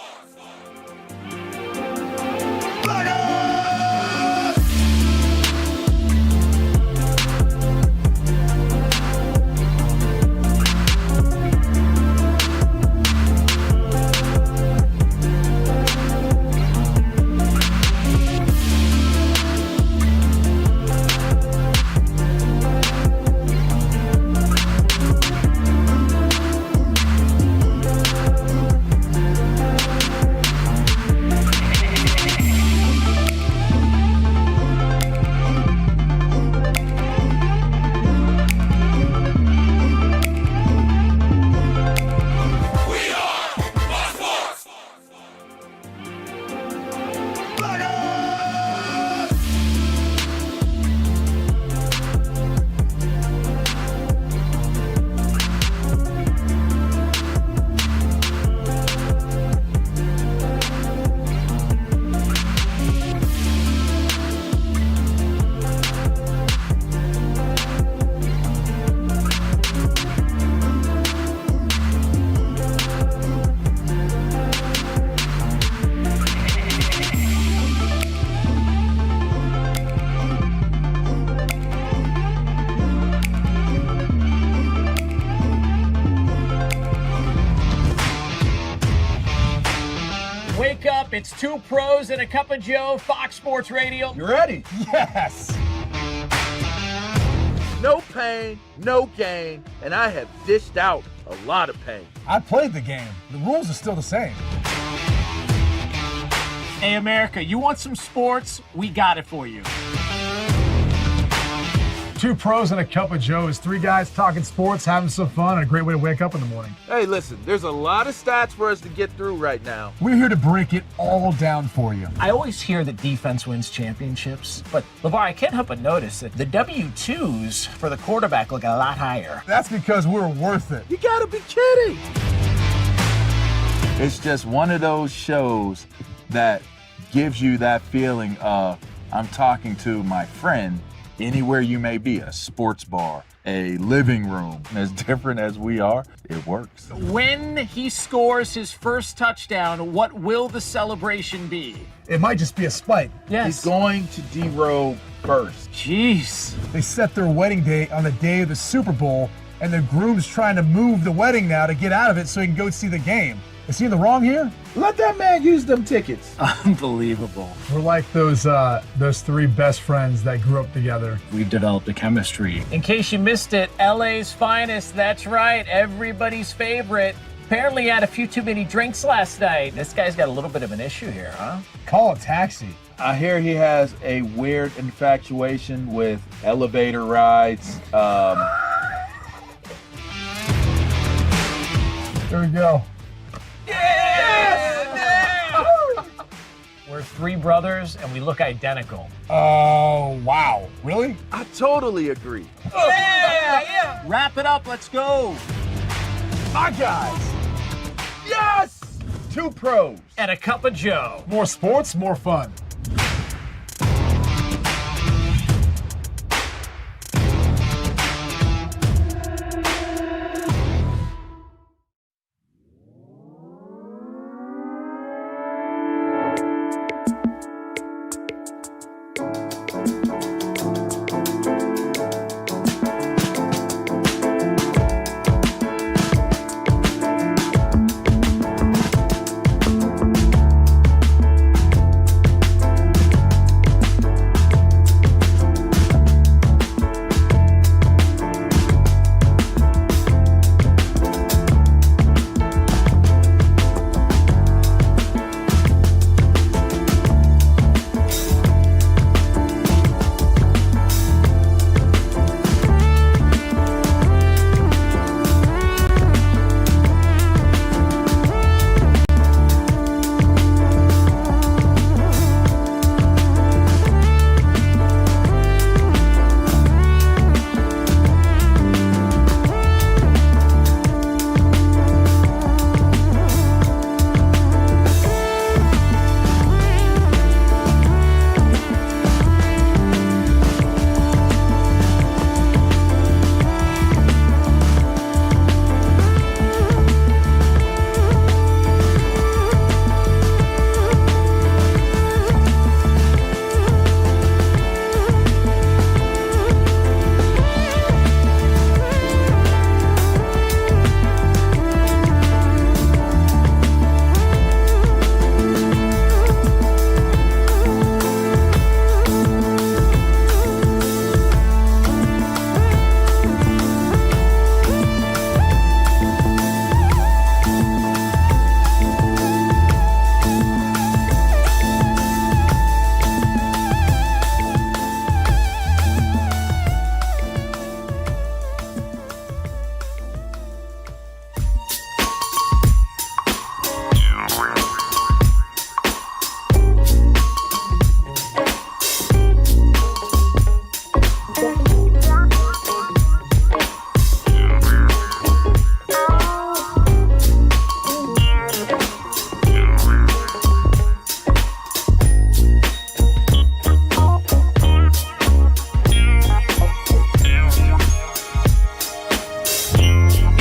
wake up. It's two pros and a cup of Joe, Fox Sports Radio. You ready? Yes. No pain, no gain, and I have dished out a lot of pain. I played the game. The rules are still the same. Hey, America, you want some sports? We got it for you. Two pros and a cup of Joe is three guys talking sports, having some fun, and a great way to wake up in the morning. Hey, listen, there's a lot of stats for us to get through right now. We're here to break it all down for you. I always hear that defense wins championships, but LeVar, I can't help but notice that the W-2s for the quarterback look a lot higher. That's because we're worth it. You gotta be kidding. It's just one of those shows that gives you that feeling of, I'm talking to my friend anywhere you may be, a sports bar, a living room. As different as we are, it works. When he scores his first touchdown, what will the celebration be? It might just be a spike. Yes. He's going to derobe first. Jeez. They set their wedding date on the day of the Super Bowl, and the groom's trying to move the wedding now to get out of it so he can go see the game. Is he in the wrong here? Let that man use them tickets. Unbelievable. We're like those three best friends that grew up together. We've developed a chemistry. In case you missed it, LA's finest, that's right, everybody's favorite. Apparently had a few too many drinks last night. This guy's got a little bit of an issue here, huh? Call a taxi. I hear he has a weird infatuation with elevator rides. Here we go. We're three brothers and we look identical. Oh, wow. Really? I totally agree. Yeah. Wrap it up, let's go. My guys. Yes! Two pros. And a cup of Joe. More sports, more fun.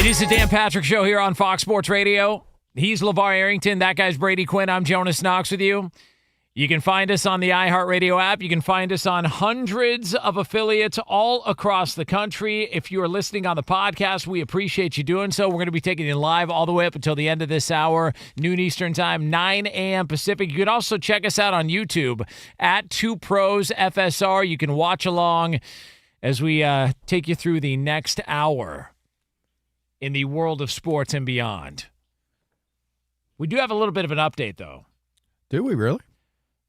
It's the Dan Patrick Show here on Fox Sports Radio. He's LeVar Arrington. That guy's Brady Quinn. I'm Jonas Knox with you. You can find us on the iHeartRadio app. You can find us on hundreds of affiliates all across the country. If you are listening on the podcast, we appreciate you doing so. We're going to be taking you live all the way up until the end of this hour, noon Eastern time, 9 a.m. Pacific. You can also check us out on YouTube at 2ProsFSR. You can watch along as we take you through the next hour in the world of sports and beyond. We do have a little bit of an update, though. Do we really?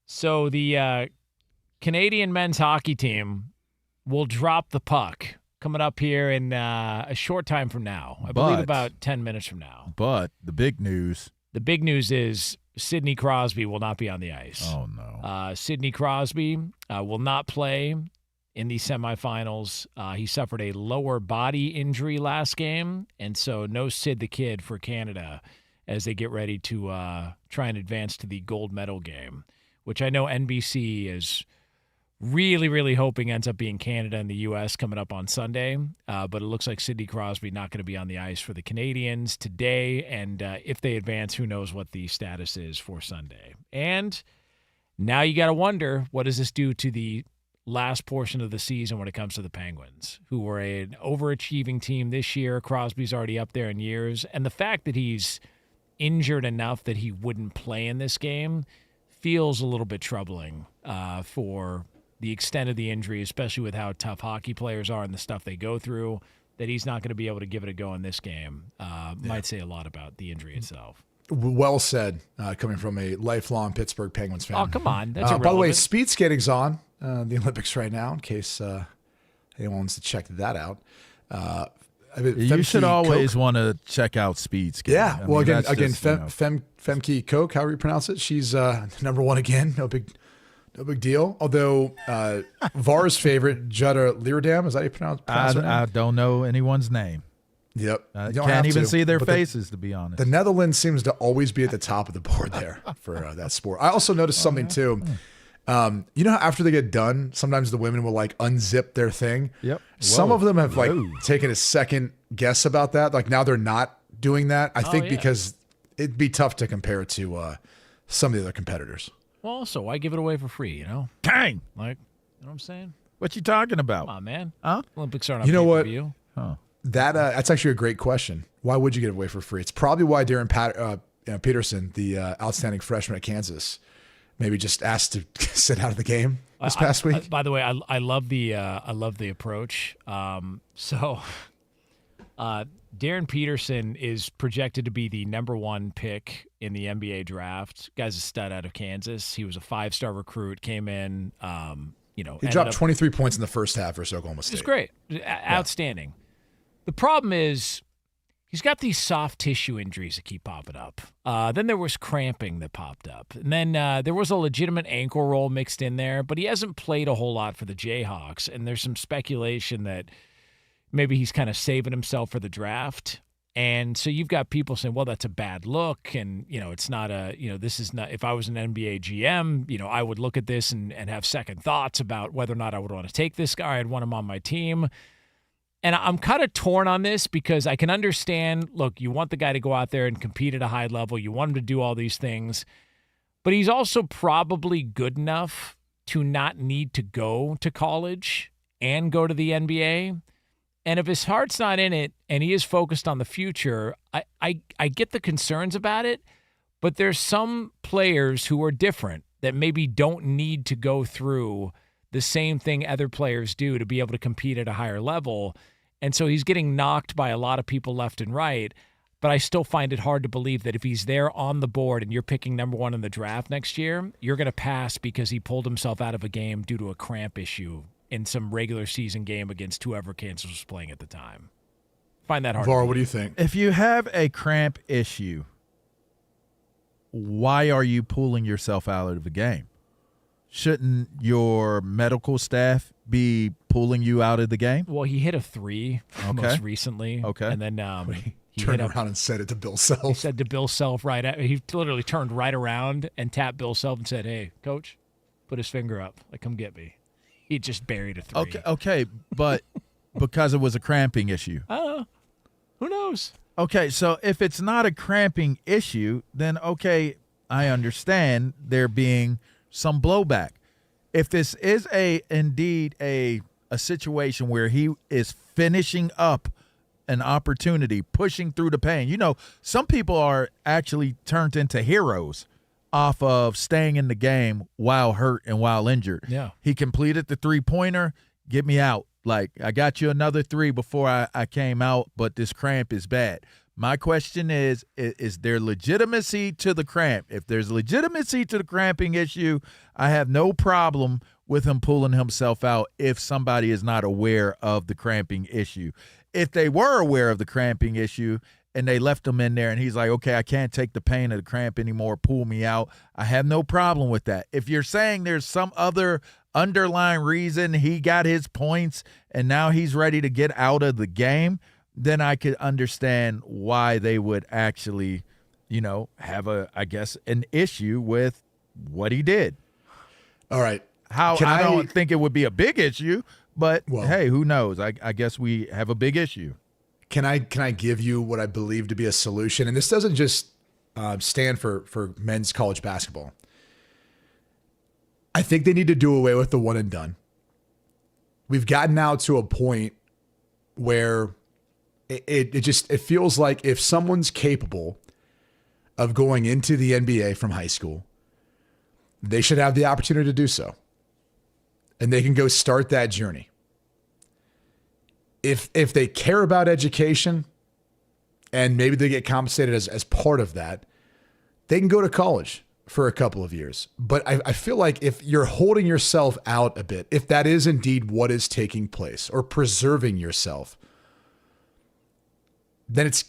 So the Canadian men's hockey team will drop the puck coming up here in a short time from now. I believe about 10 minutes from now. But the big news. The big news is Sidney Crosby will not be on the ice. Oh, no. Sidney Crosby will not play in the semifinals. He suffered a lower body injury last game, and so no Sid the Kid for Canada as they get ready to try and advance to the gold medal game, which I know NBC is really, really hoping ends up being Canada and the U.S. coming up on Sunday. But it looks like Sidney Crosby not going to be on the ice for the Canadians today. And if they advance, who knows what the status is for Sunday. And now you got to wonder, what does this do to the last portion of the season when it comes to the Penguins, who were an overachieving team this year? Crosby's already up there in years. And the fact that he's injured enough that he wouldn't play in this game feels a little bit troubling for the extent of the injury, especially with how tough hockey players are and the stuff they go through, that he's not going to be able to give it a go in this game. Might say a lot about the injury itself. Well said, coming from a lifelong Pittsburgh Penguins fan. Oh, come on. That's by the way, speed skating's on the Olympics right now, in case anyone wants to check that out. You should always want to check out speed skating. Yeah. Well, again, Femke Koch, however you pronounce it, she's number one again. No big deal. Although VAR's favorite, Jutta Leerdam, is that how you pronounce her name? I don't know anyone's name. Yep. I can't even see their faces, to be honest. The Netherlands seems to always be at the top of the board there for that sport. I also noticed something too. You know how after they get done, sometimes the women will like unzip their thing? Yep. Some of them have like taken a second guess about that. Like now they're not doing that. I think because it'd be tough to compare it to some of the other competitors. Well, also, why give it away for free, you know? Dang. Like, you know what I'm saying? What you talking about? Come on, man. Huh? Olympics aren't on You know what? pay-per-view. Huh. That's actually a great question. Why would you give it away for free? It's probably why Darren Peterson, the outstanding freshman at Kansas, maybe just asked to sit out of the game this past week. By the way, I love the approach. Darren Peterson is projected to be the number one pick in the NBA draft. Guy's a stud out of Kansas. He was a 5-star recruit. Came in, he dropped 23 points in the first half versus Oklahoma State. It's great, outstanding. The problem is he's got these soft tissue injuries that keep popping up. Then there was cramping that popped up. And then there was a legitimate ankle roll mixed in there, but he hasn't played a whole lot for the Jayhawks. And there's some speculation that maybe he's kind of saving himself for the draft. And so you've got people saying, well, that's a bad look. And, it's not this is not, if I was an NBA GM, I would look at this and have second thoughts about whether or not I would want to take this guy. I'd want him on my team. And I'm kind of torn on this because I can understand, look, you want the guy to go out there and compete at a high level. You want him to do all these things. But he's also probably good enough to not need to go to college and go to the NBA. And if his heart's not in it and he is focused on the future, I get the concerns about it. But there's some players who are different that maybe don't need to go through the same thing other players do to be able to compete at a higher level. And so he's getting knocked by a lot of people left and right. But I still find it hard to believe that if he's there on the board and you're picking number one in the draft next year, you're going to pass because he pulled himself out of a game due to a cramp issue in some regular season game against whoever Kansas was playing at the time. Find that hard. VAR, what do you think? If you have a cramp issue, why are you pulling yourself out of the game? Shouldn't your medical staff be pulling you out of the game? Well, he hit a 3 most recently. Okay. And then he turned around and said it to Bill Self. He said to Bill Self he literally turned right around and tapped Bill Self and said, "Hey, coach, put his finger up. Like, come get me." He just buried a 3. Okay, but because it was a cramping issue. Who knows? Okay, so if it's not a cramping issue, then okay, I understand there being some blowback. If this is indeed a situation where he is finishing up an opportunity, pushing through the pain. You know, some people are actually turned into heroes off of staying in the game while hurt and while injured. Yeah. He completed the three-pointer. Get me out. Like, I got you another three before I came out, but this cramp is bad. My question is there legitimacy to the cramp? If there's legitimacy to the cramping issue, I have no problem with him pulling himself out if somebody is not aware of the cramping issue. If they were aware of the cramping issue and they left him in there and he's like, okay, I can't take the pain of the cramp anymore, pull me out, I have no problem with that. If you're saying there's some other underlying reason he got his points and now he's ready to get out of the game, then I could understand why they would actually, have an issue with what he did. All right. I don't think it would be a big issue, but hey, who knows? I guess we have a big issue. Can I give you what I believe to be a solution? And this doesn't just stand for men's college basketball. I think they need to do away with the one and done. We've gotten now to a point where it feels like if someone's capable of going into the NBA from high school, they should have the opportunity to do so. And they can go start that journey. If they care about education and maybe they get compensated as part of that, they can go to college for a couple of years. But I feel like if you're holding yourself out a bit, if that is indeed what is taking place, or preserving yourself, then it's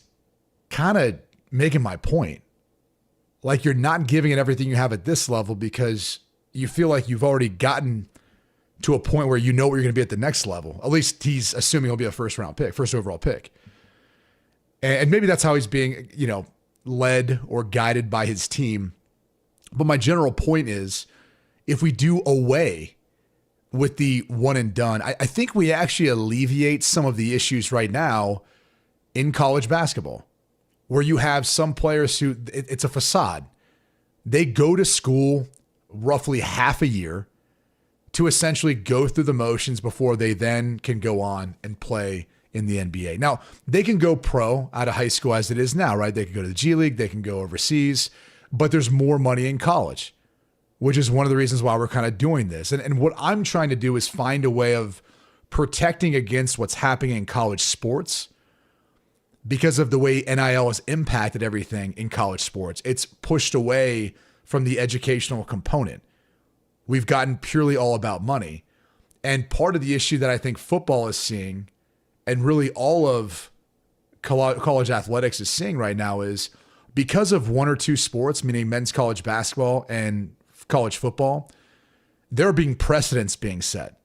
kind of making my point. Like, you're not giving it everything you have at this level because you feel like you've already gotten to a point where you know where you're going to be at the next level. At least he's assuming he'll be a first overall pick. And maybe that's how he's being, led or guided by his team. But my general point is, if we do away with the one and done, I think we actually alleviate some of the issues right now in college basketball, where you have some players who it's a facade. They go to school roughly half a year to essentially go through the motions before they then can go on and play in the NBA. Now, they can go pro out of high school as it is now, right? They can go to the G League, they can go overseas, but there's more money in college, which is one of the reasons why we're kind of doing this. And what I'm trying to do is find a way of protecting against what's happening in college sports because of the way NIL has impacted everything in college sports. It's pushed away from the educational component. We've gotten purely all about money. And part of the issue that I think football is seeing, and really all of college athletics is seeing right now, is because of one or two sports, meaning men's college basketball and college football, there are being precedents being set.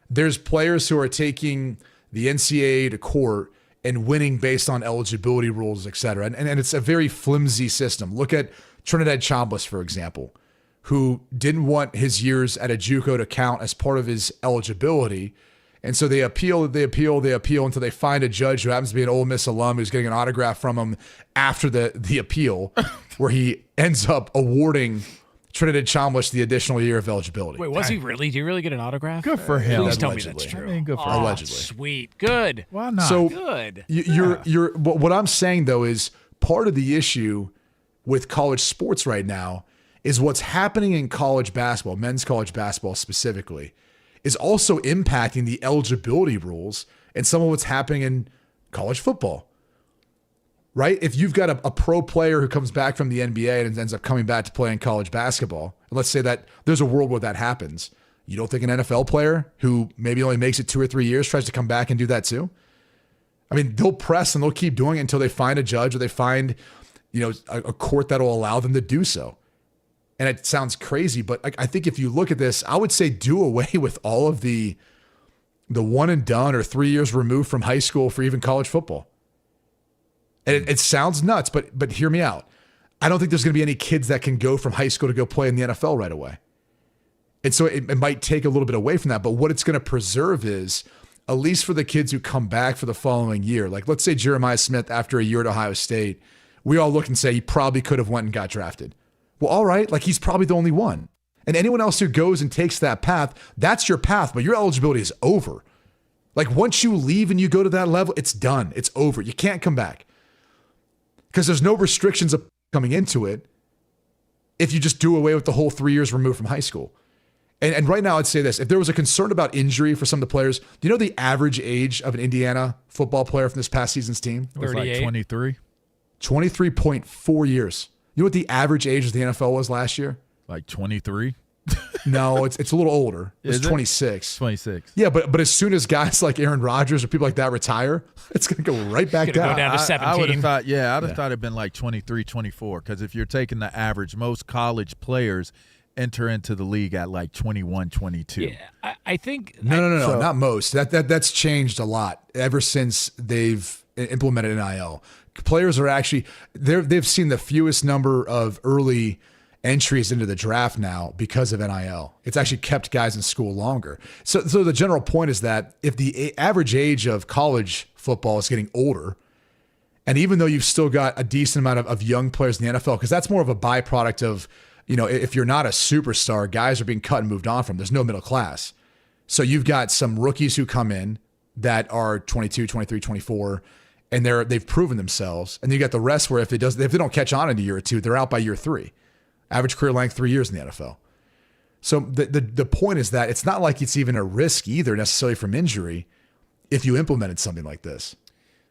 There's players who are taking the NCAA to court and winning based on eligibility rules, et cetera. And it's a very flimsy system. Look at Trinidad Chambliss, for example, who didn't want his years at a JUCO to count as part of his eligibility. And so they appeal until they find a judge who happens to be an Ole Miss alum who's getting an autograph from him after the appeal, where he ends up awarding Trinidad Chambliss the additional year of eligibility. Wait, was he really? Do you really get an autograph? Good for him. Please tell me that's true. Good for him. Allegedly. Sweet. Good. Why not? So good. You're what I'm saying though is part of the issue with college sports right now is what's happening in college basketball, men's college basketball specifically, is also impacting the eligibility rules and some of what's happening in college football. Right? If you've got a pro player who comes back from the NBA and ends up coming back to play in college basketball, and let's say that there's a world where that happens, you don't think an NFL player who maybe only makes it 2 or 3 years tries to come back and do that too? I mean, they'll press and they'll keep doing it until they find a judge or they find, a court that'll allow them to do so. And it sounds crazy, but I think if you look at this, I would say do away with all of the one and done or 3 years removed from high school for even college football. And it sounds nuts, but hear me out. I don't think there's going to be any kids that can go from high school to go play in the NFL right away. And so it might take a little bit away from that, but what it's going to preserve is, at least for the kids who come back for the following year, like let's say Jeremiah Smith after a year at Ohio State, we all look and say he probably could have went and got drafted. Well, all right, like he's probably the only one. And anyone else who goes and takes that path, that's your path, but your eligibility is over. Like once you leave and you go to that level, it's done. It's over. You can't come back because there's no restrictions of coming into it if you just do away with the whole 3 years removed from high school. And right now, I'd say this. If there was a concern about injury for some of the players, do you know the average age of an Indiana football player from this past season's team? It was like 23. 23.4 years. You know what the average age of the NFL was last year? Like 23? No, it's a little older. It's Is it? 26. 26. Yeah, but as soon as guys like Aaron Rodgers or people like that retire, it's going to go right back down. Go down to 17. I would have thought, I'd have thought it'd been like 23, 24. Because if you're taking the average, most college players enter into the league at like 21, 22. Yeah, I think. No, not most. That's changed a lot ever since they've implemented NIL. Players are actually they've seen the fewest number of early entries into the draft now because of NIL. It's actually kept guys in school longer. So the general point is that if the average age of college football is getting older, and even though you've still got a decent amount of young players in the NFL, because that's more of a byproduct of, if you're not a superstar, guys are being cut and moved on from. There's no middle class. So you've got some rookies who come in that are 22, 23, 24, and they've proven themselves. And you got the rest where if they don't catch on in a year or two, they're out by year 3. Average career length 3 years in the NFL. So the point is that it's not like it's even a risk either necessarily from injury if you implemented something like this.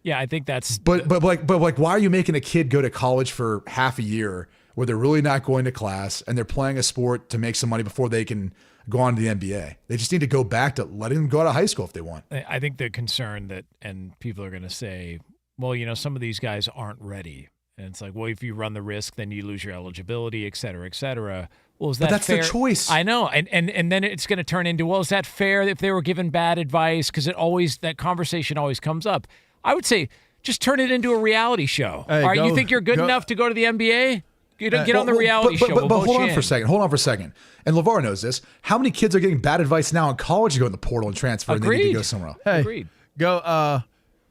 Yeah, I think that's. But why are you making a kid go to college for half a year where they're really not going to class and they're playing a sport to make some money before they can go on to the NBA? They just need to go back to letting them go out of high school if they want. I think the concern and people are going to say, well, some of these guys aren't ready. And it's like, well, if you run the risk, then you lose your eligibility, et cetera, et cetera. Well, is that that's fair? the choice. I know. And then it's going to turn into, well, is that fair if they were given bad advice? Because that conversation always comes up. I would say just turn it into a reality show. Hey, All right, you think you're good enough to go to the NBA? Get on the reality show. But hold on for a second. And Lavar knows this. How many kids are getting bad advice now in college to go in the portal and transfer and they need to go somewhere else? Hey, Agreed.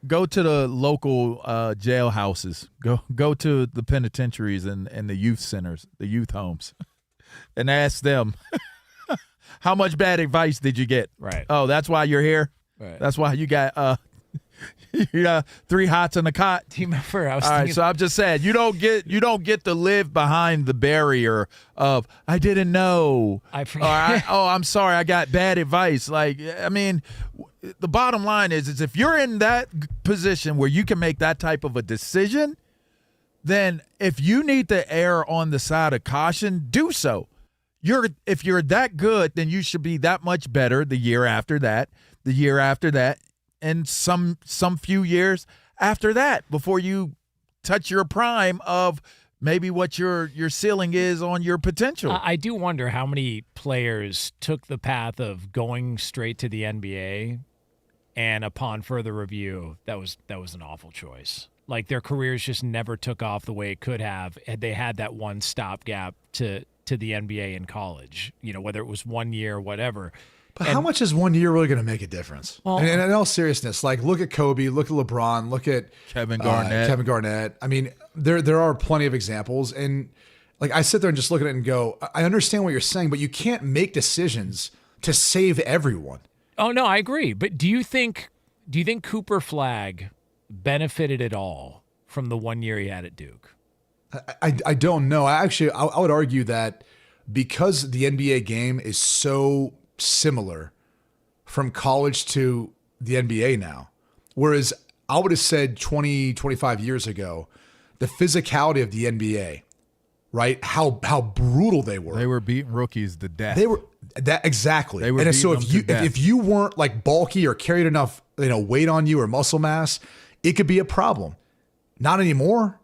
Go to the local jailhouses. Go to the penitentiaries and the youth centers, the youth homes, and ask them, how much bad advice did you get? Right. Oh, that's why you're here? Right. That's why you got 3 hots in a cot? Do you remember? All right, so I'm just saying, you don't get to live behind the barrier of, I didn't know. I forget. I'm sorry, I got bad advice. Like, I mean, the bottom line is if you're in that position where you can make that type of a decision, then if you need to err on the side of caution, do so. If you're that good, then you should be that much better the year after that, and some few years after that before you touch your prime of maybe what your ceiling is on your potential. I do wonder how many players took the path of going straight to the NBA, and upon further review, that was an awful choice. Like their careers just never took off the way it could have had they had that one stopgap to the NBA in college. Whether it was 1 year or whatever. But how much is 1 year really going to make a difference? Well, and in all seriousness, like look at Kobe, look at LeBron, look at Kevin Garnett. I mean, there are plenty of examples, and like I sit there and just look at it and go, I understand what you're saying, but you can't make decisions to save everyone. Oh no, I agree. But do you think Cooper Flagg benefited at all from the 1 year he had at Duke? I don't know. I would argue that because the NBA game is so similar from college to the NBA now, whereas I would have said 20, 25 years ago, the physicality of the NBA, right? How brutal they were. They were beating rookies to death. They were that exactly. They were and so beating them to death. if you weren't like bulky or carried enough weight on you or muscle mass, it could be a problem. Not anymore.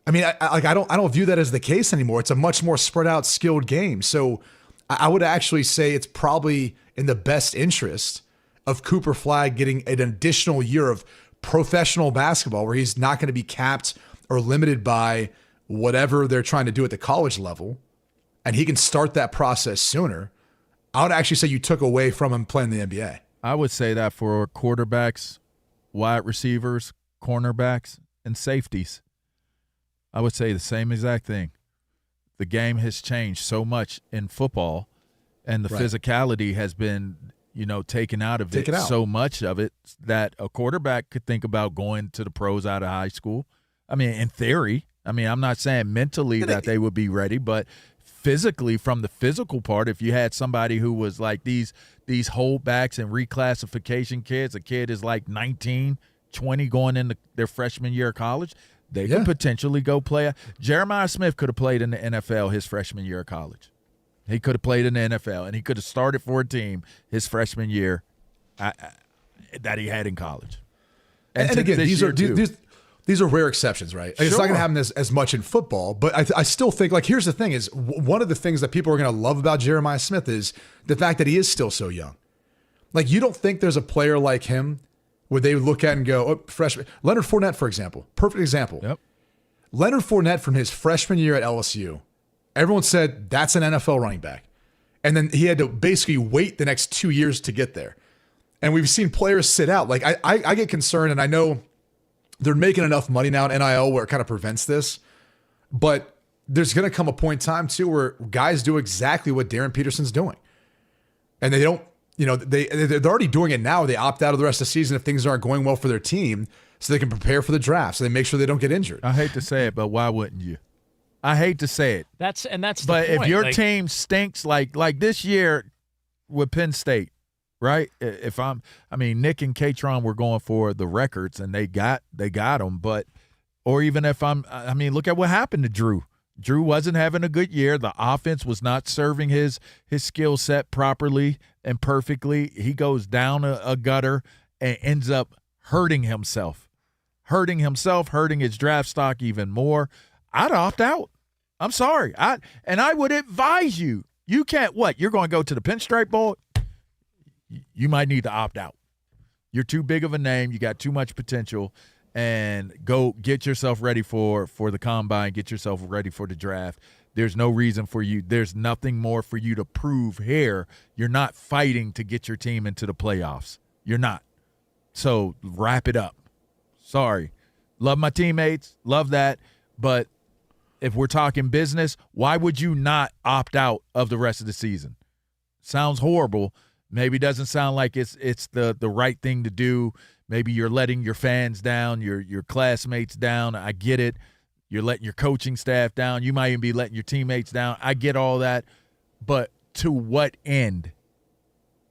I mean, I don't view that as the case anymore. It's a much more spread out, skilled game. So I would actually say it's probably in the best interest of Cooper Flagg getting an additional year of professional basketball where he's not going to be capped or limited by whatever they're trying to do at the college level, and he can start that process sooner. I would actually say you took away from him playing the NBA. I would say that for quarterbacks, wide receivers, cornerbacks, and safeties. I would say the same exact thing. the game has changed so much in football, and the physicality has been, taken out of it. So much of it that a quarterback could think about going to the pros out of high school. I mean, in theory. I mean, I'm not saying mentally that they would be ready, but physically, from the physical part, if you had somebody who was like these holdbacks and reclassification kids, a kid is like 19, 20 going into their freshman year of college, they could potentially go play. Jeremiah Smith could have played in the NFL his freshman year of college. He could have played in the NFL, and he could have started for a team his freshman year that he had in college. And again, these are rare exceptions, right? Like, it's not going to happen as much in football, but I still think, like, here's the thing is, one of the things that people are going to love about Jeremiah Smith is the fact that he is still so young. Like, you don't think there's a player like him where they look at and go, oh, freshman. Leonard Fournette, for example, perfect example. Yep. Leonard Fournette from his freshman year at LSU, everyone said that's an NFL running back. And then he had to basically wait the next 2 years to get there. And we've seen players sit out. Like, I get concerned, and I know they're making enough money now in NIL where it kind of prevents this. But there's going to come a point in time, too, where guys do exactly what Darren Peterson's doing. And they don't, they're already doing it now. They opt out of the rest of the season if things aren't going well for their team so they can prepare for the draft, so they make sure they don't get injured. I hate to say it, but why wouldn't you? I hate to say it. That's the But point. If your team stinks like this year with Penn State, right? Nick and Katron were going for the records, and they got them. But, or even if look at what happened to Drew. Drew wasn't having a good year. The offense was not serving his skill set properly and perfectly. He goes down a gutter and ends up hurting himself, hurting his draft stock even more. I'd opt out. I'm sorry. I would advise you. You can't You're going to go to the Pinstripe Bowl? You might need to opt out. You're too big of a name. You got too much potential. And go get yourself ready for the combine. Get yourself ready for the draft. There's no reason for you. There's nothing more for you to prove here. You're not fighting to get your team into the playoffs. You're not. So wrap it up. Sorry. Love my teammates. Love that. But if we're talking business, why would you not opt out of the rest of the season? Sounds horrible. Maybe doesn't sound like it's the right thing to do. Maybe you're letting your fans down, your classmates down. I get it. You're letting your coaching staff down. You might even be letting your teammates down. I get all that. But to what end?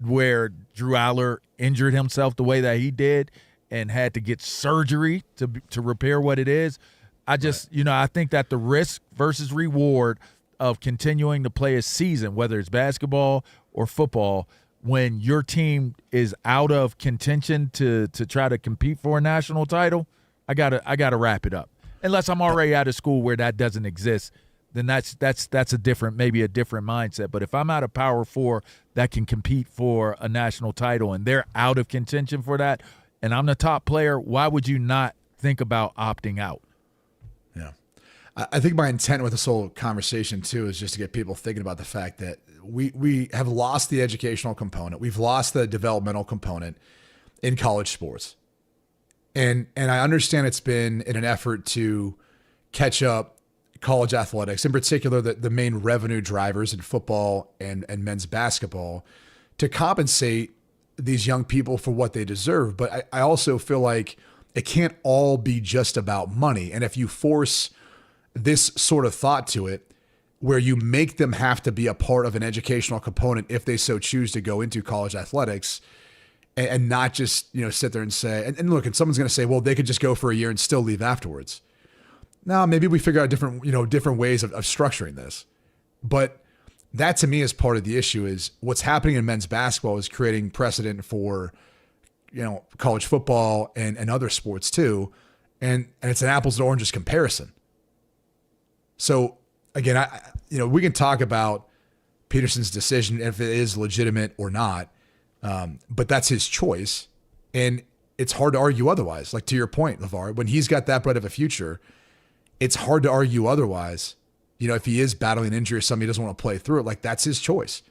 Where Drew Aller injured himself the way that he did and had to get surgery to repair what it is. I just, I think that the risk versus reward of continuing to play a season, whether it's basketball or football, when your team is out of contention to try to compete for a national title, I gotta wrap it up. Unless I'm already out of school where that doesn't exist, then that's a different mindset. But if I'm out of Power 4 that can compete for a national title and they're out of contention for that, and I'm the top player, why would you not think about opting out? Yeah. I think my intent with this whole conversation, too, is just to get people thinking about the fact that we have lost the educational component. We've lost the developmental component in college sports. And I understand it's been in an effort to catch up college athletics, in particular the main revenue drivers in football and men's basketball, to compensate these young people for what they deserve. But I also feel like it can't all be just about money. And if you force this sort of thought to it, where you make them have to be a part of an educational component if they so choose to go into college athletics, and not just, sit there and say, and look, and someone's going to say, well, they could just go for a year and still leave afterwards. Now, maybe we figure out different ways of structuring this. But that to me is part of the issue. Is what's happening in men's basketball is creating precedent for, college football and other sports too. And it's an apples to oranges comparison. So again, we can talk about Peterson's decision, if it is legitimate or not, but that's his choice. And it's hard to argue otherwise. Like, to your point, Lavar, when he's got that bright of a future, it's hard to argue otherwise. If he is battling injury or something, he doesn't want to play through it. Like, that's his choice.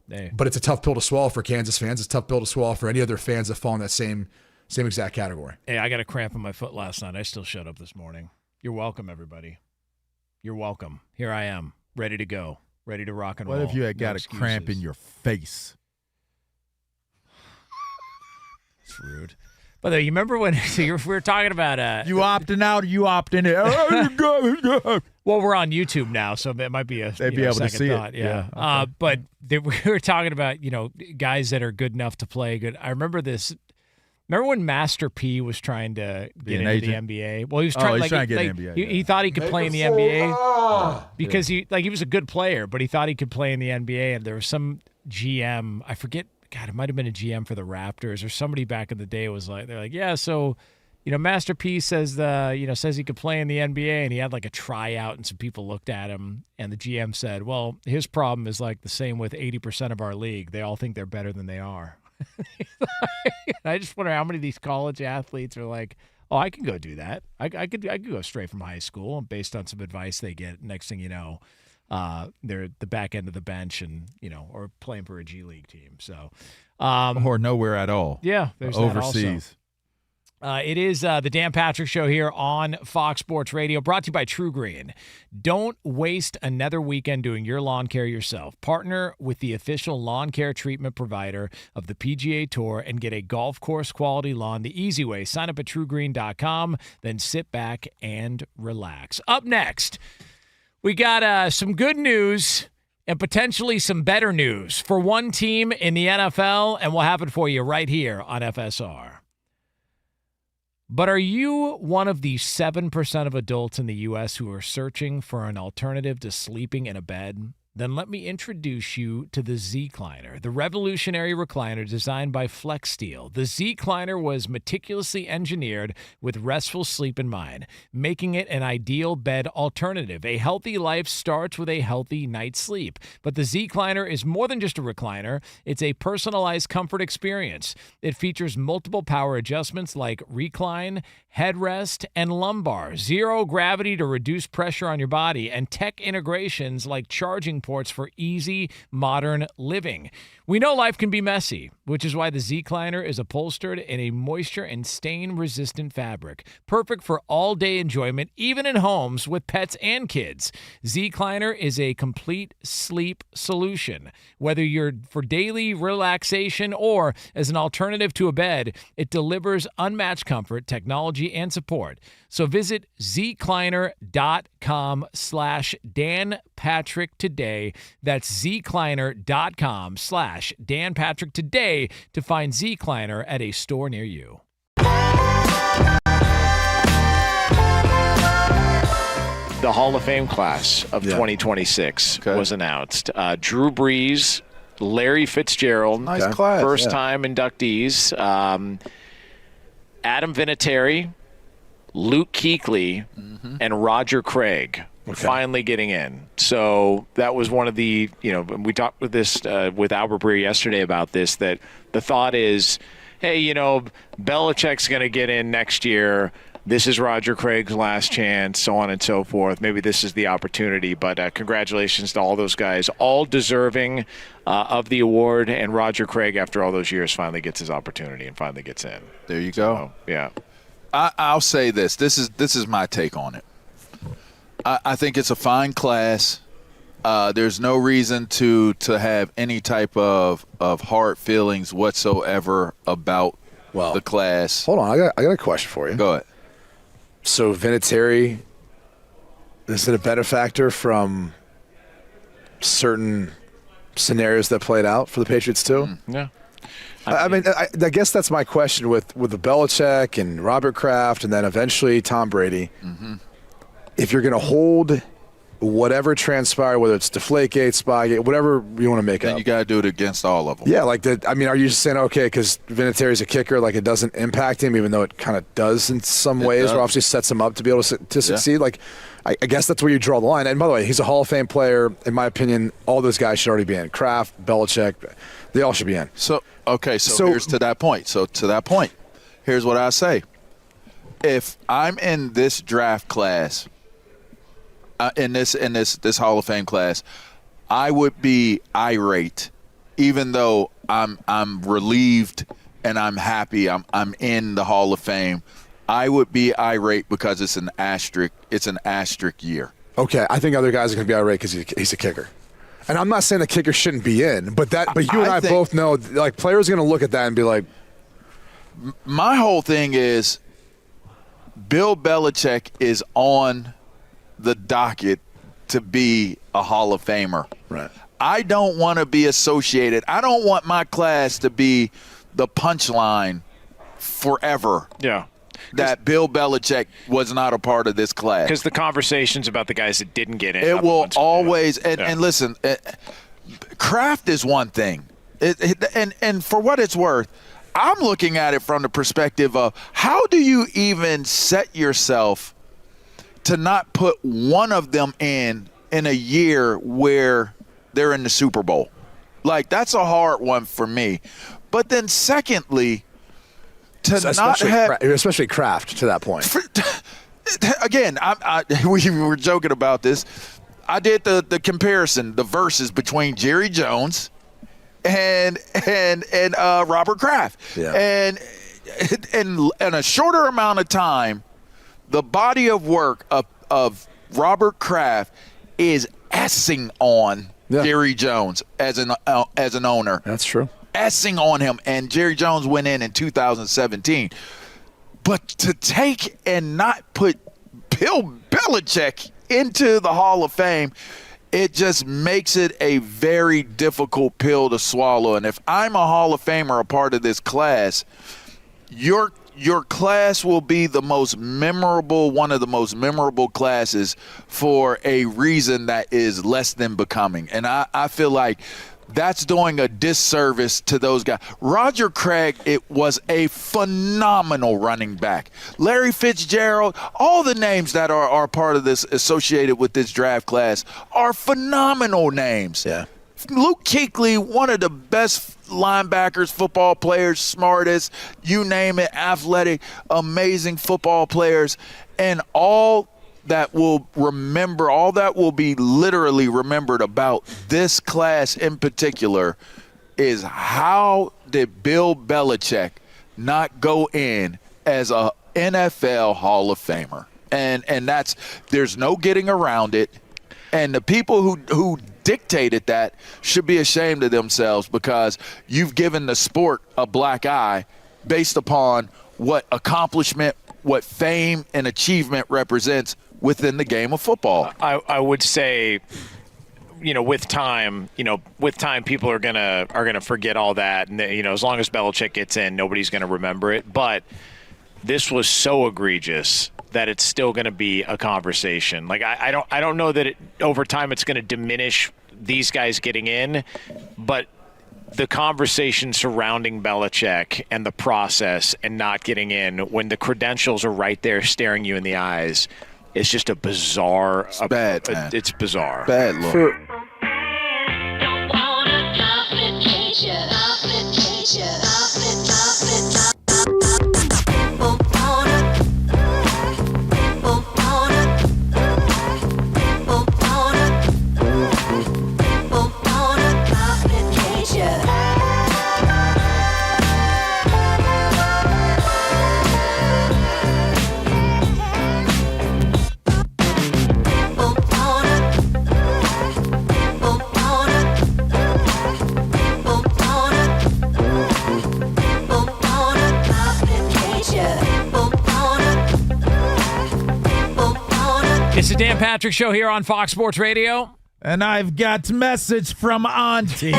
Hey. But it's a tough pill to swallow for Kansas fans. It's a tough pill to swallow for any other fans that fall in that same exact category. Hey, I got a cramp in my foot last night. I still showed up this morning. You're welcome, everybody. You're welcome. Here I am. ready to go, ready to rock and roll. What if you had got No a cramp in excuses. your face? It's rude. But you remember when we were talking about you opting out or you opting in? Well, we're on YouTube now, so it might be They'd be able to second see thought. it. Yeah. Yeah, okay. But we were talking about guys that are good enough to play good. I remember this. Remember when Master P was trying to get into the NBA? Well, he was trying. Trying to get in the NBA. He thought he could play in the NBA because he was a good player, but he thought he could play in the NBA. And there was some GM, I forget. God, it might have been a GM for the Raptors or somebody back in the day was like, they're like, yeah, so, Master P says says he could play in the NBA, and he had like a tryout, and some people looked at him, and the GM said, well, his problem is like the same with 80% of our league. They all think they're better than they are. I just wonder how many of these college athletes are like, oh, I can go do that. I could go straight from high school based on some advice they get. Next thing you know, they're at the back end of the bench and, or playing for a G League team. So, or nowhere at all. Yeah. There's overseas. It is the Dan Patrick Show here on Fox Sports Radio, brought to you by True Green. Don't waste another weekend doing your lawn care yourself. Partner with the official lawn care treatment provider of the PGA Tour and get a golf course quality lawn the easy way. Sign up at truegreen.com, then sit back and relax. Up next, we got some good news and potentially some better news for one team in the NFL, and we'll have it for you right here on FSR. But are you one of the 7% of adults in the U.S. who are searching for an alternative to sleeping in a bed? Then let me introduce you to the Z-Cliner, the revolutionary recliner designed by Flex Steel. The Z-Cliner was meticulously engineered with restful sleep in mind, making it an ideal bed alternative. A healthy life starts with a healthy night's sleep. But the Z-Cliner is more than just a recliner. It's a personalized comfort experience. It features multiple power adjustments like recline, headrest, and lumbar, zero gravity to reduce pressure on your body, and tech integrations like charging ports for easy, modern living. We know life can be messy, which is why the Z-Cliner is upholstered in a moisture and stain-resistant fabric, perfect for all-day enjoyment, even in homes with pets and kids. Z-Cliner is a complete sleep solution. Whether you're for daily relaxation or as an alternative to a bed, it delivers unmatched comfort, technology, and support. So visit zcliner.com/DanPatrick today. That's zcliner.com/DanPatrick today to find Z-Cliner at a store near you. The Hall of Fame class of 2026 was announced. Drew Brees, Larry Fitzgerald, Nice class, first-time inductees. Adam Vinatieri, Luke Kuechly, and Roger Craig finally getting in. So that was one of the, we talked with this with Albert Breer yesterday about this, that the thought is, hey, Belichick's going to get in next year. This is Roger Craig's last chance, so on and so forth. Maybe this is the opportunity, but congratulations to all those guys, all deserving of the award. And Roger Craig, after all those years, finally gets his opportunity and finally gets in. There you go. So, yeah. I'll say this. This is my take on it. I think it's a fine class. There's no reason to have any type of hard feelings whatsoever about the class. Hold on, I got a question for you. Go ahead. So Vinatieri, is it a benefactor from certain scenarios that played out for the Patriots too? Yeah. I mean, I guess that's my question with the Belichick and Robert Kraft and then eventually Tom Brady. If you're going to hold whatever transpired, whether it's Deflategate, Spygate, whatever you want to make then up. You got to do it against all of them. Yeah, are you just saying, okay, because Vinatieri's a kicker, like it doesn't impact him, even though it kind of does in some ways, or obviously sets him up to be able to succeed? Like, I guess that's where you draw the line. And by the way, he's a Hall of Fame player. In my opinion, all those guys should already be in. Kraft, Belichick, they all should be in. So here's to that point. So to that point, here's what I say. If I'm in this draft class, in this Hall of Fame class, I would be irate, even though I'm relieved and I'm happy I'm in the Hall of Fame. I would be irate because it's an asterisk year. Okay, I think other guys are going to be all right because he's a kicker. And I'm not saying the kicker shouldn't be in, but you and I both know, like, players are going to look at that and be like, my whole thing is Bill Belichick is on the docket to be a Hall of Famer. Right. I don't want to be associated. I don't want my class to be the punchline forever. Yeah. That Bill Belichick was not a part of this class. Because the conversations about the guys that didn't get in. It will always, and listen, craft is one thing. And for what it's worth, I'm looking at it from the perspective of how do you even set yourself to not put one of them in a year where they're in the Super Bowl? Like, that's a hard one for me. But then secondly, especially Kraft to that point. Again, we were joking about this. I did the comparison, the verses between Jerry Jones and Robert Kraft. Yeah. And in a shorter amount of time, the body of work of Robert Kraft is essing on Jerry Jones as an owner. That's true. Essing on him, and Jerry Jones went in 2017. But to take and not put Bill Belichick into the Hall of Fame, it just makes it a very difficult pill to swallow. And if I'm a Hall of Famer, a part of this class, your class will be the most memorable, one of the most memorable classes for a reason that is less than becoming. And I feel like that's doing a disservice to those guys. Roger Craig, it was a phenomenal running back. Larry Fitzgerald, all the names that are part of this associated with this draft class are phenomenal names. Yeah. Luke Kuechly, one of the best linebackers, football players, smartest, you name it, athletic, amazing football players, and all that will be literally remembered about this class in particular is how did Bill Belichick not go in as a NFL Hall of Famer? And there's no getting around it. And the people who dictated that should be ashamed of themselves, because you've given the sport a black eye based upon what accomplishment, what fame and achievement represents within the game of football. I would say, with time, people are gonna forget all that, and as long as Belichick gets in, nobody's gonna remember it. But this was so egregious that it's still gonna be a conversation. Like I don't know that over time it's gonna diminish these guys getting in, but the conversation surrounding Belichick and the process and not getting in when the credentials are right there staring you in the eyes. It's just a bizarre. It's bad, man. It's bizarre. Bad look. It's the Dan Patrick Show here on Fox Sports Radio. And I've got message from Auntie.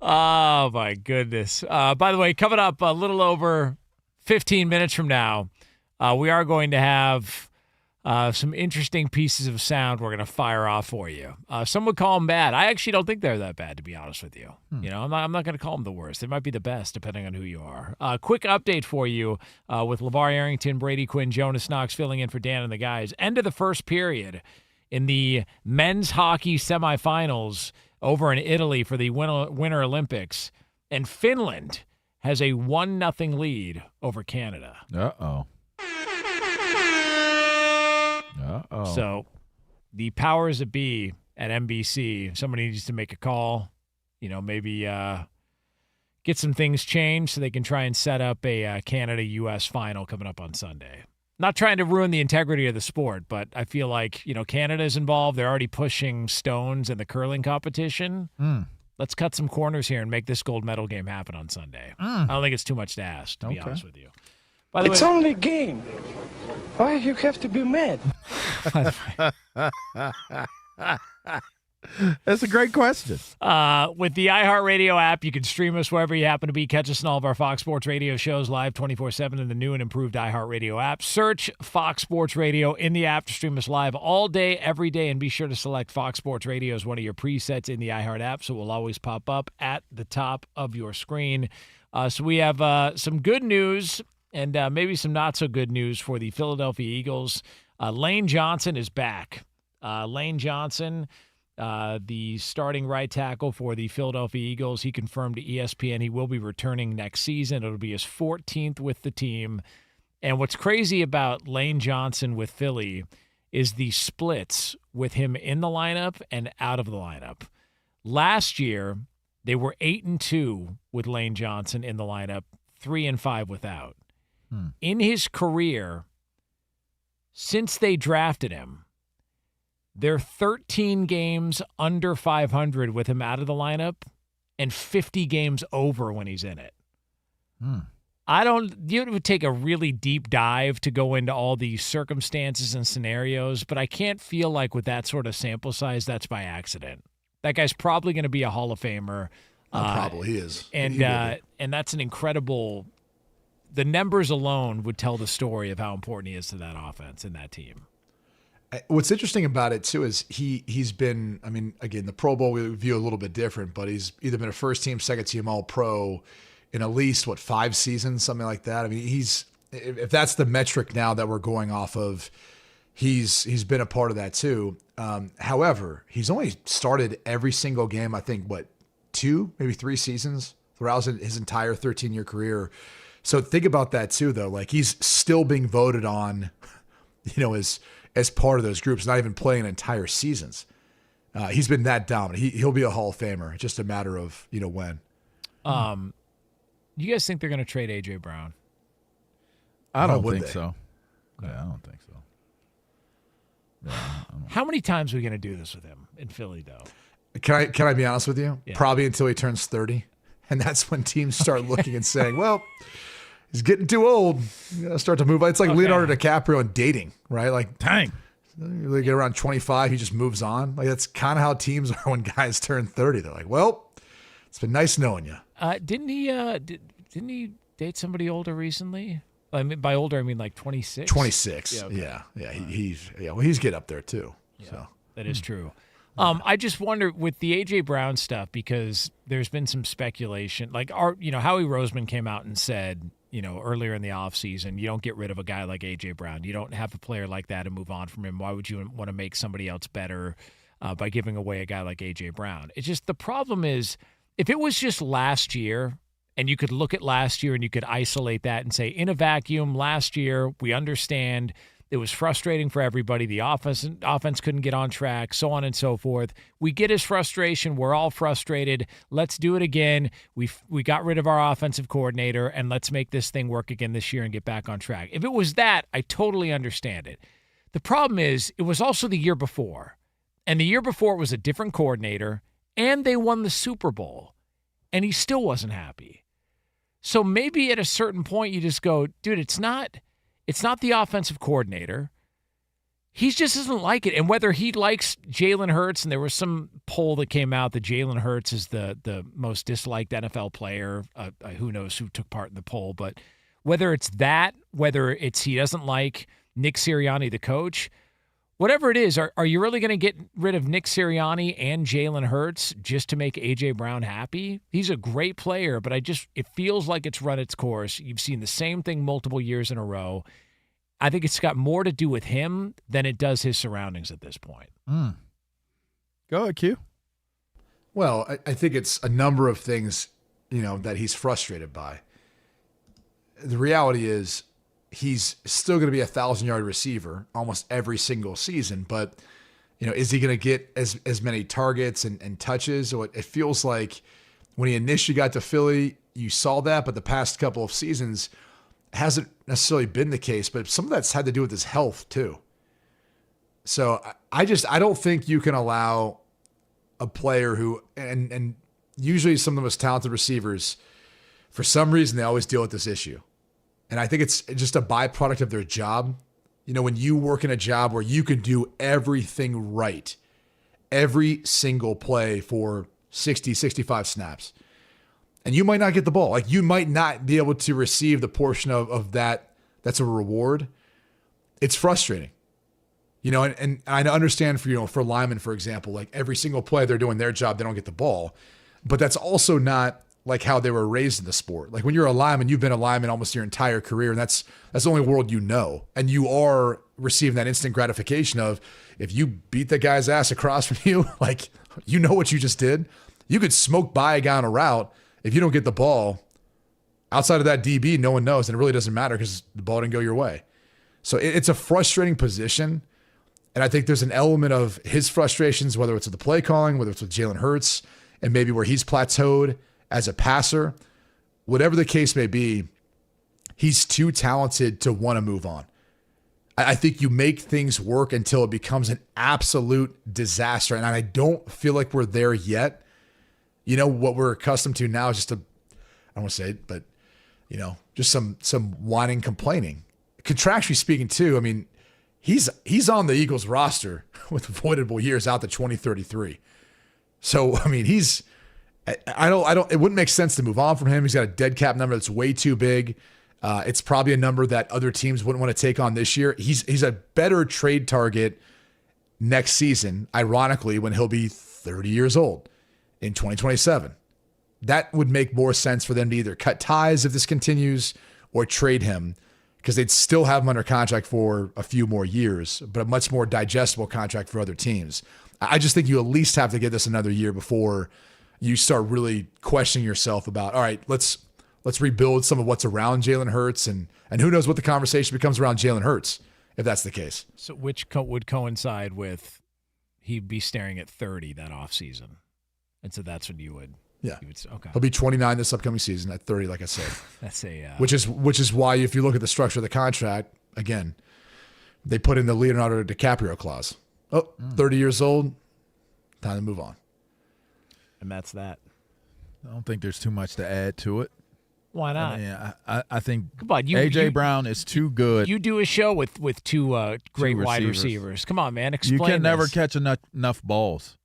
Oh my goodness. By the way, coming up a little over 15 minutes from now, we are going to have some interesting pieces of sound we're going to fire off for you. Some would call them bad. I actually don't think they're that bad, to be honest with you. I'm not going to call them the worst. They might be the best, depending on who you are. Quick update for you with Lavar Arrington, Brady Quinn, Jonas Knox filling in for Dan and the guys. End of the first period in the men's hockey semifinals over in Italy for the Winter Olympics. And Finland has a 1-0 lead over Canada. Uh-oh. So the powers that be at NBC, somebody needs to make a call maybe get some things changed so they can try and set up a Canada-U.S. final coming up on Sunday. Not trying to ruin the integrity of the sport, but I feel like, Canada's involved. They're already pushing stones in the curling competition. Let's cut some corners here and make this gold medal game happen on Sunday. I don't think it's too much to ask, to be honest with you. By the It's way, only a game. Why you have to be mad? That's a great question. With the iHeartRadio app, you can stream us wherever you happen to be. Catch us in all of our Fox Sports Radio shows live 24/7 in the new and improved iHeartRadio app. Search Fox Sports Radio in the app to stream us live all day, every day, and be sure to select Fox Sports Radio as one of your presets in the iHeart app, so it will always pop up at the top of your screen. So we have some good news and maybe some not so good news for the Philadelphia Eagles. Lane Johnson is back. Lane Johnson, the starting right tackle for the Philadelphia Eagles, he confirmed to ESPN he will be returning next season. It'll be his 14th with the team. And what's crazy about Lane Johnson with Philly is the splits with him in the lineup and out of the lineup. Last year, they were 8-2 with Lane Johnson in the lineup, 3-5 without. In his career, since they drafted him, they're 13 games under 500 with him out of the lineup and 50 games over when he's in it. It would take a really deep dive to go into all these circumstances and scenarios, but I can't feel like with that sort of sample size, that's by accident. That guy's probably going to be a Hall of Famer. Probably he is. And that's an incredible – the numbers alone would tell the story of how important he is to that offense and that team. What's interesting about it, too, is he's been, again, the Pro Bowl we view a little bit different, but he's either been a first-team, second-team All-Pro in at least, 5 seasons, something like that. If that's the metric now that we're going off of, he's been a part of that, too. However, he's only started every single game, I think, 2, maybe 3 seasons throughout his entire 13-year career. So think about that, too, though. He's still being voted on, as part of those groups, not even playing entire seasons. He's been that dominant. He'll be a Hall of Famer. It's just a matter of, when. You guys think they're going to trade A.J. Brown? I don't think so. Yeah, I don't think so. Yeah, How many times are we going to do this with him in Philly, though? Can I be honest with you? Yeah. Probably until he turns 30. And that's when teams start looking and saying, well, he's getting too old. You got to start to move on. It's like Leonardo DiCaprio and dating, right? Dang. You get around 25, he just moves on. That's kind of how teams are when guys turn 30. They're like, well, it's been nice knowing you. Didn't he date somebody older recently? By older, I mean 26. 26. Yeah. He's get up there too. Yeah, so that is true. I just wonder with the A.J. Brown stuff, because there's been some speculation. Howie Roseman came out and said, earlier in the offseason, you don't get rid of a guy like A.J. Brown. You don't have a player like that and move on from him. Why would you want to make somebody else better by giving away a guy like A.J. Brown? It's just the problem is if it was just last year and you could look at last year and you could isolate that and say, in a vacuum, last year, we understand – it was frustrating for everybody. The offense couldn't get on track, so on and so forth. We get his frustration. We're all frustrated. Let's do it again. We got rid of our offensive coordinator, and let's make this thing work again this year and get back on track. If it was that, I totally understand it. The problem is it was also the year before, and the year before it was a different coordinator, and they won the Super Bowl, and he still wasn't happy. So maybe at a certain point you just go, dude, it's not the offensive coordinator. He just doesn't like it. And whether he likes Jalen Hurts, and there was some poll that came out that Jalen Hurts is the most disliked NFL player. Who knows who took part in the poll. But whether it's that, whether it's he doesn't like Nick Sirianni, the coach, whatever it is, are you really going to get rid of Nick Sirianni and Jalen Hurts just to make A.J. Brown happy? He's a great player, but it feels like it's run its course. You've seen the same thing multiple years in a row. I think it's got more to do with him than it does his surroundings at this point. Go ahead, Q. Well, I think it's a number of things, that he's frustrated by. The reality is, he's still going to be a 1,000-yard receiver almost every single season, but Is he going to get as many targets and touches? So it feels like when he initially got to Philly, you saw that, but the past couple of seasons hasn't necessarily been the case, but some of that's had to do with his health too. So I don't think you can allow a player who, and usually some of the most talented receivers, for some reason, they always deal with this issue. And I think it's just a byproduct of their job. When you work in a job where you can do everything right, every single play for 60, 65 snaps, and you might not get the ball. Like, you might not be able to receive the portion of that that's a reward. It's frustrating. And I understand for linemen, for example, like every single play they're doing their job, they don't get the ball. But that's also not like how they were raised in the sport. Like when you're a lineman, you've been a lineman almost your entire career, and that's the only world you know. And you are receiving that instant gratification of, if you beat the guy's ass across from you, like, you know what you just did. You could smoke by a guy on a route. If you don't get the ball, outside of that DB, no one knows, and it really doesn't matter because the ball didn't go your way. So it's a frustrating position. And I think there's an element of his frustrations, whether it's with the play calling, whether it's with Jalen Hurts, and maybe where he's plateaued as a passer. Whatever the case may be, he's too talented to want to move on. I think you make things work until it becomes an absolute disaster. And I don't feel like we're there yet. What we're accustomed to now is just I don't want to say it, but, just some whining, complaining. Contractually speaking, too, I mean, he's on the Eagles roster with voidable years out to 2033. So, I mean, it wouldn't make sense to move on from him. He's got a dead cap number that's way too big. It's probably a number that other teams wouldn't want to take on this year. He's a better trade target next season, ironically, when he'll be 30 years old in 2027. That would make more sense for them to either cut ties if this continues or trade him, because they'd still have him under contract for a few more years, but a much more digestible contract for other teams. I just think you at least have to get this another year before you start really questioning yourself about, all right, let's rebuild some of what's around Jalen Hurts, and who knows what the conversation becomes around Jalen Hurts if that's the case. So which would coincide with he'd be staring at 30 that offseason. And so that's when you would. Yeah. Okay. He'll be 29 this upcoming season at 30, like I said. That's which is why, if you look at the structure of the contract, again, they put in the Leonardo DiCaprio clause. 30 years old, time to move on. And that's that. I don't think there's too much to add to it. Why not? I mean, I think come on, A.J. Brown is too good. You do a show with two great wide receivers. Come on, man, explain. You can never this. catch enough balls.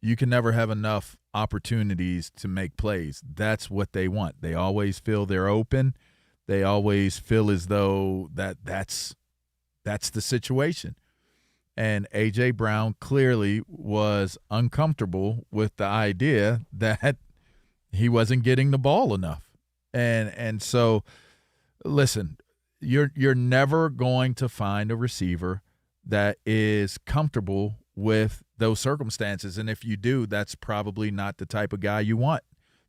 You can never have enough opportunities to make plays. That's what they want. They always feel they're open. They always feel as though that's the situation. And A.J. Brown clearly was uncomfortable with the idea that he wasn't getting the ball enough. And so, listen, you're never going to find a receiver that is comfortable with those circumstances. And if you do, that's probably not the type of guy you want.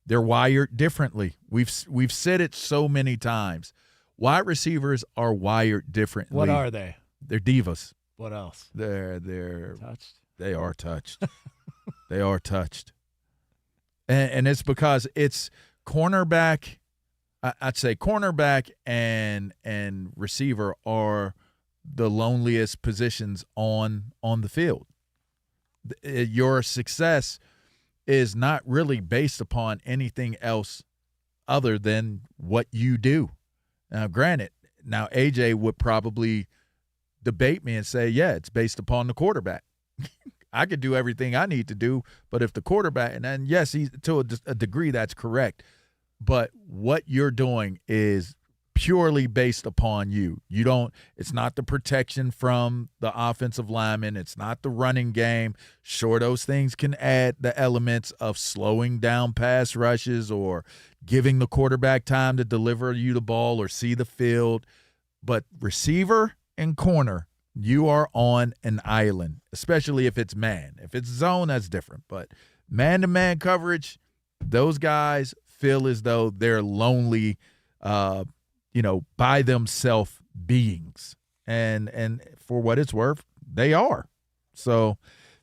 They're wired differently. We've said it so many times. Wide receivers are wired differently. What are they? They're divas. What else? They're touched. They are touched. They are touched. And it's because it's cornerback. I'd say cornerback and receiver are the loneliest positions on the field. Your success is not really based upon anything else other than what you do. Now, granted, AJ would probably debate me and say, yeah, it's based upon the quarterback. I could do everything I need to do, but if the quarterback, and then yes, to a degree that's correct, but what you're doing is purely based upon you. It's not the protection from the offensive lineman. It's not the running game. Sure, those things can add the elements of slowing down pass rushes or giving the quarterback time to deliver you the ball or see the field. But receiver and corner, you are on an island, especially if it's man. If it's zone, that's different. But man-to-man coverage, those guys feel as though they're lonely, by themselves beings. And for what it's worth, they are. So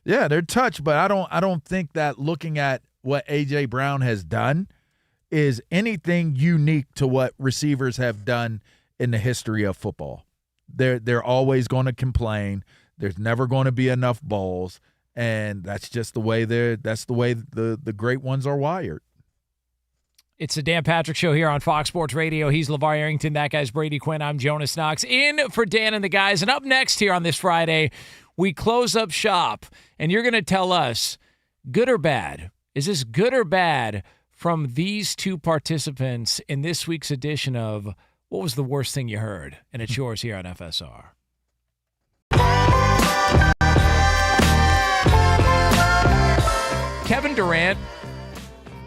Yeah, they're touched, but I don't think that looking at what A.J. Brown has done is anything unique to what receivers have done in the history of football. They're always going to complain. There's never going to be enough balls, and that's just the way the great ones are wired. It's the Dan Patrick Show here on Fox Sports Radio. He's Lavar Arrington. That guy's Brady Quinn. I'm Jonas Knox. In for Dan and the guys. And up next here on this Friday, we close up shop, and you're going to tell us, good or bad? Is this good or bad from these two participants in this week's edition of What Was the Worst Thing You Heard? And it's yours here on FSR. Kevin Durant,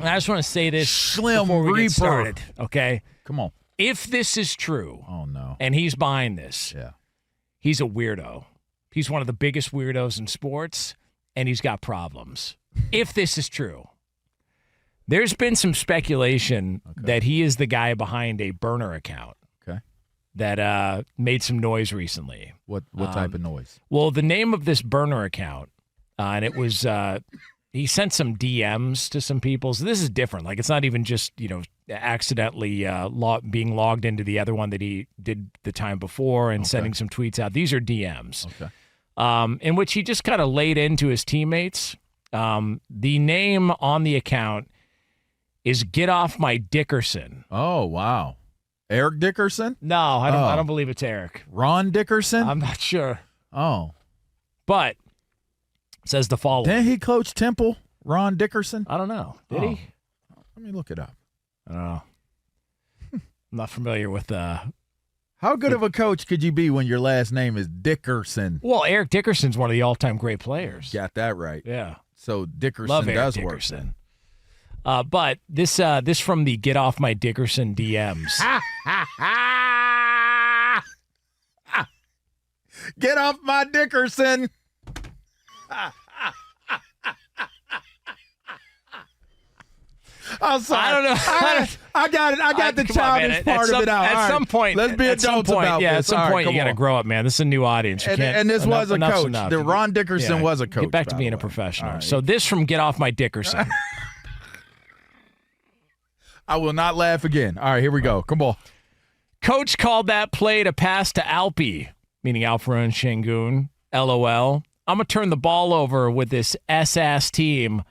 I just want to say this before we get started, okay? Come on. If this is true, oh no, and he's buying this, yeah, he's a weirdo. He's one of the biggest weirdos in sports, and he's got problems. If this is true, there's been some speculation that he is the guy behind a burner account. Okay. That made some noise recently. What type of noise? Well, the name of this burner account, and it was he sent some DMs to some people. So this is different. Like, it's not even just, accidentally being logged into the other one that he did the time before and sending some tweets out. These are DMs. Okay. In which he just kind of laid into his teammates. The name on the account is Get Off My Dickerson. Oh, wow. Eric Dickerson? No, I don't believe it's Eric. Ron Dickerson? I'm not sure. Oh. But says the following. Didn't he coach Temple, Ron Dickerson? I don't know. Did he? Let me look it up. I don't know. I'm not familiar with How good of a coach could you be when your last name is Dickerson? Well, Eric Dickerson's one of the all-time great players. Got that right. Yeah. So Dickerson Love Eric does Dickerson. Work. But this from the Get Off My Dickerson DMs. Get off my Dickerson. I'm sorry. I don't know. I got it. I got the childish part of it out. At some point, let's be adults about this. At some point, you got to grow up, man. This is a new audience. And this was a coach. The Ron Dickerson was a coach. Get back to being a professional. Right. So this from Get Off My Dickerson. I will not laugh again. All right, here we go. Come on. Coach called that play to pass to Alpi, meaning Alfred Şengün. LOL. I'm going to turn the ball over with this S-ass team.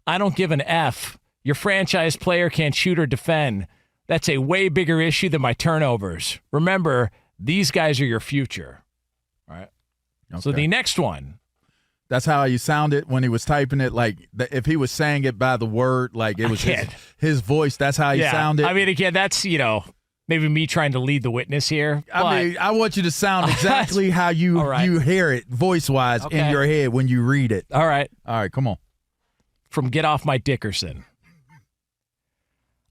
I don't give an F. Your franchise player can't shoot or defend. That's a way bigger issue than my turnovers. Remember, these guys are your future. All right. Okay. So the next one. That's how you sounded when he was typing it. Like, if he was saying it by the word, like it was his voice, that's how he sounded. I mean, again, that's, maybe me trying to lead the witness here. I mean, I want you to sound exactly how you hear it voice-wise in your head when you read it. All right. All right, come on. From Get Off My Dickerson.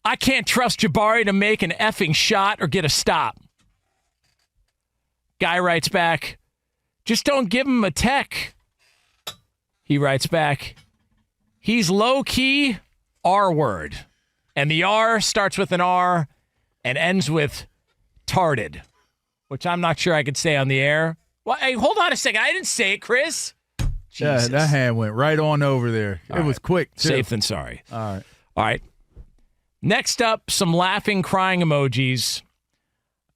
I can't trust Jabari to make an effing shot or get a stop. Guy writes back, just don't give him a tech. He writes back, he's low-key R-word. And the R starts with an R and ends with tarded, which I'm not sure I could say on the air. Well, hey, hold on a second. I didn't say it, Chris. Jesus. Yeah, that hand went right on over there. It was quick, too. Safe than sorry. All right. Next up, some laughing, crying emojis.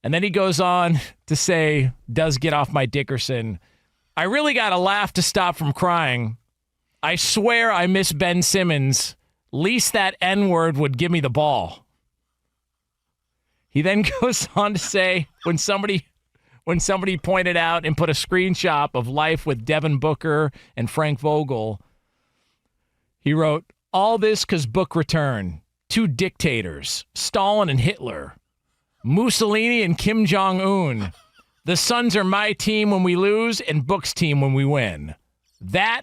And then he goes on to say, does Get Off My Dickerson. I really got to laugh to stop from crying. I swear I miss Ben Simmons. Least that N-word would give me the ball. He then goes on to say, when somebody pointed out and put a screenshot of life with Devin Booker and Frank Vogel, he wrote, all this because Book return. Two dictators, Stalin and Hitler, Mussolini and Kim Jong-un. The Suns are my team when we lose and Book's team when we win. That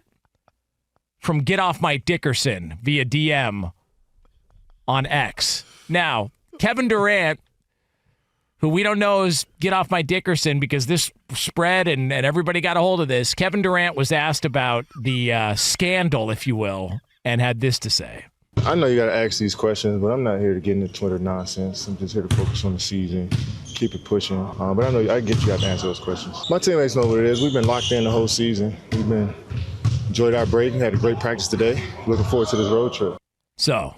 from Get Off My Dickerson via DM on X. Now, Kevin Durant, who we don't know is Get Off My Dickerson because this spread and everybody got a hold of this. Kevin Durant was asked about the scandal, if you will, and had this to say. I know you got to ask these questions, but I'm not here to get into Twitter nonsense. I'm just here to focus on the season, keep it pushing. But I know I get you got to answer those questions. My teammates know what it is. We've been locked in the whole season. We've been enjoyed our break. Had a great practice today. Looking forward to this road trip. So,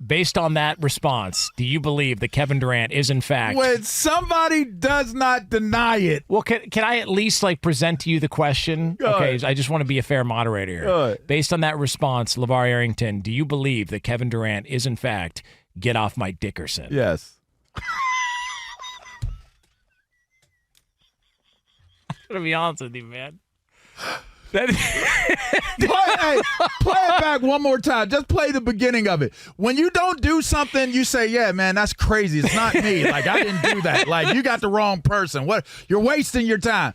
based on that response, do you believe that Kevin Durant is in fact? When somebody does not deny it. Well, can I at least present to you the question? Okay, I just want to be a fair moderator here. Good. Based on that response, LaVar Arrington, do you believe that Kevin Durant is in fact get off Mike Dickerson? Yes. I'm gonna be honest with you, man. Play it back one more time. Just play the beginning of it. When you don't do something, you say, yeah, man, that's crazy. It's not me. I didn't do that. You got the wrong person. What? You're wasting your time.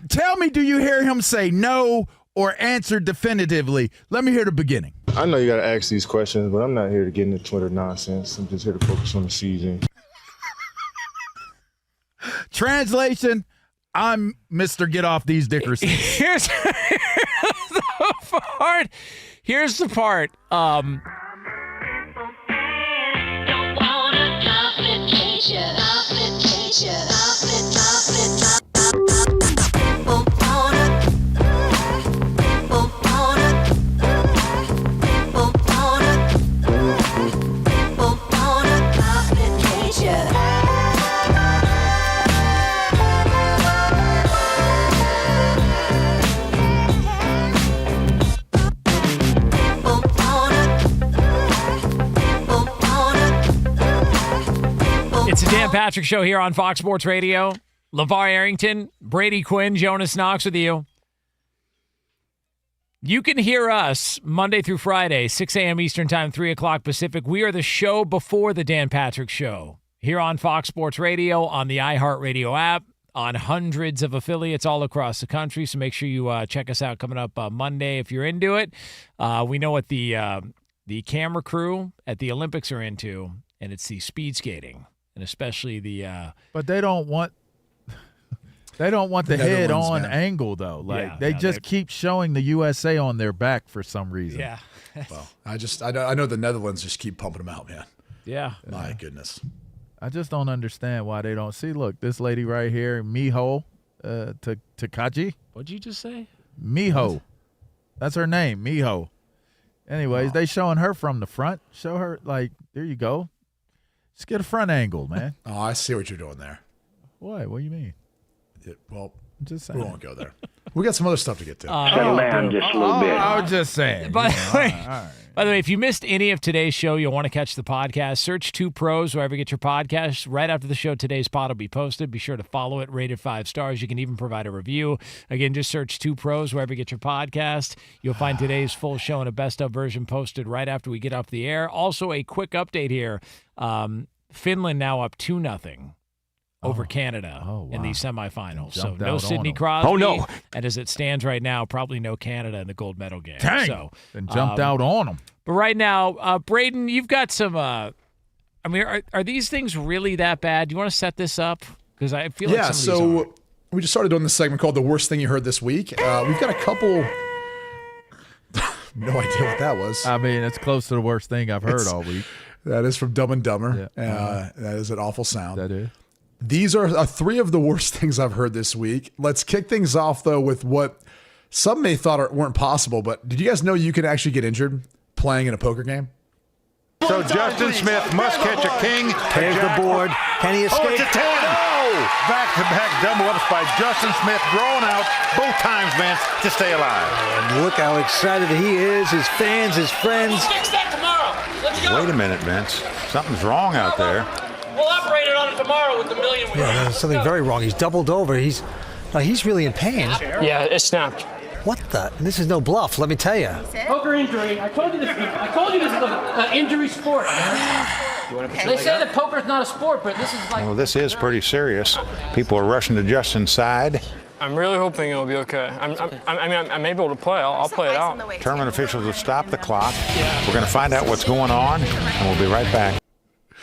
Tell me, do you hear him say no or answer definitively? Let me hear the beginning. I know you got to ask these questions, but I'm not here to get into Twitter nonsense. I'm just here to focus on the season. Translation, I'm Mr. Get Off These Dickerson. Here's the part. Here's the part. Don't want a complication. It's the Dan Patrick Show here on Fox Sports Radio. LaVar Arrington, Brady Quinn, Jonas Knox with you. You can hear us Monday through Friday, 6 a.m. Eastern Time, 3 o'clock Pacific. We are the show before the Dan Patrick Show here on Fox Sports Radio, on the iHeartRadio app, on hundreds of affiliates all across the country. So make sure you check us out coming up Monday if you're into it. We know what the camera crew at the Olympics are into, and it's the speed skating. And especially the but they don't want the head-on angle though. They keep showing the USA on their back for some reason. Yeah. Well, I know the Netherlands just keep pumping them out, man. Yeah. My goodness. I just don't understand why they don't see. Look, this lady right here, Miho Takaji. What'd you just say? Miho. That's her name, Miho. Anyways, they showing her from the front. Show her there you go. Just get a front angle, man. Oh, I see what you're doing there. What? What do you mean? Well, I'm just saying. We won't go there. We got some other stuff to get to. Settle down just a little bit. I was just saying. By the way, if you missed any of today's show, you'll want to catch the podcast. Search 2 Pros wherever you get your podcasts. Right after the show, today's pod will be posted. Be sure to follow it, rated 5 stars. You can even provide a review. Again, just search 2 Pros wherever you get your podcast. You'll find today's full show and a best-of version posted right after we get off the air. Also, a quick update here. Finland now up 2-0 over Canada in the semifinals. So no Sidney Crosby. Oh, no. And as it stands right now, probably no Canada in the gold medal game. Dang. So, and jumped out on them. But right now, Braden, you've got some are these things really that bad? Do you want to set this up? Because I feel like some of these are. We just started doing this segment called The Worst Thing You Heard This Week. We've got a couple... No idea what that was. I mean, it's close to the worst thing I've heard all week. That is from Dumb and Dumber. Yeah. That is an awful sound. That is. These are 3 of the worst things I've heard this week. Let's kick things off, though, with what some may thought weren't possible. But did you guys know you can actually get injured playing in a poker game? So Justin Smith must catch a king. There's the board. Can he escape? Oh, it's a 10. No! Back-to-back double ups by Justin Smith, drawn out both times, Vince, to stay alive. And look how excited he is, his fans, his friends. We'll fix that tomorrow. Let's go. Wait a minute, Vince. Something's wrong out there. We'll operate it on it tomorrow with the million. Yeah, there's something very wrong. He's doubled over. He's really in pain. Yeah, it snapped. What the? This is no bluff, let me tell you. Poker injury. I told you this is an injury sport. They say that poker's not a sport, but this is like... Well, this is pretty serious. People are rushing to Justin's side. I'm really hoping it'll be okay. I'm able to play. I'll play it out. Tournament officials have stopped the clock. We're going to find out what's going on, and we'll be right back.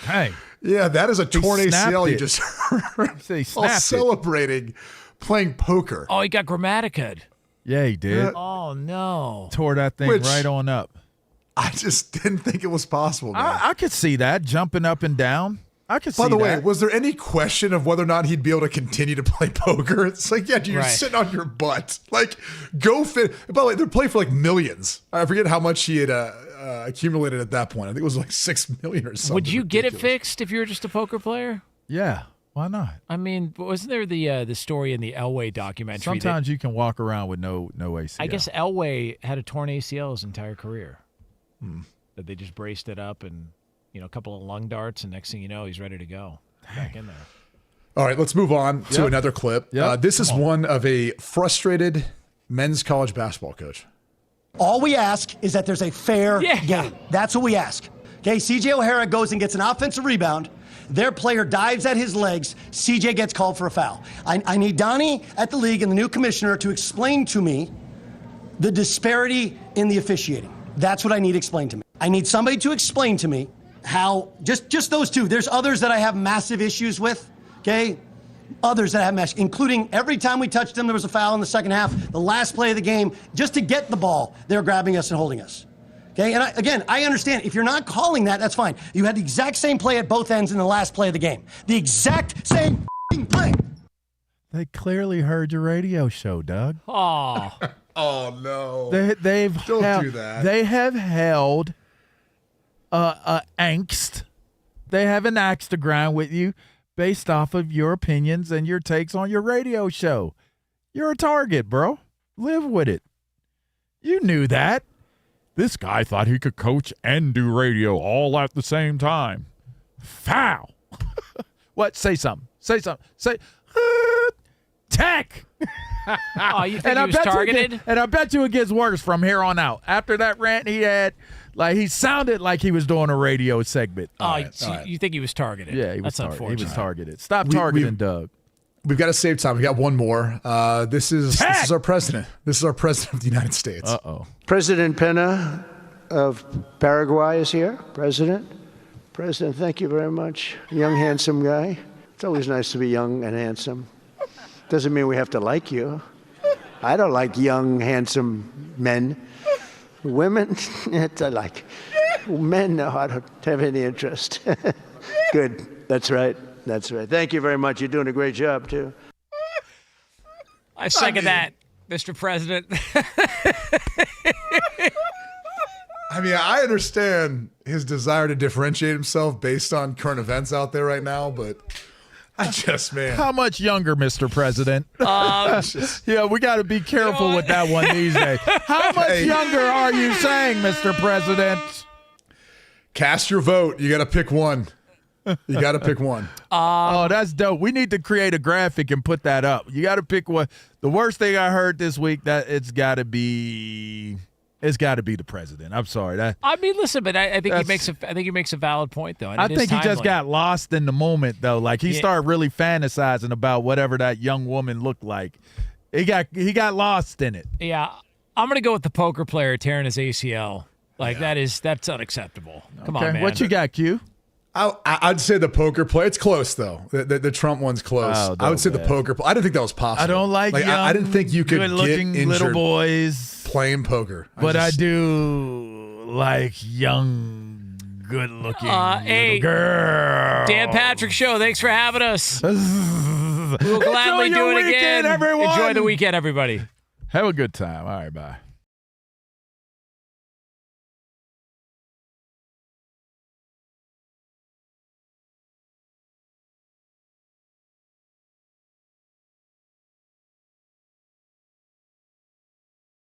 Hey. Yeah, that is a torn ACL you just heard. While celebrating playing poker. Oh, he got grammatica'd. Yeah, he did. Yeah. Oh, no. Tore that thing right on up. I just didn't think it was possible, man. I could see that, jumping up and down. I could see By the way, that. was there any question of whether or not he'd be able to continue to play poker? It's like, yeah, dude, you're Right. sitting on your butt. Like, go fit. By the way, they're playing for like millions. I forget how much he had accumulated at that point. I think it was like $6 million or something. Would you get it fixed if you were just a poker player? Yeah, why not? I mean, wasn't there the story in the Elway documentary? Sometimes you can walk around with no ACL. I guess Elway had a torn ACL his entire career. That they just braced it up and, a couple of lung darts, and next thing you know, he's ready to go back in there. All right, let's move on to another clip. This is one of a frustrated men's college basketball coach. All we ask is that there's a fair game. That's what we ask. Okay, CJ O'Hara goes and gets an offensive rebound. Their player dives at his legs. CJ gets called for a foul. I need Donnie at the league and the new commissioner to explain to me the disparity in the officiating. That's what I need explained to me. I need somebody to explain to me how, just those two. There's others that I have massive issues with, okay? Others that I have including every time we touched them, there was a foul in the second half. The last play of the game, just to get the ball, they're grabbing us and holding us. Okay, and I understand. If you're not calling that, that's fine. You had the exact same play at both ends in the last play of the game. The exact same play. They clearly heard your radio show, Doug. Oh. Oh, no. Don't do that. They have held angst. They have an axe to grind with you based off of your opinions and your takes on your radio show. You're a target, bro. Live with it. You knew that. This guy thought he could coach and do radio all at the same time. Foul. What? Say something. Say something. Say, tech. Oh, you think he was targeted? And I bet you it gets worse from here on out. After that rant he had, he sounded like he was doing a radio segment. You think he was targeted? Yeah, he was That's targeted. unfortunate. He was targeted. Stop targeting Doug. We've got to save time. We got one more. This is our president. This is our president of the United States. Uh-oh. President Pena of Paraguay is here. President, thank you very much. Young, handsome guy. It's always nice to be young and handsome. Doesn't mean we have to like you. I don't like young, handsome men. Women, I like. Men, no, I don't have any interest. Good. That's right. Thank you very much. You're doing a great job, too. I second that, Mr. President. I mean, I understand his desire to differentiate himself based on current events out there right now, but man. How much younger, Mr. President? Yeah, we got to be careful with that one these days. How much younger are you saying, Mr. President? Cast your vote. You got to pick one. You got to pick one. That's dope. We need to create a graphic and put that up. You got to pick one. The worst thing I heard this week, that it's got to be the president. I'm sorry. I mean, listen, but I think he makes a valid point, though. And I think he just got lost in the moment, though. Like he started really fantasizing about whatever that young woman looked like. He got lost in it. Yeah, I'm gonna go with the poker player tearing his ACL. That's unacceptable. Come on, man. What you got, Q? I'd say the poker player. It's close, though. The Trump one's close. I would say the poker player. I didn't think that was possible. I don't like young, I didn't think you could good-looking get injured little boys playing poker. I do like young, good-looking hey, little girl. Dan Patrick Show. Thanks for having us. We'll gladly do it again. Everyone. Enjoy the weekend, everybody. Have a good time. All right, bye.